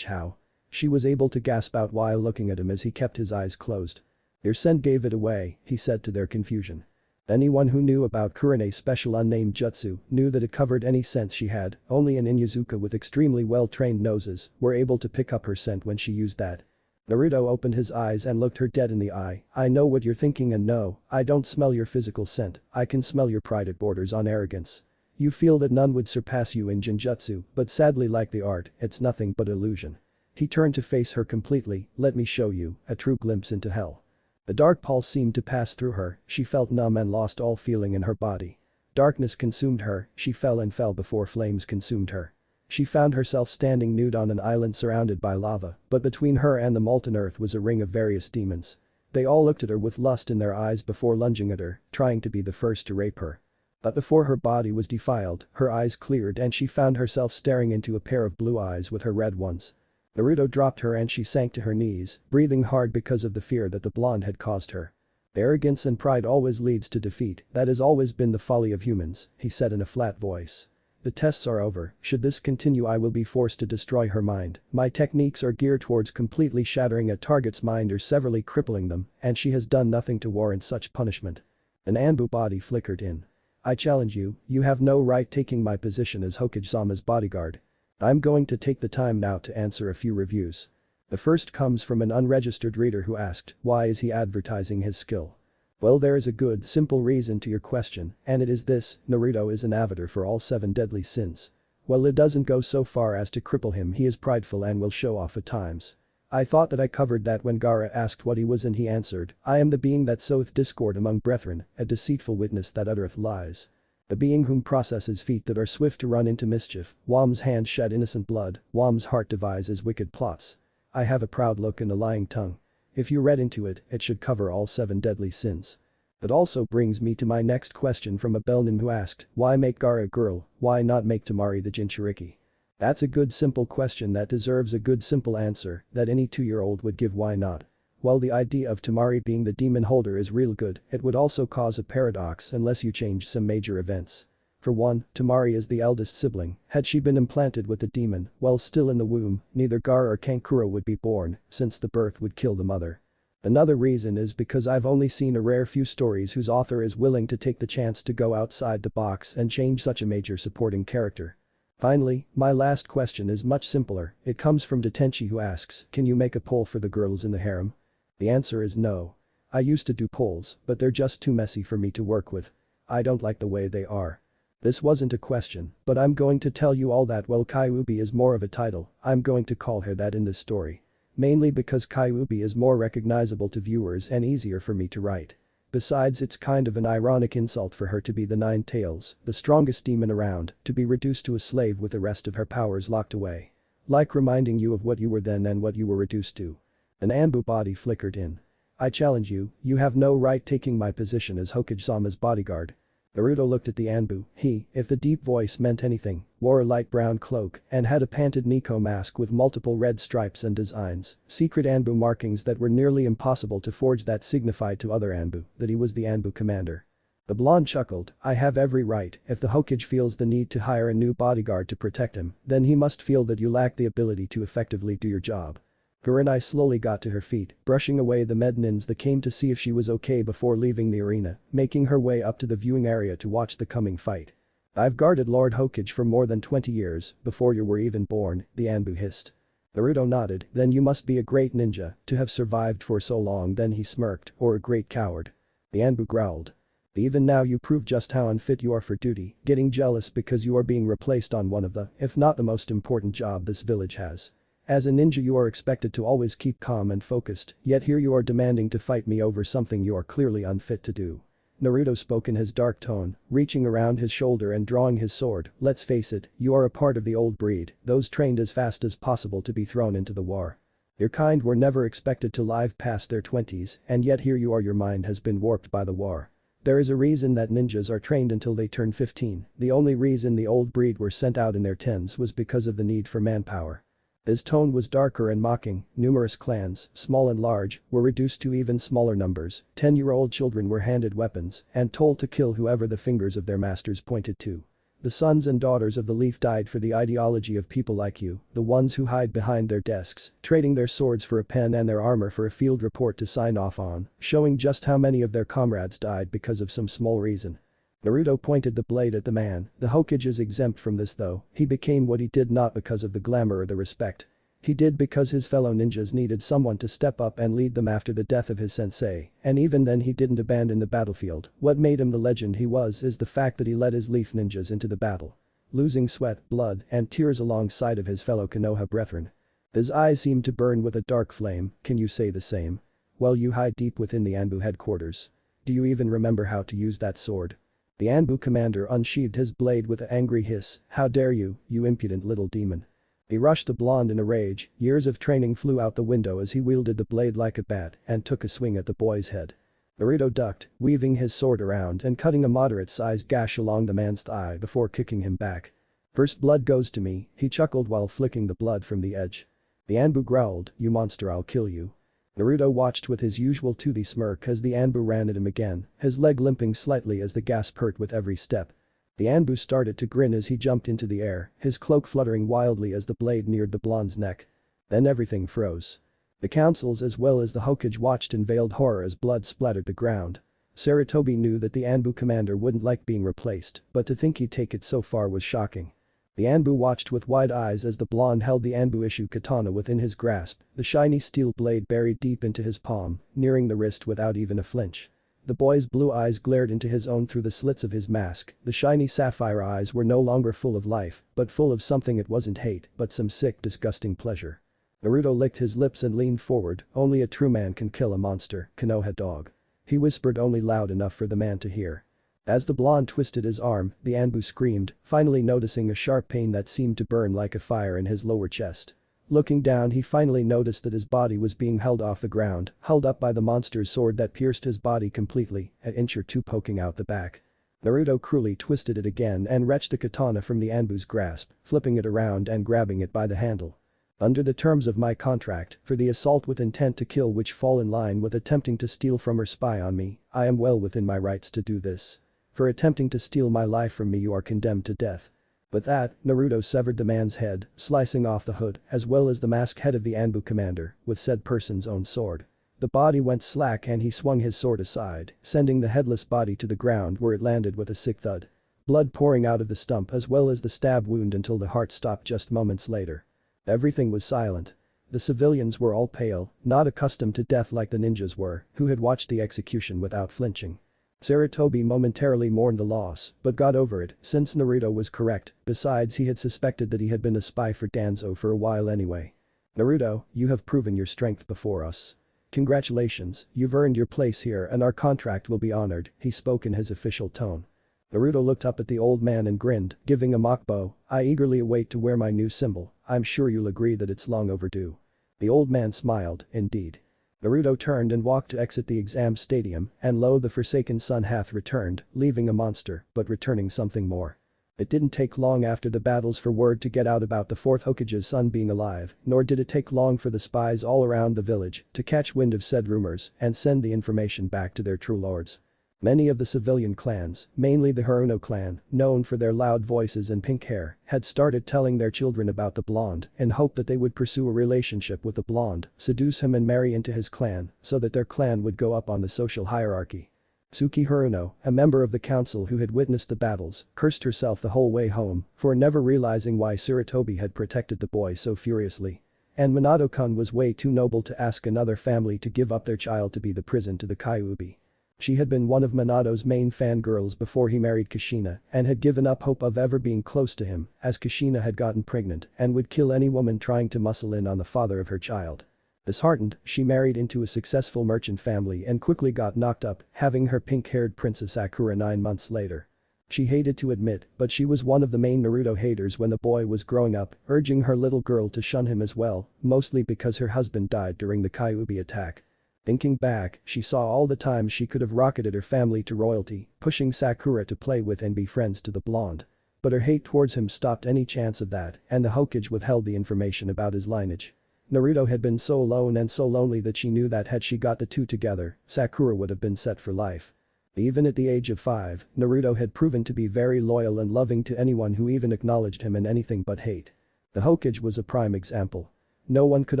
How? She was able to gasp out while looking at him as he kept his eyes closed. Your scent gave it away, he said to their confusion. Anyone who knew about Kurenai's special unnamed jutsu knew that it covered any sense she had, only an Inyazuka with extremely well-trained noses were able to pick up her scent when she used that. Naruto opened his eyes and looked her dead in the eye, I know what you're thinking and no, I don't smell your physical scent, I can smell your pride, it borders on arrogance. You feel that none would surpass you in Jinjutsu, but sadly like the art, it's nothing but illusion. He turned to face her completely, let me show you, a true glimpse into hell. A dark pulse seemed to pass through her, she felt numb and lost all feeling in her body. Darkness consumed her, she fell and fell before flames consumed her. She found herself standing nude on an island surrounded by lava, but between her and the molten earth was a ring of various demons. They all looked at her with lust in their eyes before lunging at her, trying to be the first to rape her. But before her body was defiled, her eyes cleared and she found herself staring into a pair of blue eyes with her red ones. Naruto dropped her and she sank to her knees, breathing hard because of the fear that the blonde had caused her. Arrogance and pride always leads to defeat, that has always been the folly of humans, he said in a flat voice. The tests are over, should this continue I will be forced to destroy her mind, my techniques are geared towards completely shattering a target's mind or severely crippling them, and she has done nothing to warrant such punishment. An Anbu body flickered in. I challenge you, you have no right taking my position as Hokage-sama's bodyguard. I'm going to take the time now to answer a few reviews. The first comes from an unregistered reader who asked, why is he advertising his skill? Well, there is a good, simple reason to your question, and it is this, Naruto is an avatar for all 7 deadly sins. Well, it doesn't go so far as to cripple him, he is prideful and will show off at times. I thought that I covered that when Gaara asked what he was and he answered, I am the being that soweth discord among brethren, a deceitful witness that uttereth lies. The being whom processes feet that are swift to run into mischief, Wam's hands shed innocent blood, Wam's heart devises wicked plots. I have a proud look and a lying tongue. If you read into it, it should cover all 7 deadly sins. That also brings me to my next question from a Belnin who asked, why make Gaara a girl, why not make Temari the Jinchuriki? That's a good simple question that deserves a good simple answer that any 2-year-old would give, why not? While the idea of Temari being the demon holder is real good, it would also cause a paradox unless you change some major events. For one, Temari is the eldest sibling, had she been implanted with the demon while still in the womb, neither Gaara or Kankuro would be born, since the birth would kill the mother. Another reason is because I've only seen a rare few stories whose author is willing to take the chance to go outside the box and change such a major supporting character. Finally, my last question is much simpler, it comes from Detenchi who asks, can you make a poll for the girls in the harem? The answer is no. I used to do polls, but they're just too messy for me to work with. I don't like the way they are. This wasn't a question, but I'm going to tell you all that. Well, Kyuubi is more of a title, I'm going to call her that in this story. Mainly because Kyuubi is more recognizable to viewers and easier for me to write. Besides, it's kind of an ironic insult for her to be the Nine Tails, the strongest demon around, to be reduced to a slave with the rest of her powers locked away. Like reminding you of what you were then and what you were reduced to. An Anbu body flickered in. I challenge you, you have no right taking my position as Hokage-sama's bodyguard. Naruto looked at the Anbu. He, if the deep voice meant anything, wore a light brown cloak and had a painted Nico mask with multiple red stripes and designs, secret Anbu markings that were nearly impossible to forge that signified to other Anbu that he was the Anbu commander. The blonde chuckled, I have every right. If the Hokage feels the need to hire a new bodyguard to protect him, then he must feel that you lack the ability to effectively do your job. Kurenai slowly got to her feet, brushing away the mednins that came to see if she was okay before leaving the arena, making her way up to the viewing area to watch the coming fight. I've guarded Lord Hokage for more than 20 years, before you were even born, the Anbu hissed. Naruto nodded, then you must be a great ninja, to have survived for so long. Then he smirked, or a great coward. The Anbu growled. Even now you prove just how unfit you are for duty, getting jealous because you are being replaced on one of the, if not the most important job this village has. As a ninja you are expected to always keep calm and focused, yet here you are demanding to fight me over something you are clearly unfit to do. Naruto spoke in his dark tone, reaching around his shoulder and drawing his sword. Let's face it, you are a part of the old breed, those trained as fast as possible to be thrown into the war. Your kind were never expected to live past their 20s, and yet here you are, your mind has been warped by the war. There is a reason that ninjas are trained until they turn 15, the only reason the old breed were sent out in their 10s was because of the need for manpower. His tone was darker and mocking. Numerous clans, small and large, were reduced to even smaller numbers. 10-year-old children were handed weapons and told to kill whoever the fingers of their masters pointed to. The sons and daughters of the Leaf died for the ideology of people like you, the ones who hide behind their desks, trading their swords for a pen and their armor for a field report to sign off on, showing just how many of their comrades died because of some small reason. Naruto pointed the blade at the man. The Hokage is exempt from this though. He became what he did not because of the glamour or the respect. He did because his fellow ninjas needed someone to step up and lead them after the death of his sensei, and even then he didn't abandon the battlefield. What made him the legend he was is the fact that he led his Leaf ninjas into the battle. Losing sweat, blood, and tears alongside of his fellow Konoha brethren. His eyes seemed to burn with a dark flame. Can you say the same? Well, you hide deep within the Anbu headquarters. Do you even remember how to use that sword? The Anbu commander unsheathed his blade with an angry hiss. How dare you, you impudent little demon. He rushed the blonde in a rage. Years of training flew out the window as he wielded the blade like a bat and took a swing at the boy's head. Naruto ducked, weaving his sword around and cutting a moderate-sized gash along the man's thigh before kicking him back. First blood goes to me, he chuckled while flicking the blood from the edge. The Anbu growled, you monster, I'll kill you. Naruto watched with his usual toothy smirk as the Anbu ran at him again, his leg limping slightly as the gas hurt with every step. The Anbu started to grin as he jumped into the air, his cloak fluttering wildly as the blade neared the blonde's neck. Then everything froze. The councils as well as the Hokage watched in veiled horror as blood splattered the ground. Sarutobi knew that the Anbu commander wouldn't like being replaced, but to think he'd take it so far was shocking. The Anbu watched with wide eyes as the blonde held the Anbu-issue katana within his grasp, the shiny steel blade buried deep into his palm, nearing the wrist without even a flinch. The boy's blue eyes glared into his own through the slits of his mask. The shiny sapphire eyes were no longer full of life, but full of something. It wasn't hate, but some sick, disgusting pleasure. Naruto licked his lips and leaned forward. Only a true man can kill a monster, Konoha dog. He whispered, only loud enough for the man to hear. As the blonde twisted his arm, the Anbu screamed, finally noticing a sharp pain that seemed to burn like a fire in his lower chest. Looking down, he finally noticed that his body was being held off the ground, held up by the monster's sword that pierced his body completely, an inch or two poking out the back. Naruto cruelly twisted it again and wrenched the katana from the Anbu's grasp, flipping it around and grabbing it by the handle. Under the terms of my contract, for the assault with intent to kill which fall in line with attempting to steal from or spy on me, I am well within my rights to do this. For attempting to steal my life from me you are condemned to death. With that, Naruto severed the man's head, slicing off the hood as well as the masked head of the Anbu commander with said person's own sword. The body went slack and he swung his sword aside, sending the headless body to the ground where it landed with a sick thud. Blood pouring out of the stump as well as the stab wound until the heart stopped just moments later. Everything was silent. The civilians were all pale, not accustomed to death like the ninjas were, who had watched the execution without flinching. Sarutobi momentarily mourned the loss, but got over it since Naruto was correct, besides he had suspected that he had been a spy for Danzo for a while anyway. Naruto, you have proven your strength before us. Congratulations, you've earned your place here and our contract will be honored, he spoke in his official tone. Naruto looked up at the old man and grinned, giving a mock bow, I eagerly await to wear my new symbol, I'm sure you'll agree that it's long overdue. The old man smiled, indeed. Naruto turned and walked to exit the exam stadium, and lo the Forsaken Son hath returned, leaving a monster, but returning something more. It didn't take long after the battles for word to get out about the fourth Hokage's son being alive, nor did it take long for the spies all around the village to catch wind of said rumors and send the information back to their true lords. Many of the civilian clans, mainly the Haruno clan, known for their loud voices and pink hair, had started telling their children about the blonde in hope that they would pursue a relationship with the blonde, seduce him and marry into his clan so that their clan would go up on the social hierarchy. Tsuki Haruno, a member of the council who had witnessed the battles, cursed herself the whole way home for never realizing why Sarutobi had protected the boy so furiously. And Minato-kun was way too noble to ask another family to give up their child to be the prison to the Kyuubi. She had been one of Minato's main fangirls before he married Kushina and had given up hope of ever being close to him as Kushina had gotten pregnant and would kill any woman trying to muscle in on the father of her child. Disheartened, she married into a successful merchant family and quickly got knocked up, having her pink-haired Princess Sakura 9 months later. She hated to admit, but she was one of the main Naruto haters when the boy was growing up, urging her little girl to shun him as well, mostly because her husband died during the Kyuubi attack. Thinking back, she saw all the times she could have rocketed her family to royalty, pushing Sakura to play with and be friends to the blonde. But her hate towards him stopped any chance of that, and the Hokage withheld the information about his lineage. Naruto had been so alone and so lonely that she knew that had she got the two together, Sakura would have been set for life. Even at the age of 5, Naruto had proven to be very loyal and loving to anyone who even acknowledged him in anything but hate. The Hokage was a prime example. No one could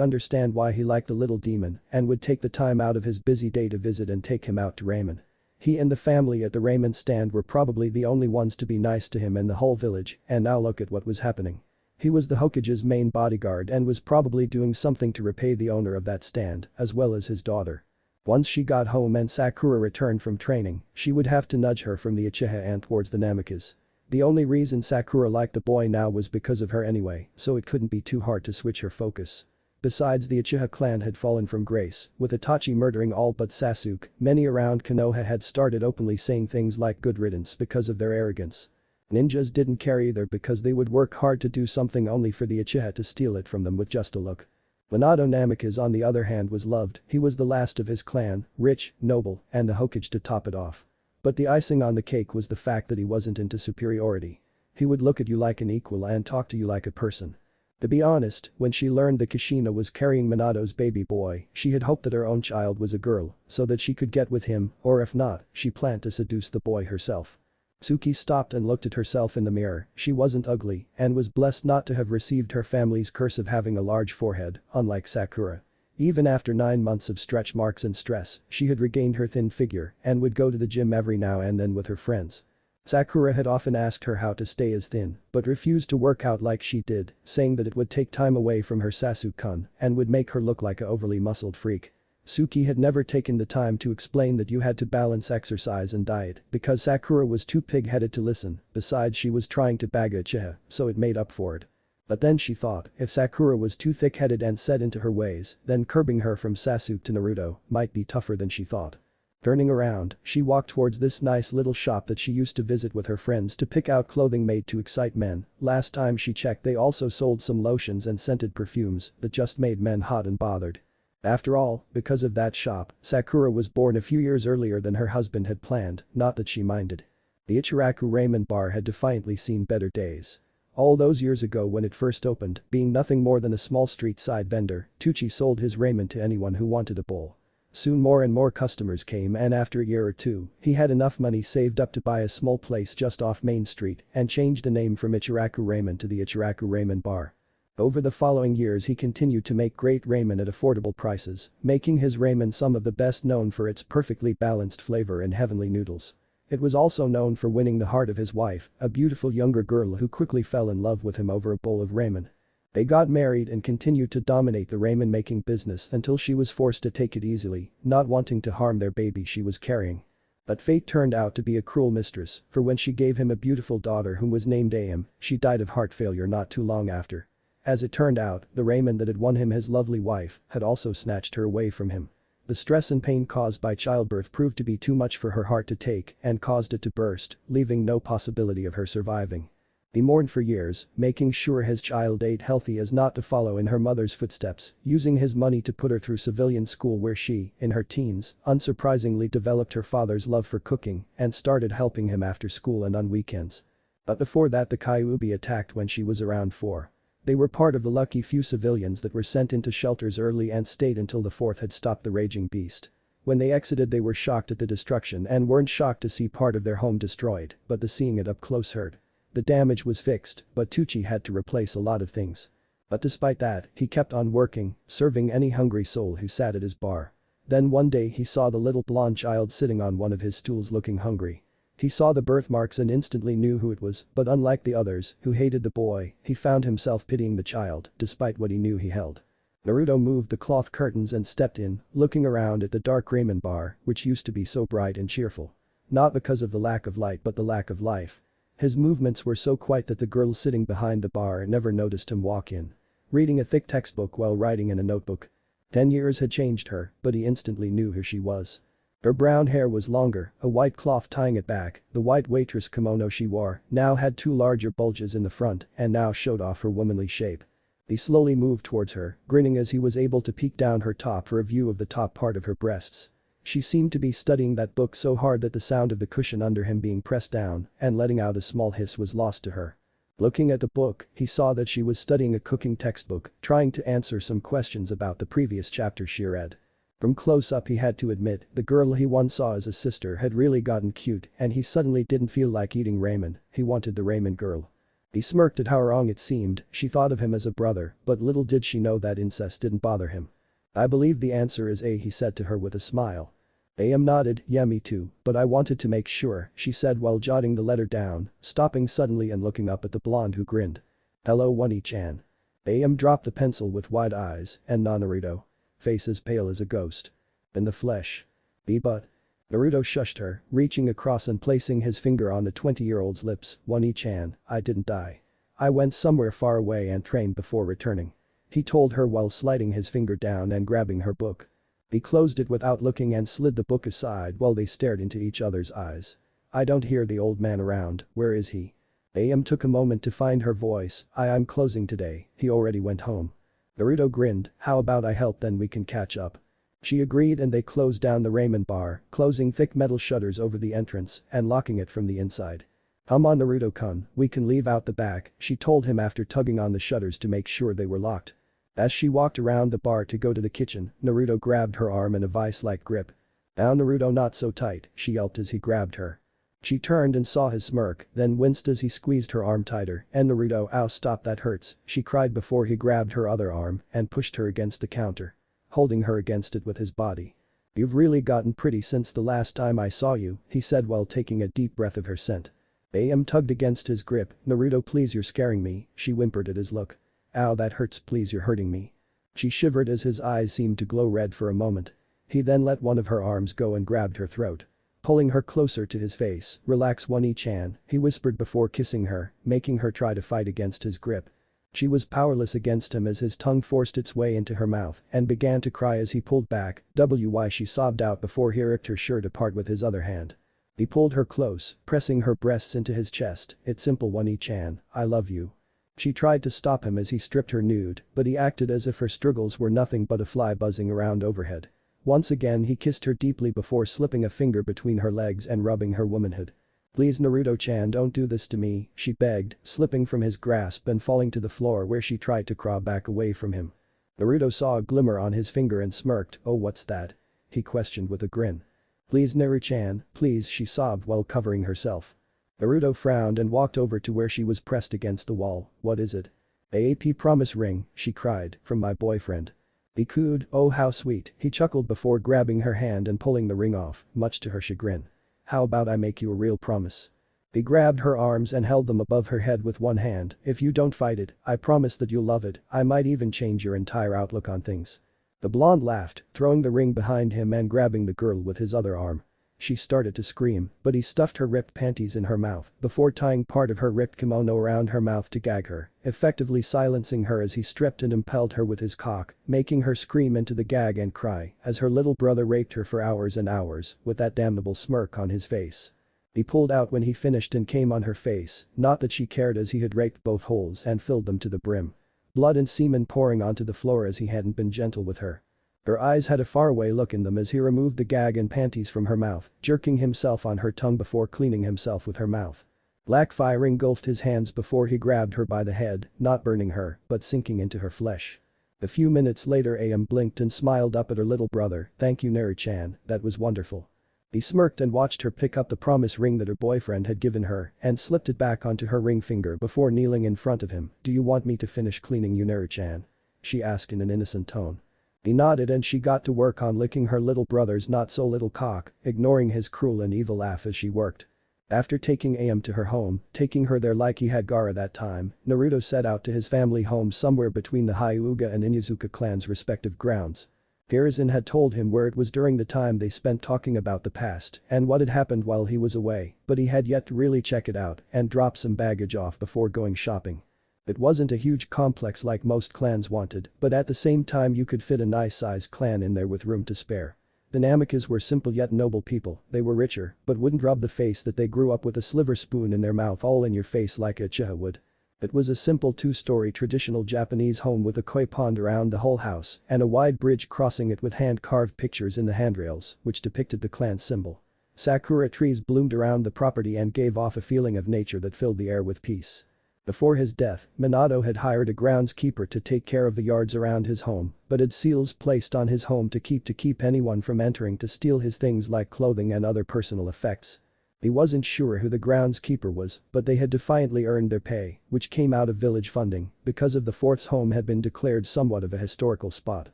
understand why he liked the little demon and would take the time out of his busy day to visit and take him out to ramen. He and the family at the ramen stand were probably the only ones to be nice to him in the whole village, and now look at what was happening. He was the Hokage's main bodyguard and was probably doing something to repay the owner of that stand, as well as his daughter. Once she got home and Sakura returned from training, she would have to nudge her from the Uchiha and towards the Namikaze. The only reason Sakura liked the boy now was because of her anyway, so it couldn't be too hard to switch her focus. Besides, the Uchiha clan had fallen from grace, with Itachi murdering all but Sasuke. Many around Konoha had started openly saying things like good riddance because of their arrogance. Ninjas didn't care either because they would work hard to do something only for the Uchiha to steal it from them with just a look. Minato Namikaze on the other hand was loved, he was the last of his clan, rich, noble, and the Hokage to top it off. But the icing on the cake was the fact that he wasn't into superiority. He would look at you like an equal and talk to you like a person. To be honest, when she learned that Kushina was carrying Minato's baby boy, she had hoped that her own child was a girl, so that she could get with him, or if not, she planned to seduce the boy herself. Tsuki stopped and looked at herself in the mirror, she wasn't ugly, and was blessed not to have received her family's curse of having a large forehead, unlike Sakura. Even after 9 months of stretch marks and stress, she had regained her thin figure and would go to the gym every now and then with her friends. Sakura had often asked her how to stay as thin, but refused to work out like she did, saying that it would take time away from her Sasuke-kun and would make her look like a overly muscled freak. Tsuki had never taken the time to explain that you had to balance exercise and diet because Sakura was too pig-headed to listen, besides she was trying to bag a Uchiha, so it made up for it. But then she thought, if Sakura was too thick-headed and set into her ways, then curbing her from Sasuke to Naruto might be tougher than she thought. Turning around, she walked towards this nice little shop that she used to visit with her friends to pick out clothing made to excite men. Last time she checked, they also sold some lotions and scented perfumes that just made men hot and bothered. After all, because of that shop, Sakura was born a few years earlier than her husband had planned, not that she minded. The Ichiraku ramen bar had defiantly seen better days. All those years ago when it first opened, being nothing more than a small street side vendor, Tucci sold his ramen to anyone who wanted a bowl. Soon more and more customers came, and after a year or two, he had enough money saved up to buy a small place just off Main Street and changed the name from Ichiraku Ramen to the Ichiraku Ramen Bar. Over the following years he continued to make great ramen at affordable prices, making his ramen some of the best known for its perfectly balanced flavor and heavenly noodles. It was also known for winning the heart of his wife, a beautiful younger girl who quickly fell in love with him over a bowl of ramen. They got married and continued to dominate the ramen making business until she was forced to take it easily, not wanting to harm their baby she was carrying. But fate turned out to be a cruel mistress, for when she gave him a beautiful daughter whom was named Am, she died of heart failure not too long after. As it turned out, the Raymond that had won him his lovely wife had also snatched her away from him. The stress and pain caused by childbirth proved to be too much for her heart to take and caused it to burst, leaving no possibility of her surviving. He mourned for years, making sure his child ate healthy as not to follow in her mother's footsteps, using his money to put her through civilian school where she, in her teens, unsurprisingly developed her father's love for cooking and started helping him after school and on weekends. But before that the Kyuubi attacked when she was around 4. They were part of the lucky few civilians that were sent into shelters early and stayed until the 4th had stopped the raging beast. When they exited they were shocked at the destruction and weren't shocked to see part of their home destroyed, but the seeing it up close hurt. The damage was fixed, but Tucci had to replace a lot of things. But despite that, he kept on working, serving any hungry soul who sat at his bar. Then one day he saw the little blonde child sitting on one of his stools looking hungry. He saw the birthmarks and instantly knew who it was, but unlike the others, who hated the boy, he found himself pitying the child, despite what he knew he held. Naruto moved the cloth curtains and stepped in, looking around at the dark ramen bar, which used to be so bright and cheerful. Not because of the lack of light but the lack of life. His movements were so quiet that the girl sitting behind the bar never noticed him walk in. Reading a thick textbook while writing in a notebook. 10 years had changed her, but he instantly knew who she was. Her brown hair was longer, a white cloth tying it back, the white waitress kimono she wore now had 2 larger bulges in the front and now showed off her womanly shape. He slowly moved towards her, grinning as he was able to peek down her top for a view of the top part of her breasts. She seemed to be studying that book so hard that the sound of the cushion under him being pressed down and letting out a small hiss was lost to her. Looking at the book, he saw that she was studying a cooking textbook, trying to answer some questions about the previous chapter she read. From close up he had to admit, the girl he once saw as a sister had really gotten cute and he suddenly didn't feel like eating ramen, he wanted the ramen girl. He smirked at how wrong it seemed, she thought of him as a brother, but little did she know that incest didn't bother him. I believe the answer is A, he said to her with a smile. Am nodded, yeah me too, but I wanted to make sure, she said while jotting the letter down, stopping suddenly and looking up at the blonde who grinned. Hello Wani-chan. Am dropped the pencil with wide eyes and Naruto. Face as pale as a ghost. In the flesh. But. Naruto shushed her, reaching across and placing his finger on the 20-year-old's lips. Wani-chan, I didn't die. I went somewhere far away and trained before returning. He told her while sliding his finger down and grabbing her book. He closed it without looking and slid the book aside while they stared into each other's eyes. I don't hear the old man around, where is he? Am took a moment to find her voice, I'm closing today, he already went home. Naruto grinned, how about I help then we can catch up. She agreed and they closed down the ramen bar, closing thick metal shutters over the entrance and locking it from the inside. Come on Naruto-kun, we can leave out the back, she told him after tugging on the shutters to make sure they were locked. As she walked around the bar to go to the kitchen, Naruto grabbed her arm in a vice-like grip. Now Naruto not so tight, she yelped as he grabbed her. She turned and saw his smirk, then winced as he squeezed her arm tighter and Naruto, ow stop that hurts, she cried before he grabbed her other arm and pushed her against the counter. Holding her against it with his body. You've really gotten pretty since the last time I saw you, he said while taking a deep breath of her scent. Am tugged against his grip, Naruto please you're scaring me, she whimpered at his look. Ow that hurts please you're hurting me. She shivered as his eyes seemed to glow red for a moment. He then let one of her arms go and grabbed her throat. Pulling her closer to his face, relax Wani-chan, he whispered before kissing her, making her try to fight against his grip. She was powerless against him as his tongue forced its way into her mouth and began to cry as he pulled back, why she sobbed out before he ripped her shirt apart with his other hand. He pulled her close, pressing her breasts into his chest, it's simple Wani-chan, I love you. She tried to stop him as he stripped her nude, but he acted as if her struggles were nothing but a fly buzzing around overhead. Once again he kissed her deeply before slipping a finger between her legs and rubbing her womanhood. Please Naruto-chan don't do this to me, she begged, slipping from his grasp and falling to the floor where she tried to crawl back away from him. Naruto saw a glimmer on his finger and smirked, oh what's that? He questioned with a grin. Please Naru-chan, please she sobbed while covering herself. Naruto frowned and walked over to where she was pressed against the wall, what is it? AAP promise ring, she cried, from my boyfriend. He cooed, oh how sweet, he chuckled before grabbing her hand and pulling the ring off, much to her chagrin. How about I make you a real promise? He grabbed her arms and held them above her head with one hand, if you don't fight it, I promise that you'll love it, I might even change your entire outlook on things. The blonde laughed, throwing the ring behind him and grabbing the girl with his other arm. She started to scream, but he stuffed her ripped panties in her mouth before tying part of her ripped kimono around her mouth to gag her, effectively silencing her as he stripped and impaled her with his cock, making her scream into the gag and cry as her little brother raped her for hours and hours with that damnable smirk on his face. He pulled out when he finished and came on her face, not that she cared as he had raped both holes and filled them to the brim. Blood and semen pouring onto the floor as he hadn't been gentle with her. Her eyes had a faraway look in them as he removed the gag and panties from her mouth, jerking himself on her tongue before cleaning himself with her mouth. Black fire engulfed his hands before he grabbed her by the head, not burning her, but sinking into her flesh. A few minutes later Am blinked and smiled up at her little brother, "Thank you Naru-chan, that was wonderful." He smirked and watched her pick up the promise ring that her boyfriend had given her and slipped it back onto her ring finger before kneeling in front of him. "Do you want me to finish cleaning you Naru-chan?" she asked in an innocent tone. He nodded and she got to work on licking her little brother's not-so-little cock, ignoring his cruel and evil laugh as she worked. After taking Am to her home, taking her there like he had Gaara that time, Naruto set out to his family home somewhere between the Hyuga and Inuzuka clans' respective grounds. Hiruzen had told him where it was during the time they spent talking about the past and what had happened while he was away, but he had yet to really check it out and drop some baggage off before going shopping. It wasn't a huge complex like most clans wanted, but at the same time you could fit a nice-sized clan in there with room to spare. The Namikas were simple yet noble people, they were richer, but wouldn't rub the face that they grew up with a sliver spoon in their mouth all in your face like a Uchiha would. It was a simple two-story traditional Japanese home with a koi pond around the whole house and a wide bridge crossing it with hand-carved pictures in the handrails, which depicted the clan symbol. Sakura trees bloomed around the property and gave off a feeling of nature that filled the air with peace. Before his death, Minato had hired a groundskeeper to take care of the yards around his home, but had seals placed on his home to keep anyone from entering to steal his things like clothing and other personal effects. He wasn't sure who the groundskeeper was, but they had defiantly earned their pay, which came out of village funding, because of the fourth's home had been declared somewhat of a historical spot.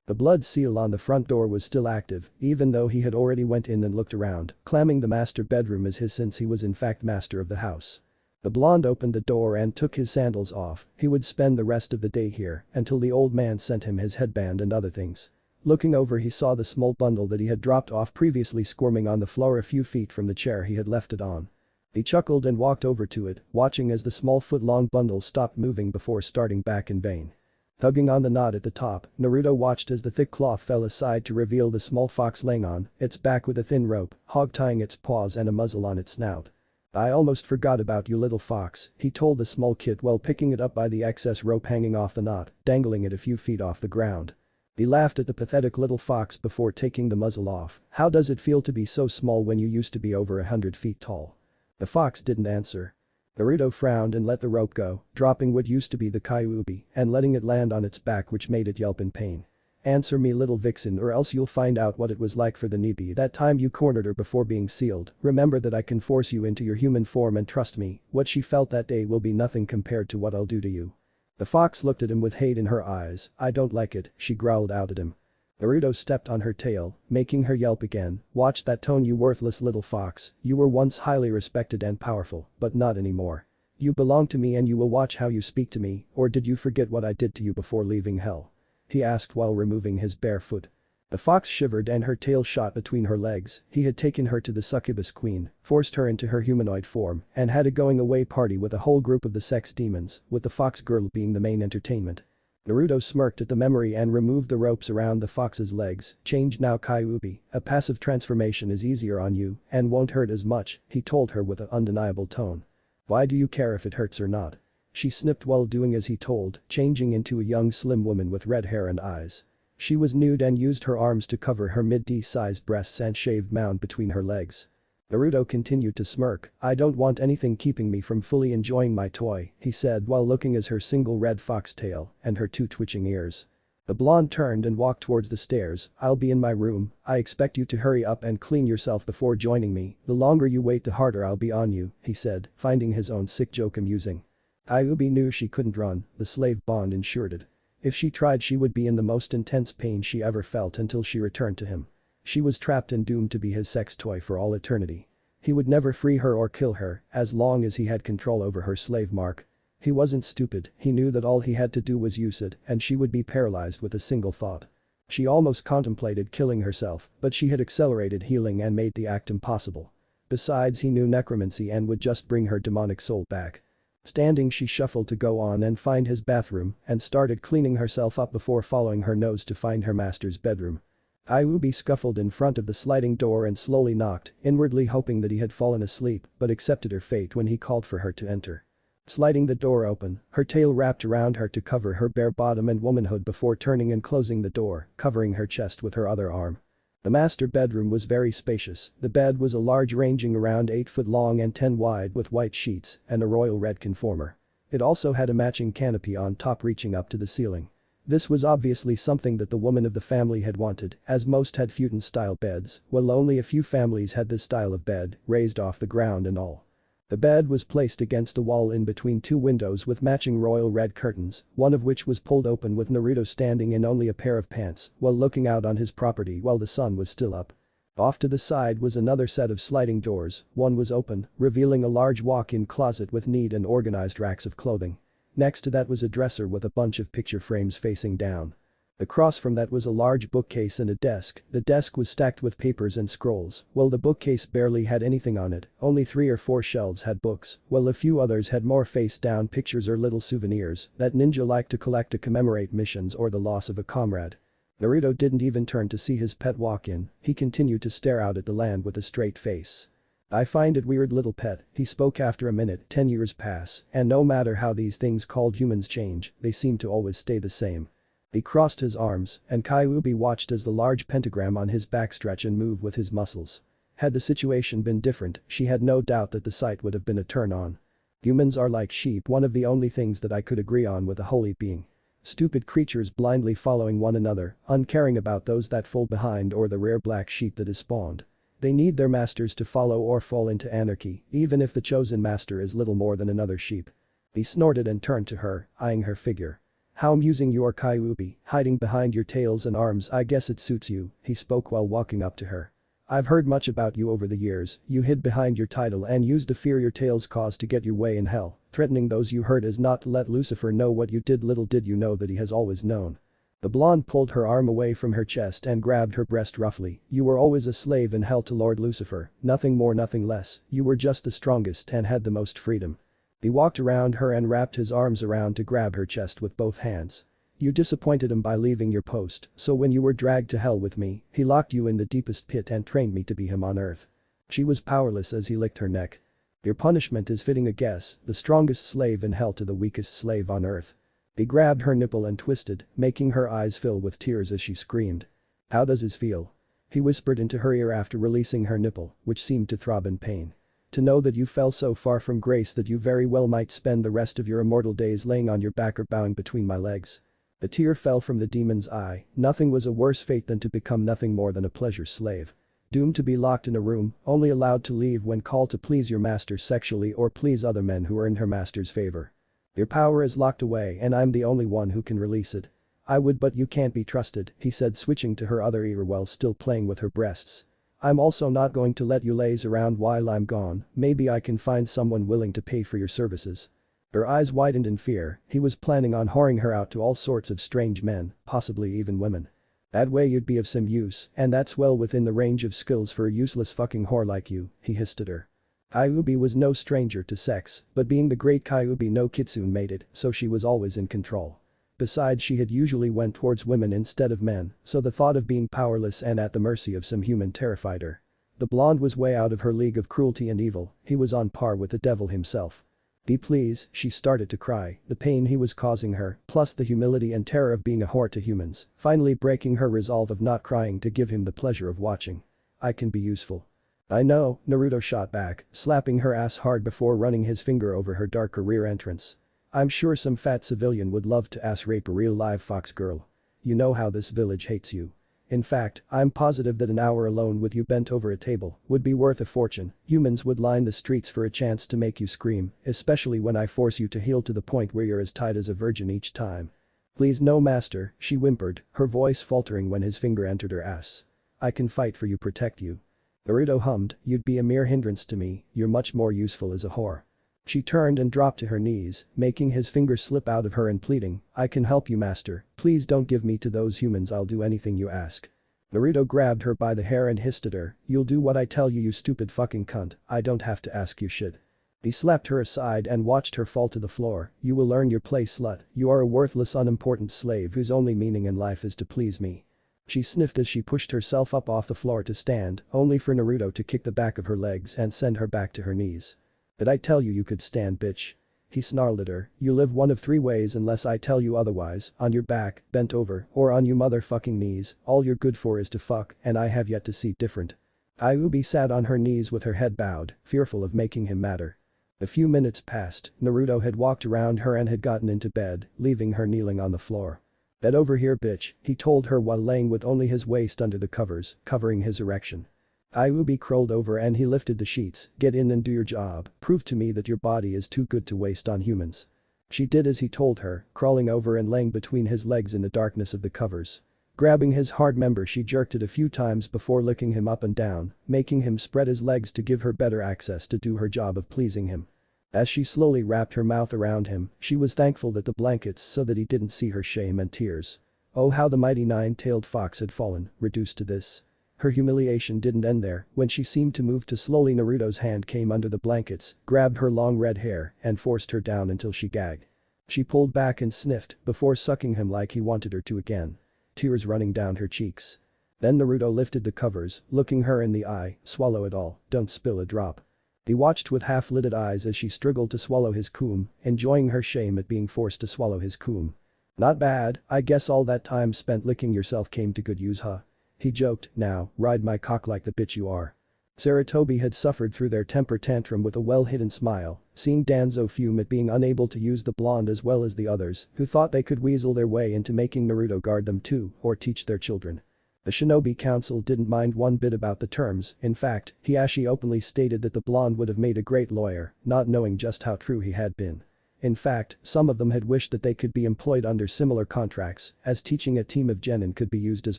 The blood seal on the front door was still active, even though he had already went in and looked around, claiming the master bedroom as his since he was in fact master of the house. The blonde opened the door and took his sandals off. He would spend the rest of the day here until the old man sent him his headband and other things. Looking over he saw the small bundle that he had dropped off previously squirming on the floor a few feet from the chair he had left it on. He chuckled and walked over to it, watching as the small foot-long bundle stopped moving before starting back in vain. Tugging on the knot at the top, Naruto watched as the thick cloth fell aside to reveal the small fox laying on its back with a thin rope, hog-tying its paws and a muzzle on its snout. "I almost forgot about you little fox," he told the small kid while picking it up by the excess rope hanging off the knot, dangling it a few feet off the ground. He laughed at the pathetic little fox before taking the muzzle off. "How does it feel to be so small when you used to be over 100 feet tall?" The fox didn't answer. Naruto frowned and let the rope go, dropping what used to be the Kyuubi and letting it land on its back which made it yelp in pain. "Answer me little vixen or else you'll find out what it was like for the Nibi that time you cornered her before being sealed. Remember that I can force you into your human form and trust me, what she felt that day will be nothing compared to what I'll do to you." The fox looked at him with hate in her eyes. "I don't like it," she growled out at him. Naruto stepped on her tail, making her yelp again. "Watch that tone you worthless little fox, you were once highly respected and powerful, but not anymore. You belong to me and you will watch how you speak to me, or did you forget what I did to you before leaving hell?" he asked while removing his bare foot. The fox shivered and her tail shot between her legs. He had taken her to the succubus queen, forced her into her humanoid form, and had a going-away party with a whole group of the sex demons, with the fox girl being the main entertainment. Naruto smirked at the memory and removed the ropes around the fox's legs. "Change now Kyuubi, a passive transformation is easier on you and won't hurt as much," he told her with an undeniable tone. "Why do you care if it hurts or not?" She snipped while doing as he told, changing into a young slim woman with red hair and eyes. She was nude and used her arms to cover her mid-D-sized breasts and shaved mound between her legs. Naruto continued to smirk. "I don't want anything keeping me from fully enjoying my toy," he said while looking at her single red fox tail and her two twitching ears. The blonde turned and walked towards the stairs. "I'll be in my room, I expect you to hurry up and clean yourself before joining me, the longer you wait the harder I'll be on you," he said, finding his own sick joke amusing. Kyuubi knew she couldn't run, the slave bond ensured it. If she tried she would be in the most intense pain she ever felt until she returned to him. She was trapped and doomed to be his sex toy for all eternity. He would never free her or kill her, as long as he had control over her slave mark. He wasn't stupid, he knew that all he had to do was use it and she would be paralyzed with a single thought. She almost contemplated killing herself, but she had accelerated healing and made the act impossible. Besides, he knew necromancy and would just bring her demonic soul back. Standing, she shuffled to go on and find his bathroom and started cleaning herself up before following her nose to find her master's bedroom. Ayubi scuffled in front of the sliding door and slowly knocked, inwardly hoping that he had fallen asleep but accepted her fate when he called for her to enter. Sliding the door open, her tail wrapped around her to cover her bare bottom and womanhood before turning and closing the door, covering her chest with her other arm. The master bedroom was very spacious. The bed was a large, ranging around 8 foot long and 10 wide, with white sheets and a royal red conformer. It also had a matching canopy on top reaching up to the ceiling. This was obviously something that the woman of the family had wanted, as most had futon-style beds, while only a few families had this style of bed, raised off the ground and all. The bed was placed against the wall in between 2 windows with matching royal red curtains, one of which was pulled open with Naruto standing in only a pair of pants while looking out on his property while the sun was still up. Off to the side was another set of sliding doors, one was open, revealing a large walk-in closet with neat and organized racks of clothing. Next to that was a dresser with a bunch of picture frames facing down. Across from that was a large bookcase and a desk. The desk was stacked with papers and scrolls, while the bookcase barely had anything on it, only 3 or 4 shelves had books, while a few others had more face-down pictures or little souvenirs that ninja liked to collect to commemorate missions or the loss of a comrade. Naruto didn't even turn to see his pet walk in, he continued to stare out at the land with a straight face. "I find it weird, little pet," he spoke after a minute. 10 years pass, and no matter how these things called humans change, they seem to always stay the same. He crossed his arms, and Kyuubi watched as the large pentagram on his back stretch and move with his muscles. Had the situation been different, she had no doubt that the sight would have been a turn-on. Humans are like sheep, one of the only things that I could agree on with a holy being. Stupid creatures blindly following one another, uncaring about those that fall behind or the rare black sheep that is spawned. They need their masters to follow or fall into anarchy, even if the chosen master is little more than another sheep. He snorted and turned to her, eyeing her figure. "How amusing you are, Kyuubi, hiding behind your tails and arms. I guess it suits you," he spoke while walking up to her. "I've heard much about you over the years. You hid behind your title and used the fear your tails caused to get your way in hell, threatening those you hurt as not to let Lucifer know what you did. Little did you know that he has always known." The blonde pulled her arm away from her chest and grabbed her breast roughly. "You were always a slave in hell to Lord Lucifer, nothing more, nothing less. You were just the strongest and had the most freedom." He walked around her and wrapped his arms around to grab her chest with both hands. "You disappointed him by leaving your post, so when you were dragged to hell with me, he locked you in the deepest pit and trained me to be him on earth." She was powerless as he licked her neck. "Your punishment is fitting, I guess, the strongest slave in hell to the weakest slave on earth." He grabbed her nipple and twisted, making her eyes fill with tears as she screamed. "How does this feel?" he whispered into her ear after releasing her nipple, which seemed to throb in pain. "To know that you fell so far from grace that you very well might spend the rest of your immortal days laying on your back or bowing between my legs." A tear fell from the demon's eye. Nothing was a worse fate than to become nothing more than a pleasure slave. Doomed to be locked in a room, only allowed to leave when called to please your master sexually or please other men who earned her master's favor. "Your power is locked away and I'm the only one who can release it. I would, but you can't be trusted," he said, switching to her other ear while still playing with her breasts. "I'm also not going to let you laze around while I'm gone. Maybe I can find someone willing to pay for your services." Her eyes widened in fear. He was planning on whoring her out to all sorts of strange men, possibly even women. "That way you'd be of some use, and that's well within the range of skills for a useless fucking whore like you," he hissed at her. Kyuubi was no stranger to sex, but being the great Kyuubi no Kitsune made it, so she was always in control. Besides, she had usually went towards women instead of men, so the thought of being powerless and at the mercy of some human terrified her. The blonde was way out of her league of cruelty and evil. He was on par with the devil himself. "Be please," she started to cry, the pain he was causing her, plus the humility and terror of being a whore to humans, finally breaking her resolve of not crying to give him the pleasure of watching. "I can be useful." "I know," Naruto shot back, slapping her ass hard before running his finger over her darker rear entrance. "I'm sure some fat civilian would love to ass rape a real live fox girl. You know how this village hates you. In fact, I'm positive that an hour alone with you bent over a table would be worth a fortune. Humans would line the streets for a chance to make you scream, especially when I force you to heal to the point where you're as tight as a virgin each time." "Please no, master," she whimpered, her voice faltering when his finger entered her ass. "I can fight for you, protect you." Naruto hummed, "You'd be a mere hindrance to me, you're much more useful as a whore." She turned and dropped to her knees, making his fingers slip out of her and pleading, "I can help you, master, please don't give me to those humans, I'll do anything you ask." Naruto grabbed her by the hair and hissed at her, "You'll do what I tell you, you stupid fucking cunt, I don't have to ask you shit." He slapped her aside and watched her fall to the floor. "You will earn your place, slut, you are a worthless unimportant slave whose only meaning in life is to please me." She sniffed as she pushed herself up off the floor to stand, only for Naruto to kick the back of her legs and send her back to her knees. "Did I tell you you could stand, bitch?" He snarled at her, "You live one of three ways unless I tell you otherwise, on your back, bent over, or on you motherfucking knees, all you're good for is to fuck, and I have yet to see different." Ayubi sat on her knees with her head bowed, fearful of making him madder. A few minutes passed, Naruto had walked around her and had gotten into bed, leaving her kneeling on the floor. "Bed over here, bitch," he told her while laying with only his waist under the covers, covering his erection. Ayubi crawled over and he lifted the sheets, "Get in and do your job, prove to me that your body is too good to waste on humans." She did as he told her, crawling over and laying between his legs in the darkness of the covers. Grabbing his hard member, she jerked it a few times before licking him up and down, making him spread his legs to give her better access to do her job of pleasing him. As she slowly wrapped her mouth around him, she was thankful that the blankets so that he didn't see her shame and tears. Oh, how the mighty nine-tailed fox had fallen, reduced to this. Her humiliation didn't end there. When she seemed to move too slowly, Naruto's hand came under the blankets, grabbed her long red hair, and forced her down until she gagged. She pulled back and sniffed before sucking him like he wanted her to again. Tears running down her cheeks. Then Naruto lifted the covers, looking her in the eye, "Swallow it all, don't spill a drop." He watched with half-lidded eyes as she struggled to swallow his cum, enjoying her shame at being forced to swallow his cum. "Not bad, I guess all that time spent licking yourself came to good use, huh?" He joked, "Now, ride my cock like the bitch you are." Sarutobi had suffered through their temper tantrum with a well-hidden smile, seeing Danzo fume at being unable to use the blonde as well as the others, who thought they could weasel their way into making Naruto guard them too, or teach their children. The Shinobi Council didn't mind one bit about the terms, in fact, Hiashi openly stated that the blonde would have made a great lawyer, not knowing just how true he had been. In fact, some of them had wished that they could be employed under similar contracts, as teaching a team of genin could be used as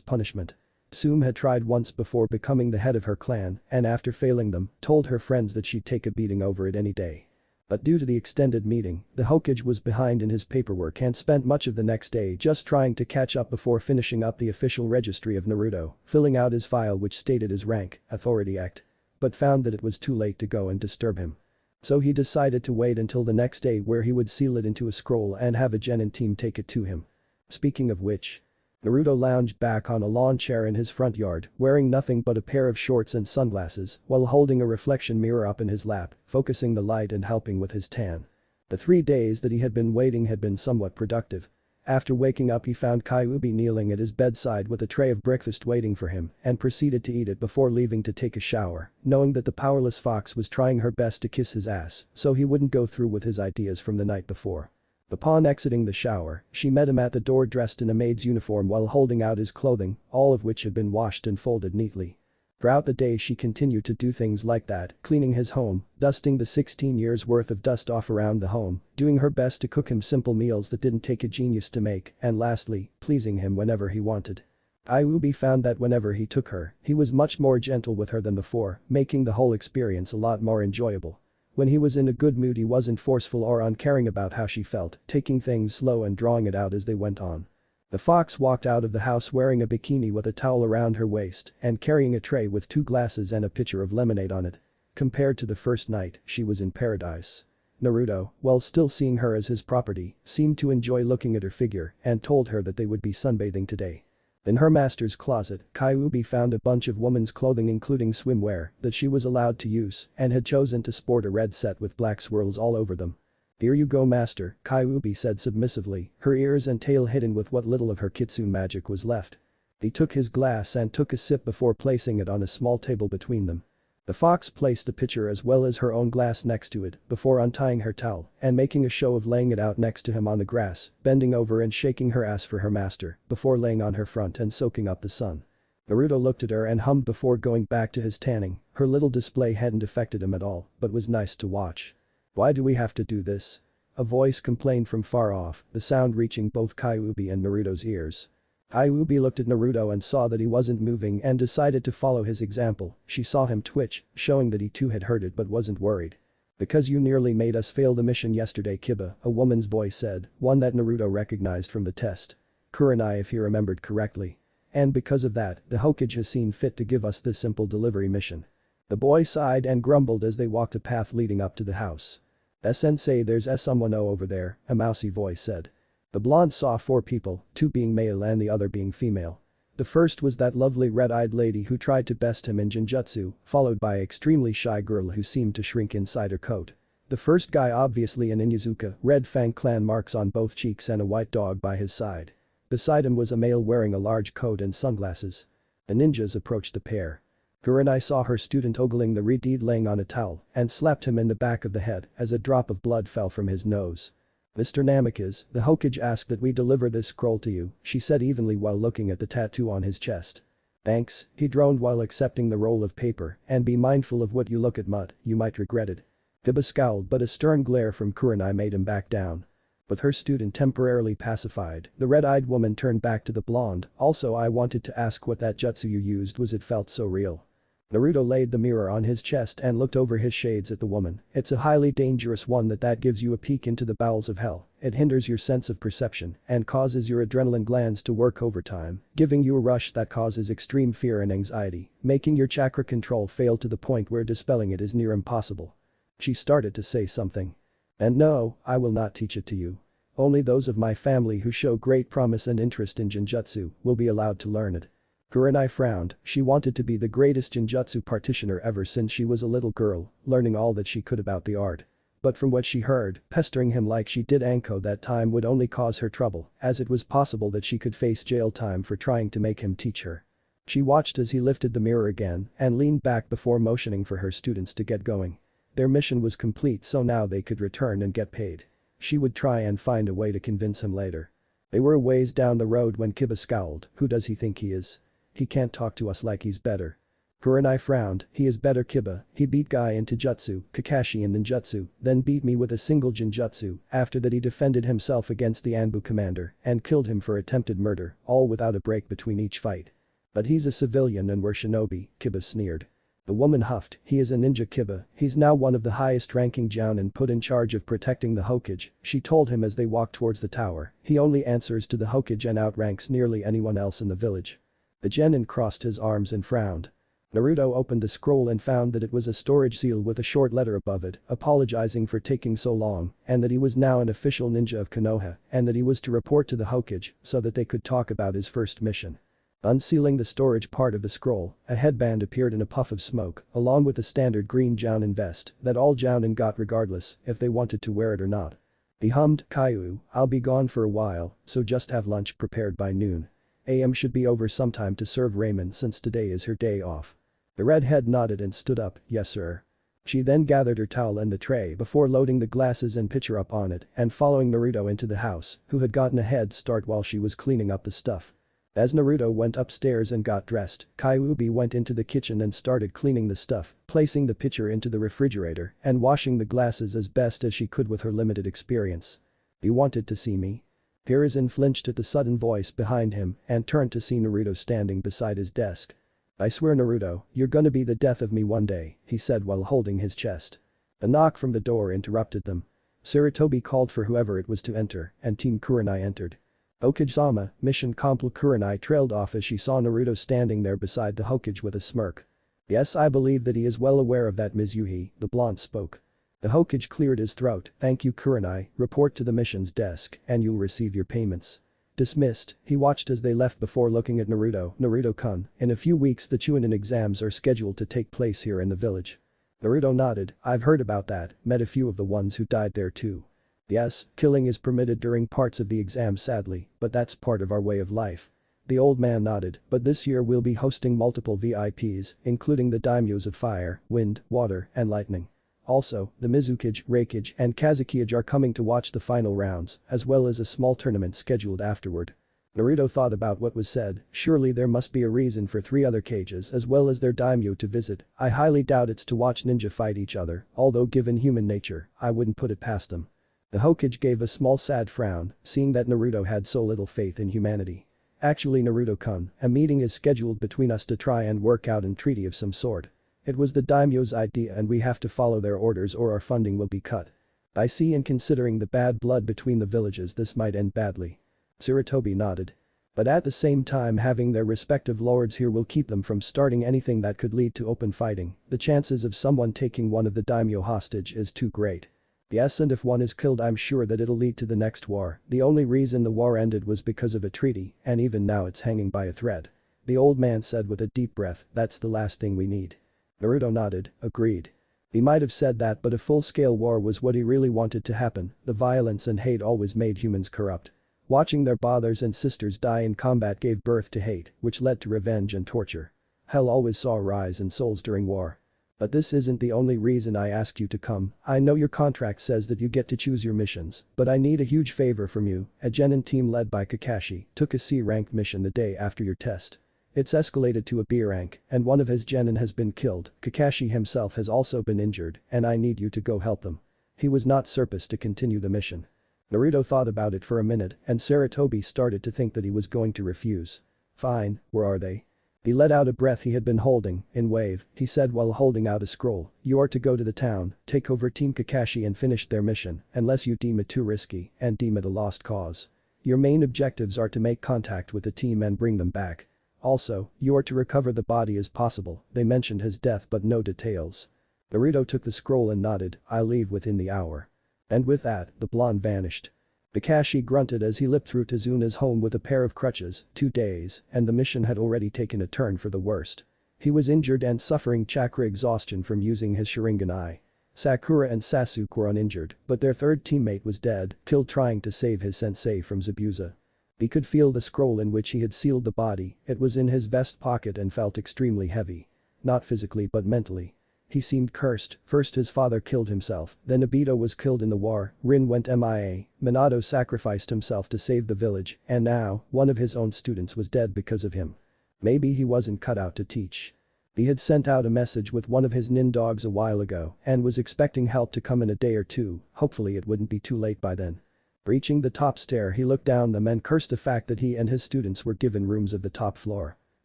punishment. Sume had tried once before becoming the head of her clan, and after failing them, told her friends that she'd take a beating over it any day. But due to the extended meeting, the Hokage was behind in his paperwork and spent much of the next day just trying to catch up before finishing up the official registry of Naruto, filling out his file which stated his rank, Authority Act. But found that it was too late to go and disturb him. So he decided to wait until the next day where he would seal it into a scroll and have a genin team take it to him. Speaking of which, Naruto lounged back on a lawn chair in his front yard, wearing nothing but a pair of shorts and sunglasses, while holding a reflection mirror up in his lap, focusing the light and helping with his tan. The 3 days that he had been waiting had been somewhat productive. After waking up, he found Kyuubi kneeling at his bedside with a tray of breakfast waiting for him and proceeded to eat it before leaving to take a shower, knowing that the powerless fox was trying her best to kiss his ass so he wouldn't go through with his ideas from the night before. Upon exiting the shower, she met him at the door dressed in a maid's uniform while holding out his clothing, all of which had been washed and folded neatly. Throughout the day she continued to do things like that, cleaning his home, dusting the 16 years worth of dust off around the home, doing her best to cook him simple meals that didn't take a genius to make, and lastly, pleasing him whenever he wanted. Kyuubi found that whenever he took her, he was much more gentle with her than before, making the whole experience a lot more enjoyable. When he was in a good mood, he wasn't forceful or uncaring about how she felt, taking things slow and drawing it out as they went on. The fox walked out of the house wearing a bikini with a towel around her waist and carrying a tray with 2 glasses and a pitcher of lemonade on it. Compared to the first night, she was in paradise. Naruto, while still seeing her as his property, seemed to enjoy looking at her figure and told her that they would be sunbathing today. In her master's closet, Kyuubi found a bunch of women's clothing including swimwear that she was allowed to use and had chosen to sport a red set with black swirls all over them. "Here you go, master," Kyuubi said submissively, her ears and tail hidden with what little of her kitsune magic was left. He took his glass and took a sip before placing it on a small table between them. The fox placed the pitcher as well as her own glass next to it before untying her towel and making a show of laying it out next to him on the grass, bending over and shaking her ass for her master before laying on her front and soaking up the sun. Naruto looked at her and hummed before going back to his tanning. Her little display hadn't affected him at all, but was nice to watch. "Why do we have to do this?" A voice complained from far off, the sound reaching both Kyuubi and Naruto's ears. Kyuubi looked at Naruto and saw that he wasn't moving and decided to follow his example. She saw him twitch, showing that he too had heard it but wasn't worried. Because you nearly made us fail the mission yesterday, Kiba, a woman's voice said, one that Naruto recognized from the test. Kurenai, if he remembered correctly. And because of that, the Hokage has seen fit to give us this simple delivery mission. The boy sighed and grumbled as they walked a path leading up to the house. Sensei, there's someone over there, a mousy voice said. The blonde saw 4 people, 2 being male and the other being female. The first was that lovely red-eyed lady who tried to best him in Genjutsu, followed by an extremely shy girl who seemed to shrink inside her coat. The first guy obviously an Inyazuka, red Fang clan marks on both cheeks and a white dog by his side. Beside him was a male wearing a large coat and sunglasses. The ninjas approached the pair. Kurenai saw her student ogling the Redeed laying on a towel and slapped him in the back of the head as a drop of blood fell from his nose. Mr. Namikaze, the Hokage asked that we deliver this scroll to you, she said evenly while looking at the tattoo on his chest. Thanks, he droned while accepting the roll of paper, and be mindful of what you look at, Mutt, you might regret it. Kiba scowled but a stern glare from Kurenai made him back down. With her student temporarily pacified, the red-eyed woman turned back to the blonde, also I wanted to ask what that jutsu you used was, it felt so real. Naruto laid the mirror on his chest and looked over his shades at the woman. It's a highly dangerous one that gives you a peek into the bowels of hell. It hinders your sense of perception and causes your adrenaline glands to work overtime, giving you a rush that causes extreme fear and anxiety, making your chakra control fail to the point where dispelling it is near impossible. She started to say something. And no, I will not teach it to you. Only those of my family who show great promise and interest in Genjutsu will be allowed to learn it. Kurenai frowned, she wanted to be the greatest Genjutsu practitioner ever since she was a little girl, learning all that she could about the art. But from what she heard, pestering him like she did Anko that time would only cause her trouble, as it was possible that she could face jail time for trying to make him teach her. She watched as he lifted the mirror again and leaned back before motioning for her students to get going. Their mission was complete, so now they could return and get paid. She would try and find a way to convince him later. They were a ways down the road when Kiba scowled, who does he think he is? He can't talk to us like he's better. Kurenai frowned, he is better, Kiba, he beat Guy into Jutsu, Kakashi in Ninjutsu, then beat me with a single Genjutsu, after that he defended himself against the Anbu commander and killed him for attempted murder, all without a break between each fight. But he's a civilian and we're shinobi, Kiba sneered. The woman huffed, he is a ninja, Kiba, he's now one of the highest ranking Jounin put in charge of protecting the Hokage, she told him as they walked towards the tower, he only answers to the Hokage and outranks nearly anyone else in the village. The genin crossed his arms and frowned. Naruto opened the scroll and found that it was a storage seal with a short letter above it, apologizing for taking so long, and that he was now an official ninja of Konoha, and that he was to report to the Hokage so that they could talk about his first mission. Unsealing the storage part of the scroll, a headband appeared in a puff of smoke, along with a standard green Jounin vest that all Jounin got regardless if they wanted to wear it or not. He hummed, Caillou, I'll be gone for a while, so just have lunch prepared by noon. AM should be over sometime to serve ramen since today is her day off. The redhead nodded and stood up, yes sir. She then gathered her towel and the tray before loading the glasses and pitcher up on it and following Naruto into the house, who had gotten a head start while she was cleaning up the stuff. As Naruto went upstairs and got dressed, Kyuubi went into the kitchen and started cleaning the stuff, placing the pitcher into the refrigerator and washing the glasses as best as she could with her limited experience. You wanted to see me? Hiruzen flinched at the sudden voice behind him and turned to see Naruto standing beside his desk. I swear, Naruto, you're gonna be the death of me one day, he said while holding his chest. A knock from the door interrupted them. Sarutobi called for whoever it was to enter, and Team Kurenai entered. Hokage-sama, mission complete. Kurenai trailed off as she saw Naruto standing there beside the Hokage with a smirk. Yes, I believe that he is well aware of that, Ms. Yuhi, the blonde spoke. The Hokage cleared his throat, thank you Kurenai, report to the mission's desk and you'll receive your payments. Dismissed, he watched as they left before looking at Naruto. Naruto-kun, in a few weeks the Chunin exams are scheduled to take place here in the village. Naruto nodded, I've heard about that, met a few of the ones who died there too. Yes, killing is permitted during parts of the exam sadly, but that's part of our way of life. The old man nodded, but this year we'll be hosting multiple VIPs, including the daimyos of fire, wind, water, and lightning. Also, the Mizukage, Reikage, and Kazekage are coming to watch the final rounds, as well as a small tournament scheduled afterward. Naruto thought about what was said, surely there must be a reason for 3 other cages as well as their daimyo to visit. I highly doubt it's to watch ninja fight each other, although given human nature, I wouldn't put it past them. The Hokage gave a small sad frown, seeing that Naruto had so little faith in humanity. Actually, Naruto-kun, a meeting is scheduled between us to try and work out a treaty of some sort. It was the daimyo's idea and we have to follow their orders or our funding will be cut. I see, and considering the bad blood between the villages this might end badly. Sarutobi nodded. But at the same time having their respective lords here will keep them from starting anything that could lead to open fighting. The chances of someone taking one of the daimyo hostage is too great. Yes, and if one is killed I'm sure that it'll lead to the next war. The only reason the war ended was because of a treaty, and even now it's hanging by a thread. The old man said with a deep breath, that's the last thing we need. Naruto nodded, agreed. He might have said that, but a full-scale war was what he really wanted to happen. The violence and hate always made humans corrupt. Watching their brothers and sisters die in combat gave birth to hate, which led to revenge and torture. Hell always saw a rise in souls during war. But this isn't the only reason I ask you to come. I know your contract says that you get to choose your missions, but I need a huge favor from you. A genin team led by Kakashi took a C-ranked mission the day after your test. It's escalated to a B rank, and one of his genin has been killed. Kakashi himself has also been injured, and I need you to go help them. He was not supposed to continue the mission. Naruto thought about it for a minute, and Sarutobi started to think that he was going to refuse. Fine, where are they? He let out a breath he had been holding. In wave, he said while holding out a scroll, you are to go to the town, take over Team Kakashi and finish their mission, unless you deem it too risky and deem it a lost cause. Your main objectives are to make contact with the team and bring them back. Also, you are to recover the body as possible. They mentioned his death but no details. Naruto took the scroll and nodded, I'll leave within the hour. And with that, the blonde vanished. Kakashi grunted as he limped through Tazuna's home with a pair of crutches. 2 days, and the mission had already taken a turn for the worst. He was injured and suffering chakra exhaustion from using his Sharingan eye. Sakura and Sasuke were uninjured, but their third teammate was dead, killed trying to save his sensei from Zabuza. He could feel the scroll in which he had sealed the body. It was in his vest pocket and felt extremely heavy. Not physically but mentally. He seemed cursed. First his father killed himself, then Obito was killed in the war, Rin went MIA, Minato sacrificed himself to save the village, and now, one of his own students was dead because of him. Maybe he wasn't cut out to teach. He had sent out a message with one of his nin dogs a while ago and was expecting help to come in a day or two, hopefully it wouldn't be too late by then. Reaching the top stair he looked down them and cursed the fact that he and his students were given rooms of the top floor.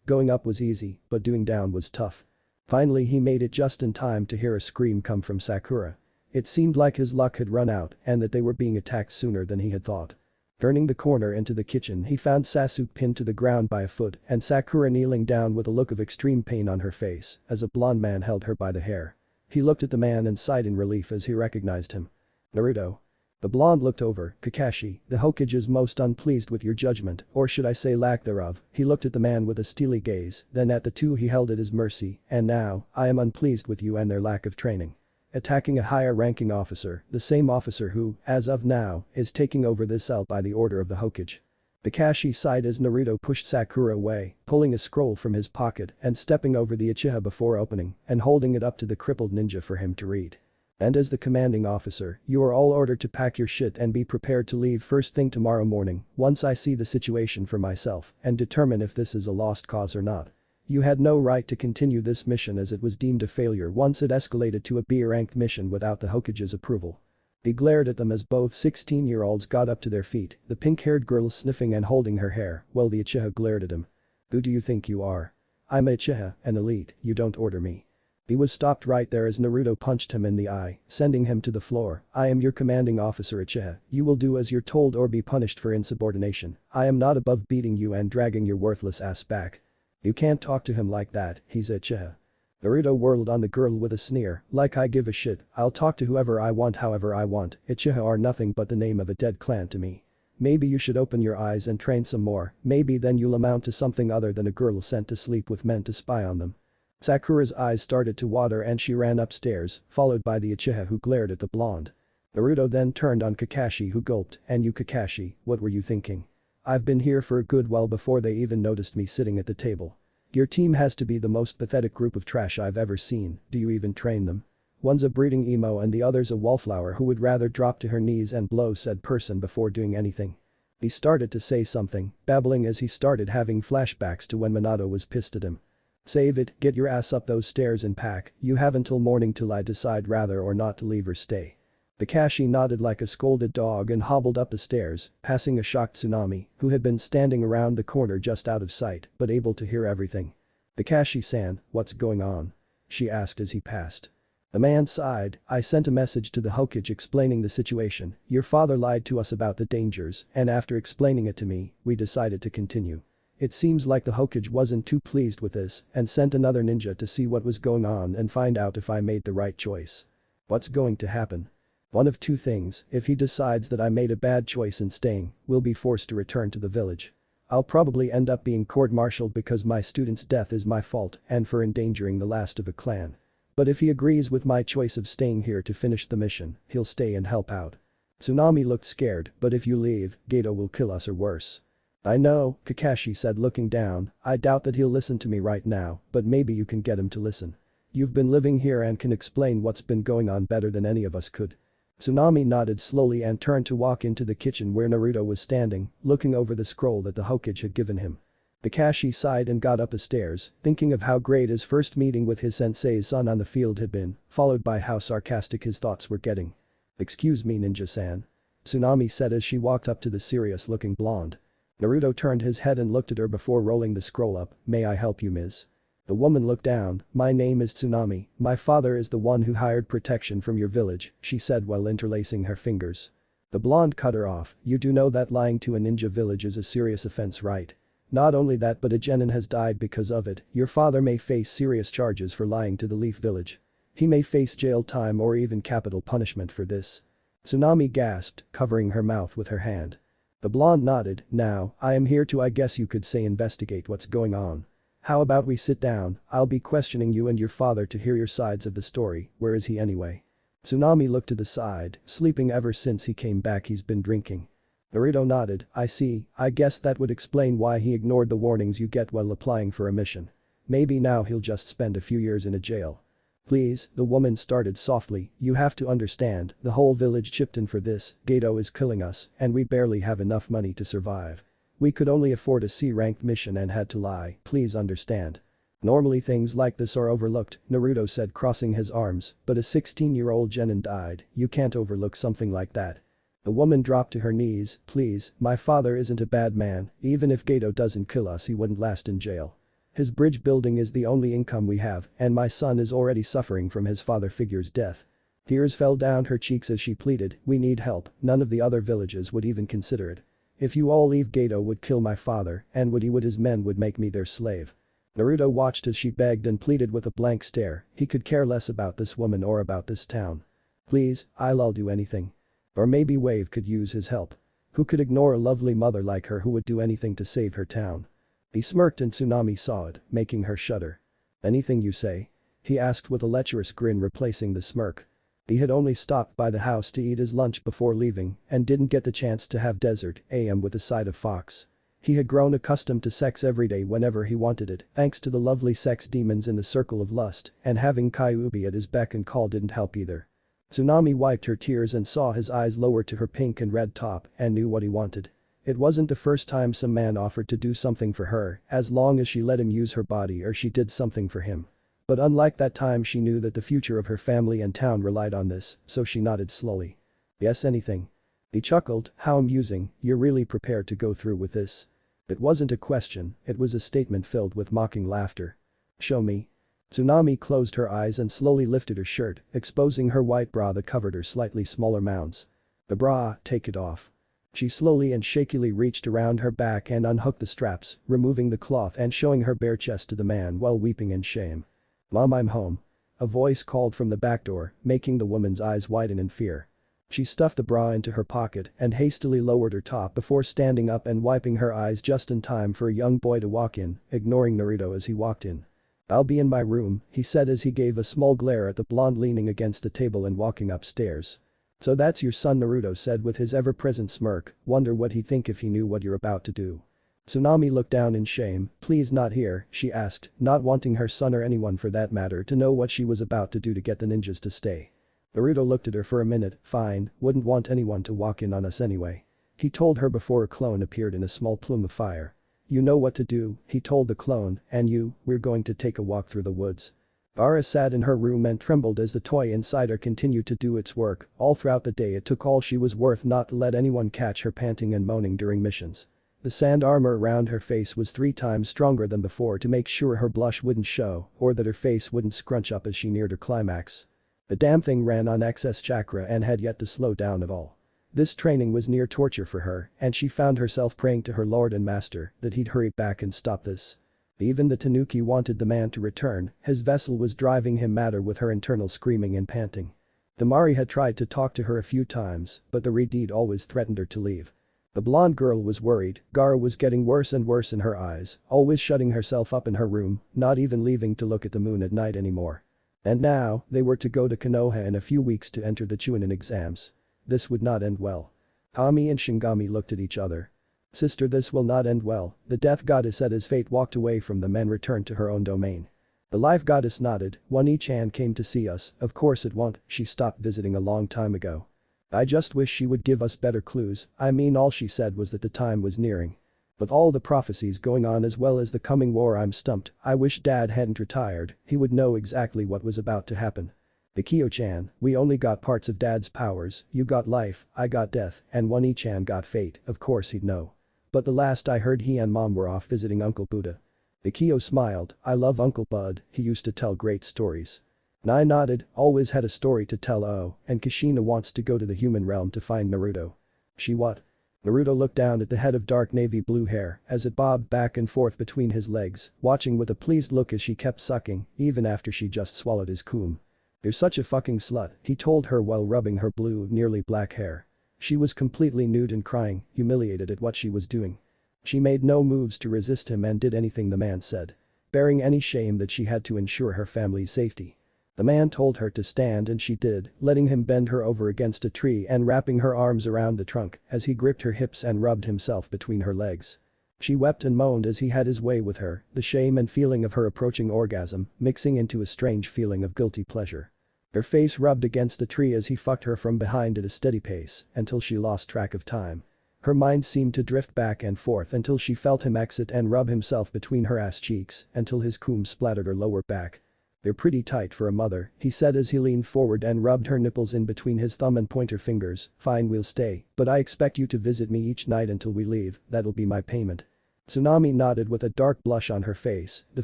Going up was easy, but doing down was tough. Finally he made it just in time to hear a scream come from Sakura. It seemed like his luck had run out and that they were being attacked sooner than he had thought. Turning the corner into the kitchen he found Sasuke pinned to the ground by a foot and Sakura kneeling down with a look of extreme pain on her face as a blonde man held her by the hair. He looked at the man and sighed in relief as he recognized him. Naruto. The blonde looked over, Kakashi, the Hokage is most unpleased with your judgment, or should I say lack thereof. He looked at the man with a steely gaze, then at the two he held at his mercy, and now, I am unpleased with you and their lack of training. Attacking a higher ranking officer, the same officer who, as of now, is taking over this cell by the order of the Hokage. Kakashi sighed as Naruto pushed Sakura away, pulling a scroll from his pocket and stepping over the Uchiha before opening and holding it up to the crippled ninja for him to read. And as the commanding officer, you are all ordered to pack your shit and be prepared to leave first thing tomorrow morning, once I see the situation for myself and determine if this is a lost cause or not. You had no right to continue this mission as it was deemed a failure once it escalated to a B-ranked mission without the Hokage's approval. He glared at them as both 16-year-olds got up to their feet, the pink-haired girl sniffing and holding her hair, while the Uchiha glared at him. Who do you think you are? I'm a Uchiha, an elite, you don't order me. He was stopped right there as Naruto punched him in the eye, sending him to the floor. I am your commanding officer Uchiha. You will do as you're told or be punished for insubordination. I am not above beating you and dragging your worthless ass back. You can't talk to him like that, he's a Uchiha. Naruto whirled on the girl with a sneer, like I give a shit, I'll talk to whoever I want however I want. Uchiha are nothing but the name of a dead clan to me. Maybe you should open your eyes and train some more, maybe then you'll amount to something other than a girl sent to sleep with men to spy on them. Sakura's eyes started to water and she ran upstairs, followed by the Uchiha who glared at the blonde. Naruto then turned on Kakashi who gulped, and you Kakashi, what were you thinking? I've been here for a good while before they even noticed me sitting at the table. Your team has to be the most pathetic group of trash I've ever seen, do you even train them? One's a breeding emo and the other's a wallflower who would rather drop to her knees and blow said person before doing anything. He started to say something, babbling as he started having flashbacks to when Minato was pissed at him. Save it, get your ass up those stairs and pack, you have until morning till I decide rather or not to leave or stay. Kakashi nodded like a scolded dog and hobbled up the stairs, passing a shocked Tsunami, who had been standing around the corner just out of sight but able to hear everything. Kakashi-san, what's going on? she asked as he passed. The man sighed, I sent a message to the Hokage explaining the situation, your father lied to us about the dangers, and after explaining it to me, we decided to continue. It seems like the Hokage wasn't too pleased with this and sent another ninja to see what was going on and find out if I made the right choice. What's going to happen? One of two things, if he decides that I made a bad choice in staying, we'll be forced to return to the village. I'll probably end up being court-martialed because my student's death is my fault and for endangering the last of a clan. But if he agrees with my choice of staying here to finish the mission, he'll stay and help out. Tsunami looked scared, but if you leave, Gato will kill us or worse. I know, Kakashi said looking down, I doubt that he'll listen to me right now, but maybe you can get him to listen. You've been living here and can explain what's been going on better than any of us could. Tsunami nodded slowly and turned to walk into the kitchen where Naruto was standing, looking over the scroll that the Hokage had given him. Kakashi sighed and got up the stairs, thinking of how great his first meeting with his sensei's son on the field had been, followed by how sarcastic his thoughts were getting. Excuse me ninja-san. Tsunami said as she walked up to the serious-looking blonde. Naruto turned his head and looked at her before rolling the scroll up, may I help you miss? The woman looked down, my name is Tsunami, my father is the one who hired protection from your village, she said while interlacing her fingers. The blonde cut her off, you do know that lying to a ninja village is a serious offense, right? Not only that but a genin has died because of it, your father may face serious charges for lying to the Leaf Village. He may face jail time or even capital punishment for this. Tsunami gasped, covering her mouth with her hand. The blonde nodded, now, I am here to I guess you could say investigate what's going on. How about we sit down, I'll be questioning you and your father to hear your sides of the story, where is he anyway? Tsunami looked to the side, sleeping ever since he came back he's been drinking. Naruto nodded, I see, I guess that would explain why he ignored the warnings you get while applying for a mission. Maybe now he'll just spend a few years in a jail. Please, the woman started softly, you have to understand, the whole village chipped in for this, Gato is killing us, and we barely have enough money to survive. We could only afford a C-ranked mission and had to lie, please understand. Normally things like this are overlooked, Naruto said crossing his arms, but a 16-year-old genin died, you can't overlook something like that. The woman dropped to her knees, please, my father isn't a bad man, even if Gato doesn't kill us he wouldn't last in jail. His bridge building is the only income we have and my son is already suffering from his father figure's death. Tears fell down her cheeks as she pleaded, we need help, none of the other villages would even consider it. If you all leave Gato would kill my father and his men would make me their slave. Naruto watched as she begged and pleaded with a blank stare, he could care less about this woman or about this town. Please, I'll do anything. Or maybe Wave could use his help. Who could ignore a lovely mother like her who would do anything to save her town? He smirked and Tsunami saw it, making her shudder. Anything you say? He asked with a lecherous grin replacing the smirk. He had only stopped by the house to eat his lunch before leaving and didn't get the chance to have dessert AM with a side of fox. He had grown accustomed to sex every day whenever he wanted it, thanks to the lovely sex demons in the circle of lust, and having Kyuubi at his beck and call didn't help either. Tsunami wiped her tears and saw his eyes lower to her pink and red top and knew what he wanted. It wasn't the first time some man offered to do something for her, as long as she let him use her body or she did something for him. But unlike that time she knew that the future of her family and town relied on this, so she nodded slowly. Yes, anything. He chuckled, how amusing, you're really prepared to go through with this. It wasn't a question, it was a statement filled with mocking laughter. Show me. Tsunami closed her eyes and slowly lifted her shirt, exposing her white bra that covered her slightly smaller mounds. The bra, take it off. She slowly and shakily reached around her back and unhooked the straps, removing the cloth and showing her bare chest to the man while weeping in shame. Mom, I'm home. A voice called from the back door, making the woman's eyes widen in fear. She stuffed the bra into her pocket and hastily lowered her top before standing up and wiping her eyes just in time for a young boy to walk in, ignoring Naruto as he walked in. I'll be in my room, he said as he gave a small glare at the blonde leaning against the table and walking upstairs. So that's your son, Naruto said with his ever-present smirk, wonder what he'd think if he knew what you're about to do. Tsunami looked down in shame, please not here, she asked, not wanting her son or anyone for that matter to know what she was about to do to get the ninjas to stay. Naruto looked at her for a minute, fine, wouldn't want anyone to walk in on us anyway. He told her before a clone appeared in a small plume of fire. You know what to do, he told the clone, and you, we're going to take a walk through the woods. Bara sat in her room and trembled as the toy inside her continued to do its work, all throughout the day it took all she was worth not to let anyone catch her panting and moaning during missions. The sand armor around her face was 3 times stronger than before to make sure her blush wouldn't show or that her face wouldn't scrunch up as she neared her climax. The damn thing ran on excess chakra and had yet to slow down at all. This training was near torture for her and she found herself praying to her lord and master that he'd hurry back and stop this. Even the Tanuki wanted the man to return, his vessel was driving him madder with her internal screaming and panting. The Mari had tried to talk to her a few times, but the Redeed always threatened her to leave. The blonde girl was worried, Gara was getting worse and worse in her eyes, always shutting herself up in her room, not even leaving to look at the moon at night anymore. And now, they were to go to Konoha in a few weeks to enter the Chunin exams. This would not end well. Kami and Shingami looked at each other. Sister, this will not end well, the death goddess said as fate walked away from them and returned to her own domain. The life goddess nodded, One-Chan came to see us, of course it won't, she stopped visiting a long time ago. I just wish she would give us better clues, I mean all she said was that the time was nearing. With all the prophecies going on as well as the coming war, I'm stumped, I wish Dad hadn't retired, he would know exactly what was about to happen. The Kyo-chan, we only got parts of Dad's powers, you got life, I got death, and One-Chan got fate, of course he'd know. But the last I heard he and Mom were off visiting Uncle Buddha. The Kyo smiled, I love Uncle Bud, he used to tell great stories. I nodded, always had a story to tell. Oh, and Kushina wants to go to the human realm to find Naruto. She what? Naruto looked down at the head of dark navy blue hair as it bobbed back and forth between his legs, watching with a pleased look as she kept sucking, even after she just swallowed his cum. You're such a fucking slut, he told her while rubbing her blue, nearly black hair. She was completely nude and crying, humiliated at what she was doing. She made no moves to resist him and did anything the man said, bearing any shame that she had to ensure her family's safety. The man told her to stand and she did, letting him bend her over against a tree and wrapping her arms around the trunk as he gripped her hips and rubbed himself between her legs. She wept and moaned as he had his way with her, the shame and feeling of her approaching orgasm mixing into a strange feeling of guilty pleasure. Her face rubbed against the tree as he fucked her from behind at a steady pace until she lost track of time. Her mind seemed to drift back and forth until she felt him exit and rub himself between her ass cheeks until his cum splattered her lower back. They're pretty tight for a mother, he said as he leaned forward and rubbed her nipples in between his thumb and pointer fingers. Fine, we'll stay, but I expect you to visit me each night until we leave, that'll be my payment. Tsunami nodded with a dark blush on her face, the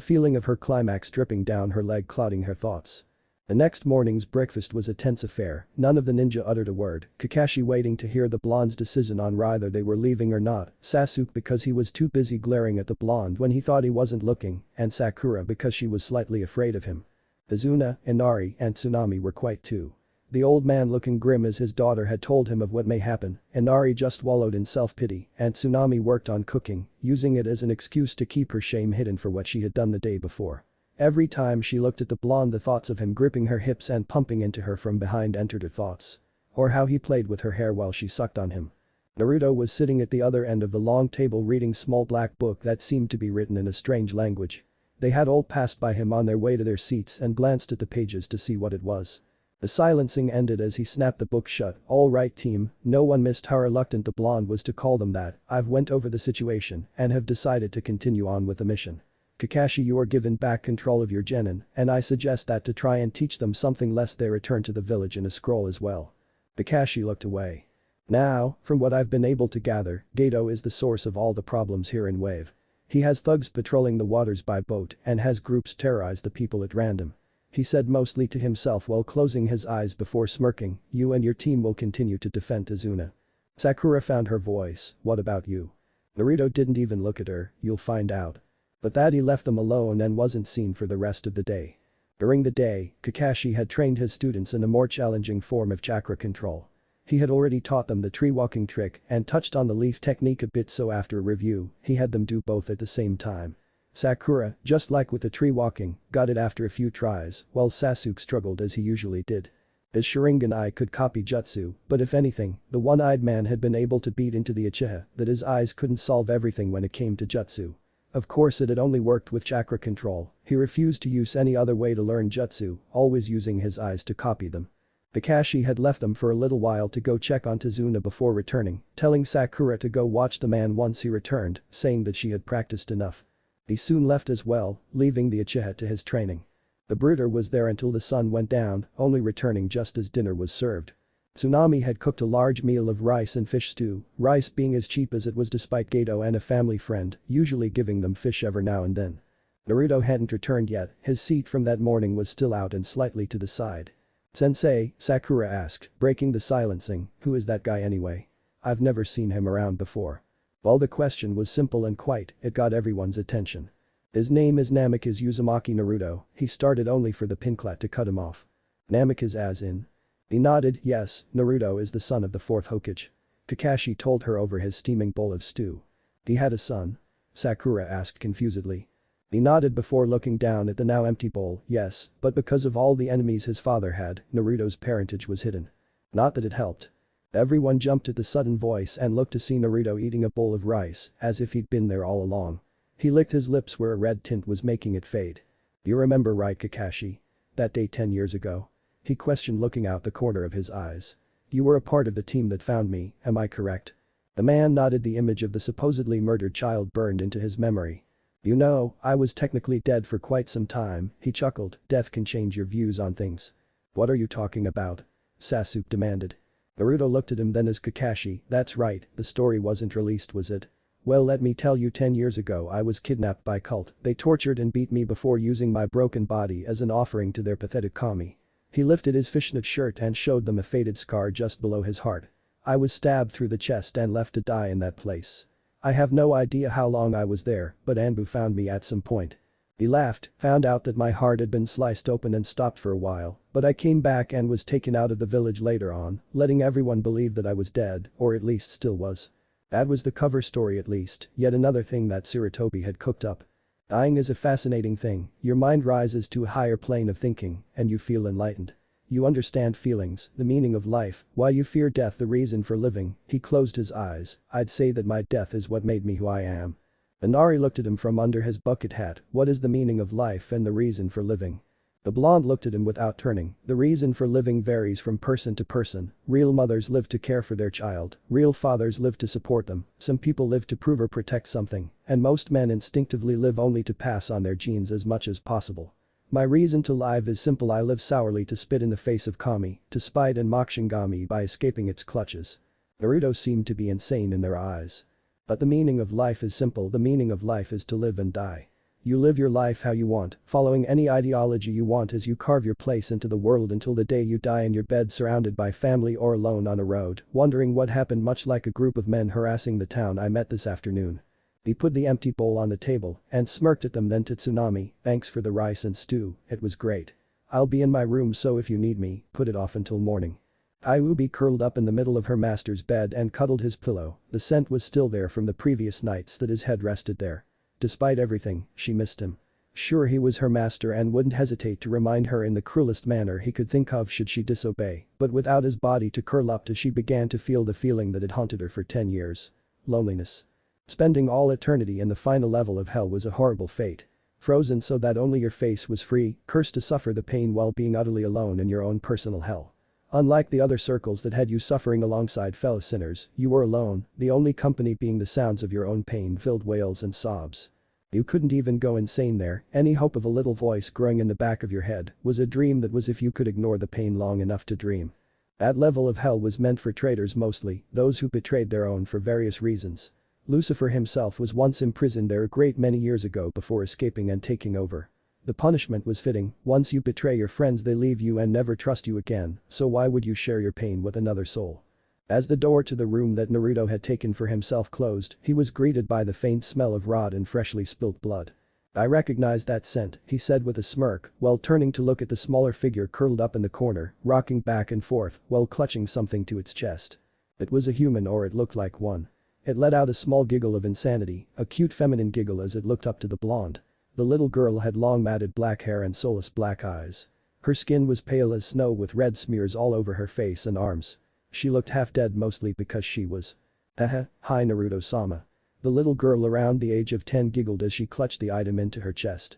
feeling of her climax dripping down her leg clouding her thoughts. The next morning's breakfast was a tense affair, none of the ninja uttered a word, Kakashi waiting to hear the blonde's decision on whether they were leaving or not, Sasuke because he was too busy glaring at the blonde when he thought he wasn't looking, and Sakura because she was slightly afraid of him. Izuna, Inari, and Tsunami were quiet too. The old man looking grim as his daughter had told him of what may happen, Inari just wallowed in self-pity, and Tsunami worked on cooking, using it as an excuse to keep her shame hidden for what she had done the day before. Every time she looked at the blonde, the thoughts of him gripping her hips and pumping into her from behind entered her thoughts. Or how he played with her hair while she sucked on him. Naruto was sitting at the other end of the long table reading a small black book that seemed to be written in a strange language. They had all passed by him on their way to their seats and glanced at the pages to see what it was. The silencing ended as he snapped the book shut. All right team, no one missed how reluctant the blonde was to call them that. I've went over the situation and have decided to continue on with the mission. Kakashi, you are given back control of your genin, and I suggest that to try and teach them something lest they return to the village in a scroll as well. Kakashi looked away. Now, from what I've been able to gather, Gato is the source of all the problems here in Wave. He has thugs patrolling the waters by boat and has groups terrorize the people at random. He said mostly to himself while closing his eyes before smirking, you and your team will continue to defend Izuna. Sakura found her voice, what about you? Naruto didn't even look at her, you'll find out. But that he left them alone and wasn't seen for the rest of the day. During the day, Kakashi had trained his students in a more challenging form of chakra control. He had already taught them the tree walking trick and touched on the leaf technique a bit, so after a review, he had them do both at the same time. Sakura, just like with the tree walking, got it after a few tries, while Sasuke struggled as he usually did. His Sharingan eye could copy jutsu, but if anything, the one-eyed man had been able to beat into the Uchiha that his eyes couldn't solve everything when it came to jutsu. Of course it had only worked with chakra control, he refused to use any other way to learn jutsu, always using his eyes to copy them. Kakashi had left them for a little while to go check on Izuna before returning, telling Sakura to go watch the man once he returned, saying that she had practiced enough. He soon left as well, leaving the Uchiha to his training. The brooder was there until the sun went down, only returning just as dinner was served. Tsunami had cooked a large meal of rice and fish stew, rice being as cheap as it was despite Gato and a family friend usually giving them fish every now and then. Naruto hadn't returned yet, his seat from that morning was still out and slightly to the side. "Sensei," Sakura asked, breaking the silencing, "who is that guy anyway? I've never seen him around before." While the question was simple and quite, it got everyone's attention. "His name is Namikaze Uzumaki Naruto," he started only for the pinclat to cut him off. "Namikaze as in?" He nodded, "Yes, Naruto is the son of the fourth Hokage." Kakashi told her over his steaming bowl of stew. "He had a son?" Sakura asked confusedly. He nodded before looking down at the now empty bowl, "Yes, but because of all the enemies his father had, Naruto's parentage was hidden." Not that it helped. Everyone jumped at the sudden voice and looked to see Naruto eating a bowl of rice, as if he'd been there all along. He licked his lips where a red tint was making it fade. "You remember right, Kakashi? That day 10 years ago?" He questioned looking out the corner of his eyes. "You were a part of the team that found me, am I correct?" The man nodded, the image of the supposedly murdered child burned into his memory. "You know, I was technically dead for quite some time," he chuckled, "death can change your views on things." "What are you talking about?" Sasuke demanded. Naruto looked at him then as Kakashi, "That's right, the story wasn't released, was it? Well, let me tell you, 10 years ago I was kidnapped by cult. They tortured and beat me before using my broken body as an offering to their pathetic kami." He lifted his fishnet shirt and showed them a faded scar just below his heart. "I was stabbed through the chest and left to die in that place. I have no idea how long I was there, but Anbu found me at some point." He laughed, "Found out that my heart had been sliced open and stopped for a while, but I came back and was taken out of the village later on, letting everyone believe that I was dead, or at least still was." That was the cover story at least, yet another thing that Sarutobi had cooked up. Dying is a fascinating thing, your mind rises to a higher plane of thinking, and you feel enlightened. You understand feelings, the meaning of life, why you fear death, the reason for living. He closed his eyes. "I'd say that my death is what made me who I am." Inari looked at him from under his bucket hat. "What is the meaning of life and the reason for living?" The blonde looked at him without turning. "The reason for living varies from person to person. Real mothers live to care for their child, real fathers live to support them, some people live to prove or protect something, and most men instinctively live only to pass on their genes as much as possible. My reason to live is simple, I live sourly to spit in the face of Kami, to spite and mock Shinigami by escaping its clutches." Naruto seemed to be insane in their eyes. "But the meaning of life is simple, the meaning of life is to live and die. You live your life how you want, following any ideology you want as you carve your place into the world until the day you die in your bed surrounded by family or alone on a road, wondering what happened, much like a group of men harassing the town I met this afternoon." He put the empty bowl on the table and smirked at them, then to Tsunami, "Thanks for the rice and stew, it was great. I'll be in my room, so if you need me, put it off until morning." Ayubi curled up in the middle of her master's bed and cuddled his pillow, the scent was still there from the previous nights that his head rested there. Despite everything, she missed him. Sure, he was her master and wouldn't hesitate to remind her in the cruelest manner he could think of should she disobey, but without his body to curl up to, she began to feel the feeling that had haunted her for 10 years. Loneliness. Spending all eternity in the final level of hell was a horrible fate. Frozen so that only your face was free, cursed to suffer the pain while being utterly alone in your own personal hell. Unlike the other circles that had you suffering alongside fellow sinners, you were alone, the only company being the sounds of your own pain-filled wails and sobs. You couldn't even go insane there, any hope of a little voice growing in the back of your head was a dream that was if you could ignore the pain long enough to dream. That level of hell was meant for traitors mostly, those who betrayed their own for various reasons. Lucifer himself was once imprisoned there a great many years ago before escaping and taking over. The punishment was fitting, once you betray your friends they leave you and never trust you again, so why would you share your pain with another soul? As the door to the room that Naruto had taken for himself closed, he was greeted by the faint smell of rot and freshly spilt blood. "I recognize that scent," he said with a smirk, while turning to look at the smaller figure curled up in the corner, rocking back and forth while clutching something to its chest. It was a human, or it looked like one. It let out a small giggle of insanity, a cute feminine giggle as it looked up to the blonde. The little girl had long matted black hair and soulless black eyes. Her skin was pale as snow with red smears all over her face and arms. She looked half dead, mostly because she was. "Haha, hi Naruto-sama." The little girl around the age of 10 giggled as she clutched the item into her chest.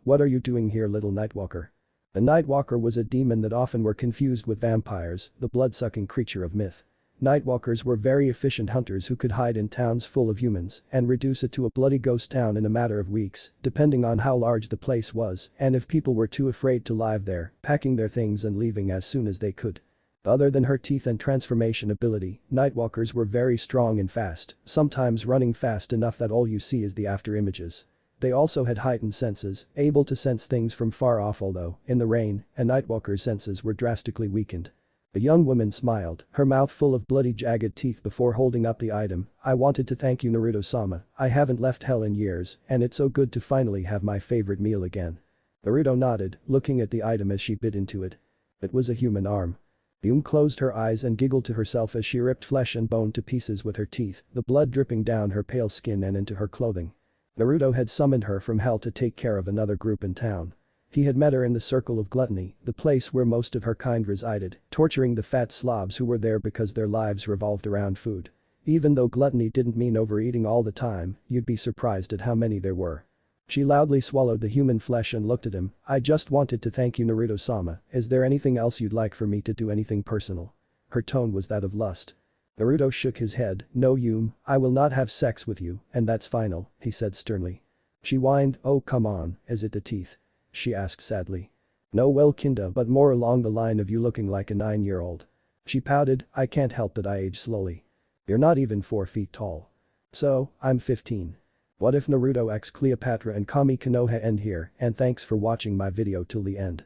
What are you doing here, little Nightwalker?" A Nightwalker was a demon that often were confused with vampires, the blood-sucking creature of myth. Nightwalkers were very efficient hunters who could hide in towns full of humans and reduce it to a bloody ghost town in a matter of weeks, depending on how large the place was and if people were too afraid to live there, packing their things and leaving as soon as they could. Other than her teeth and transformation ability, Nightwalkers were very strong and fast, sometimes running fast enough that all you see is the after images. They also had heightened senses, able to sense things from far off although, in the rain, a Nightwalker's senses were drastically weakened. The young woman smiled, her mouth full of bloody jagged teeth before holding up the item. "I wanted to thank you Naruto-sama, I haven't left hell in years, and it's so good to finally have my favorite meal again." Naruto nodded, looking at the item as she bit into it. It was a human arm. Yum closed her eyes and giggled to herself as she ripped flesh and bone to pieces with her teeth, the blood dripping down her pale skin and into her clothing. Naruto had summoned her from hell to take care of another group in town. He had met her in the circle of gluttony, the place where most of her kind resided, torturing the fat slobs who were there because their lives revolved around food. Even though gluttony didn't mean overeating all the time, you'd be surprised at how many there were. She loudly swallowed the human flesh and looked at him. "I just wanted to thank you Naruto-sama, is there anything else you'd like for me to do, anything personal?" Her tone was that of lust. Naruto shook his head. "No Yum, I will not have sex with you, and that's final," he said sternly. She whined, "Oh come on, is it the teeth?" she asked sadly. "No well kinda but more along the line of you looking like a 9-year-old. She pouted, "I can't help that I age slowly. You're not even 4 feet tall. So, I'm 15. What if Naruto x Cleopatra and Kami konoha end here, and thanks for watching my video till the end.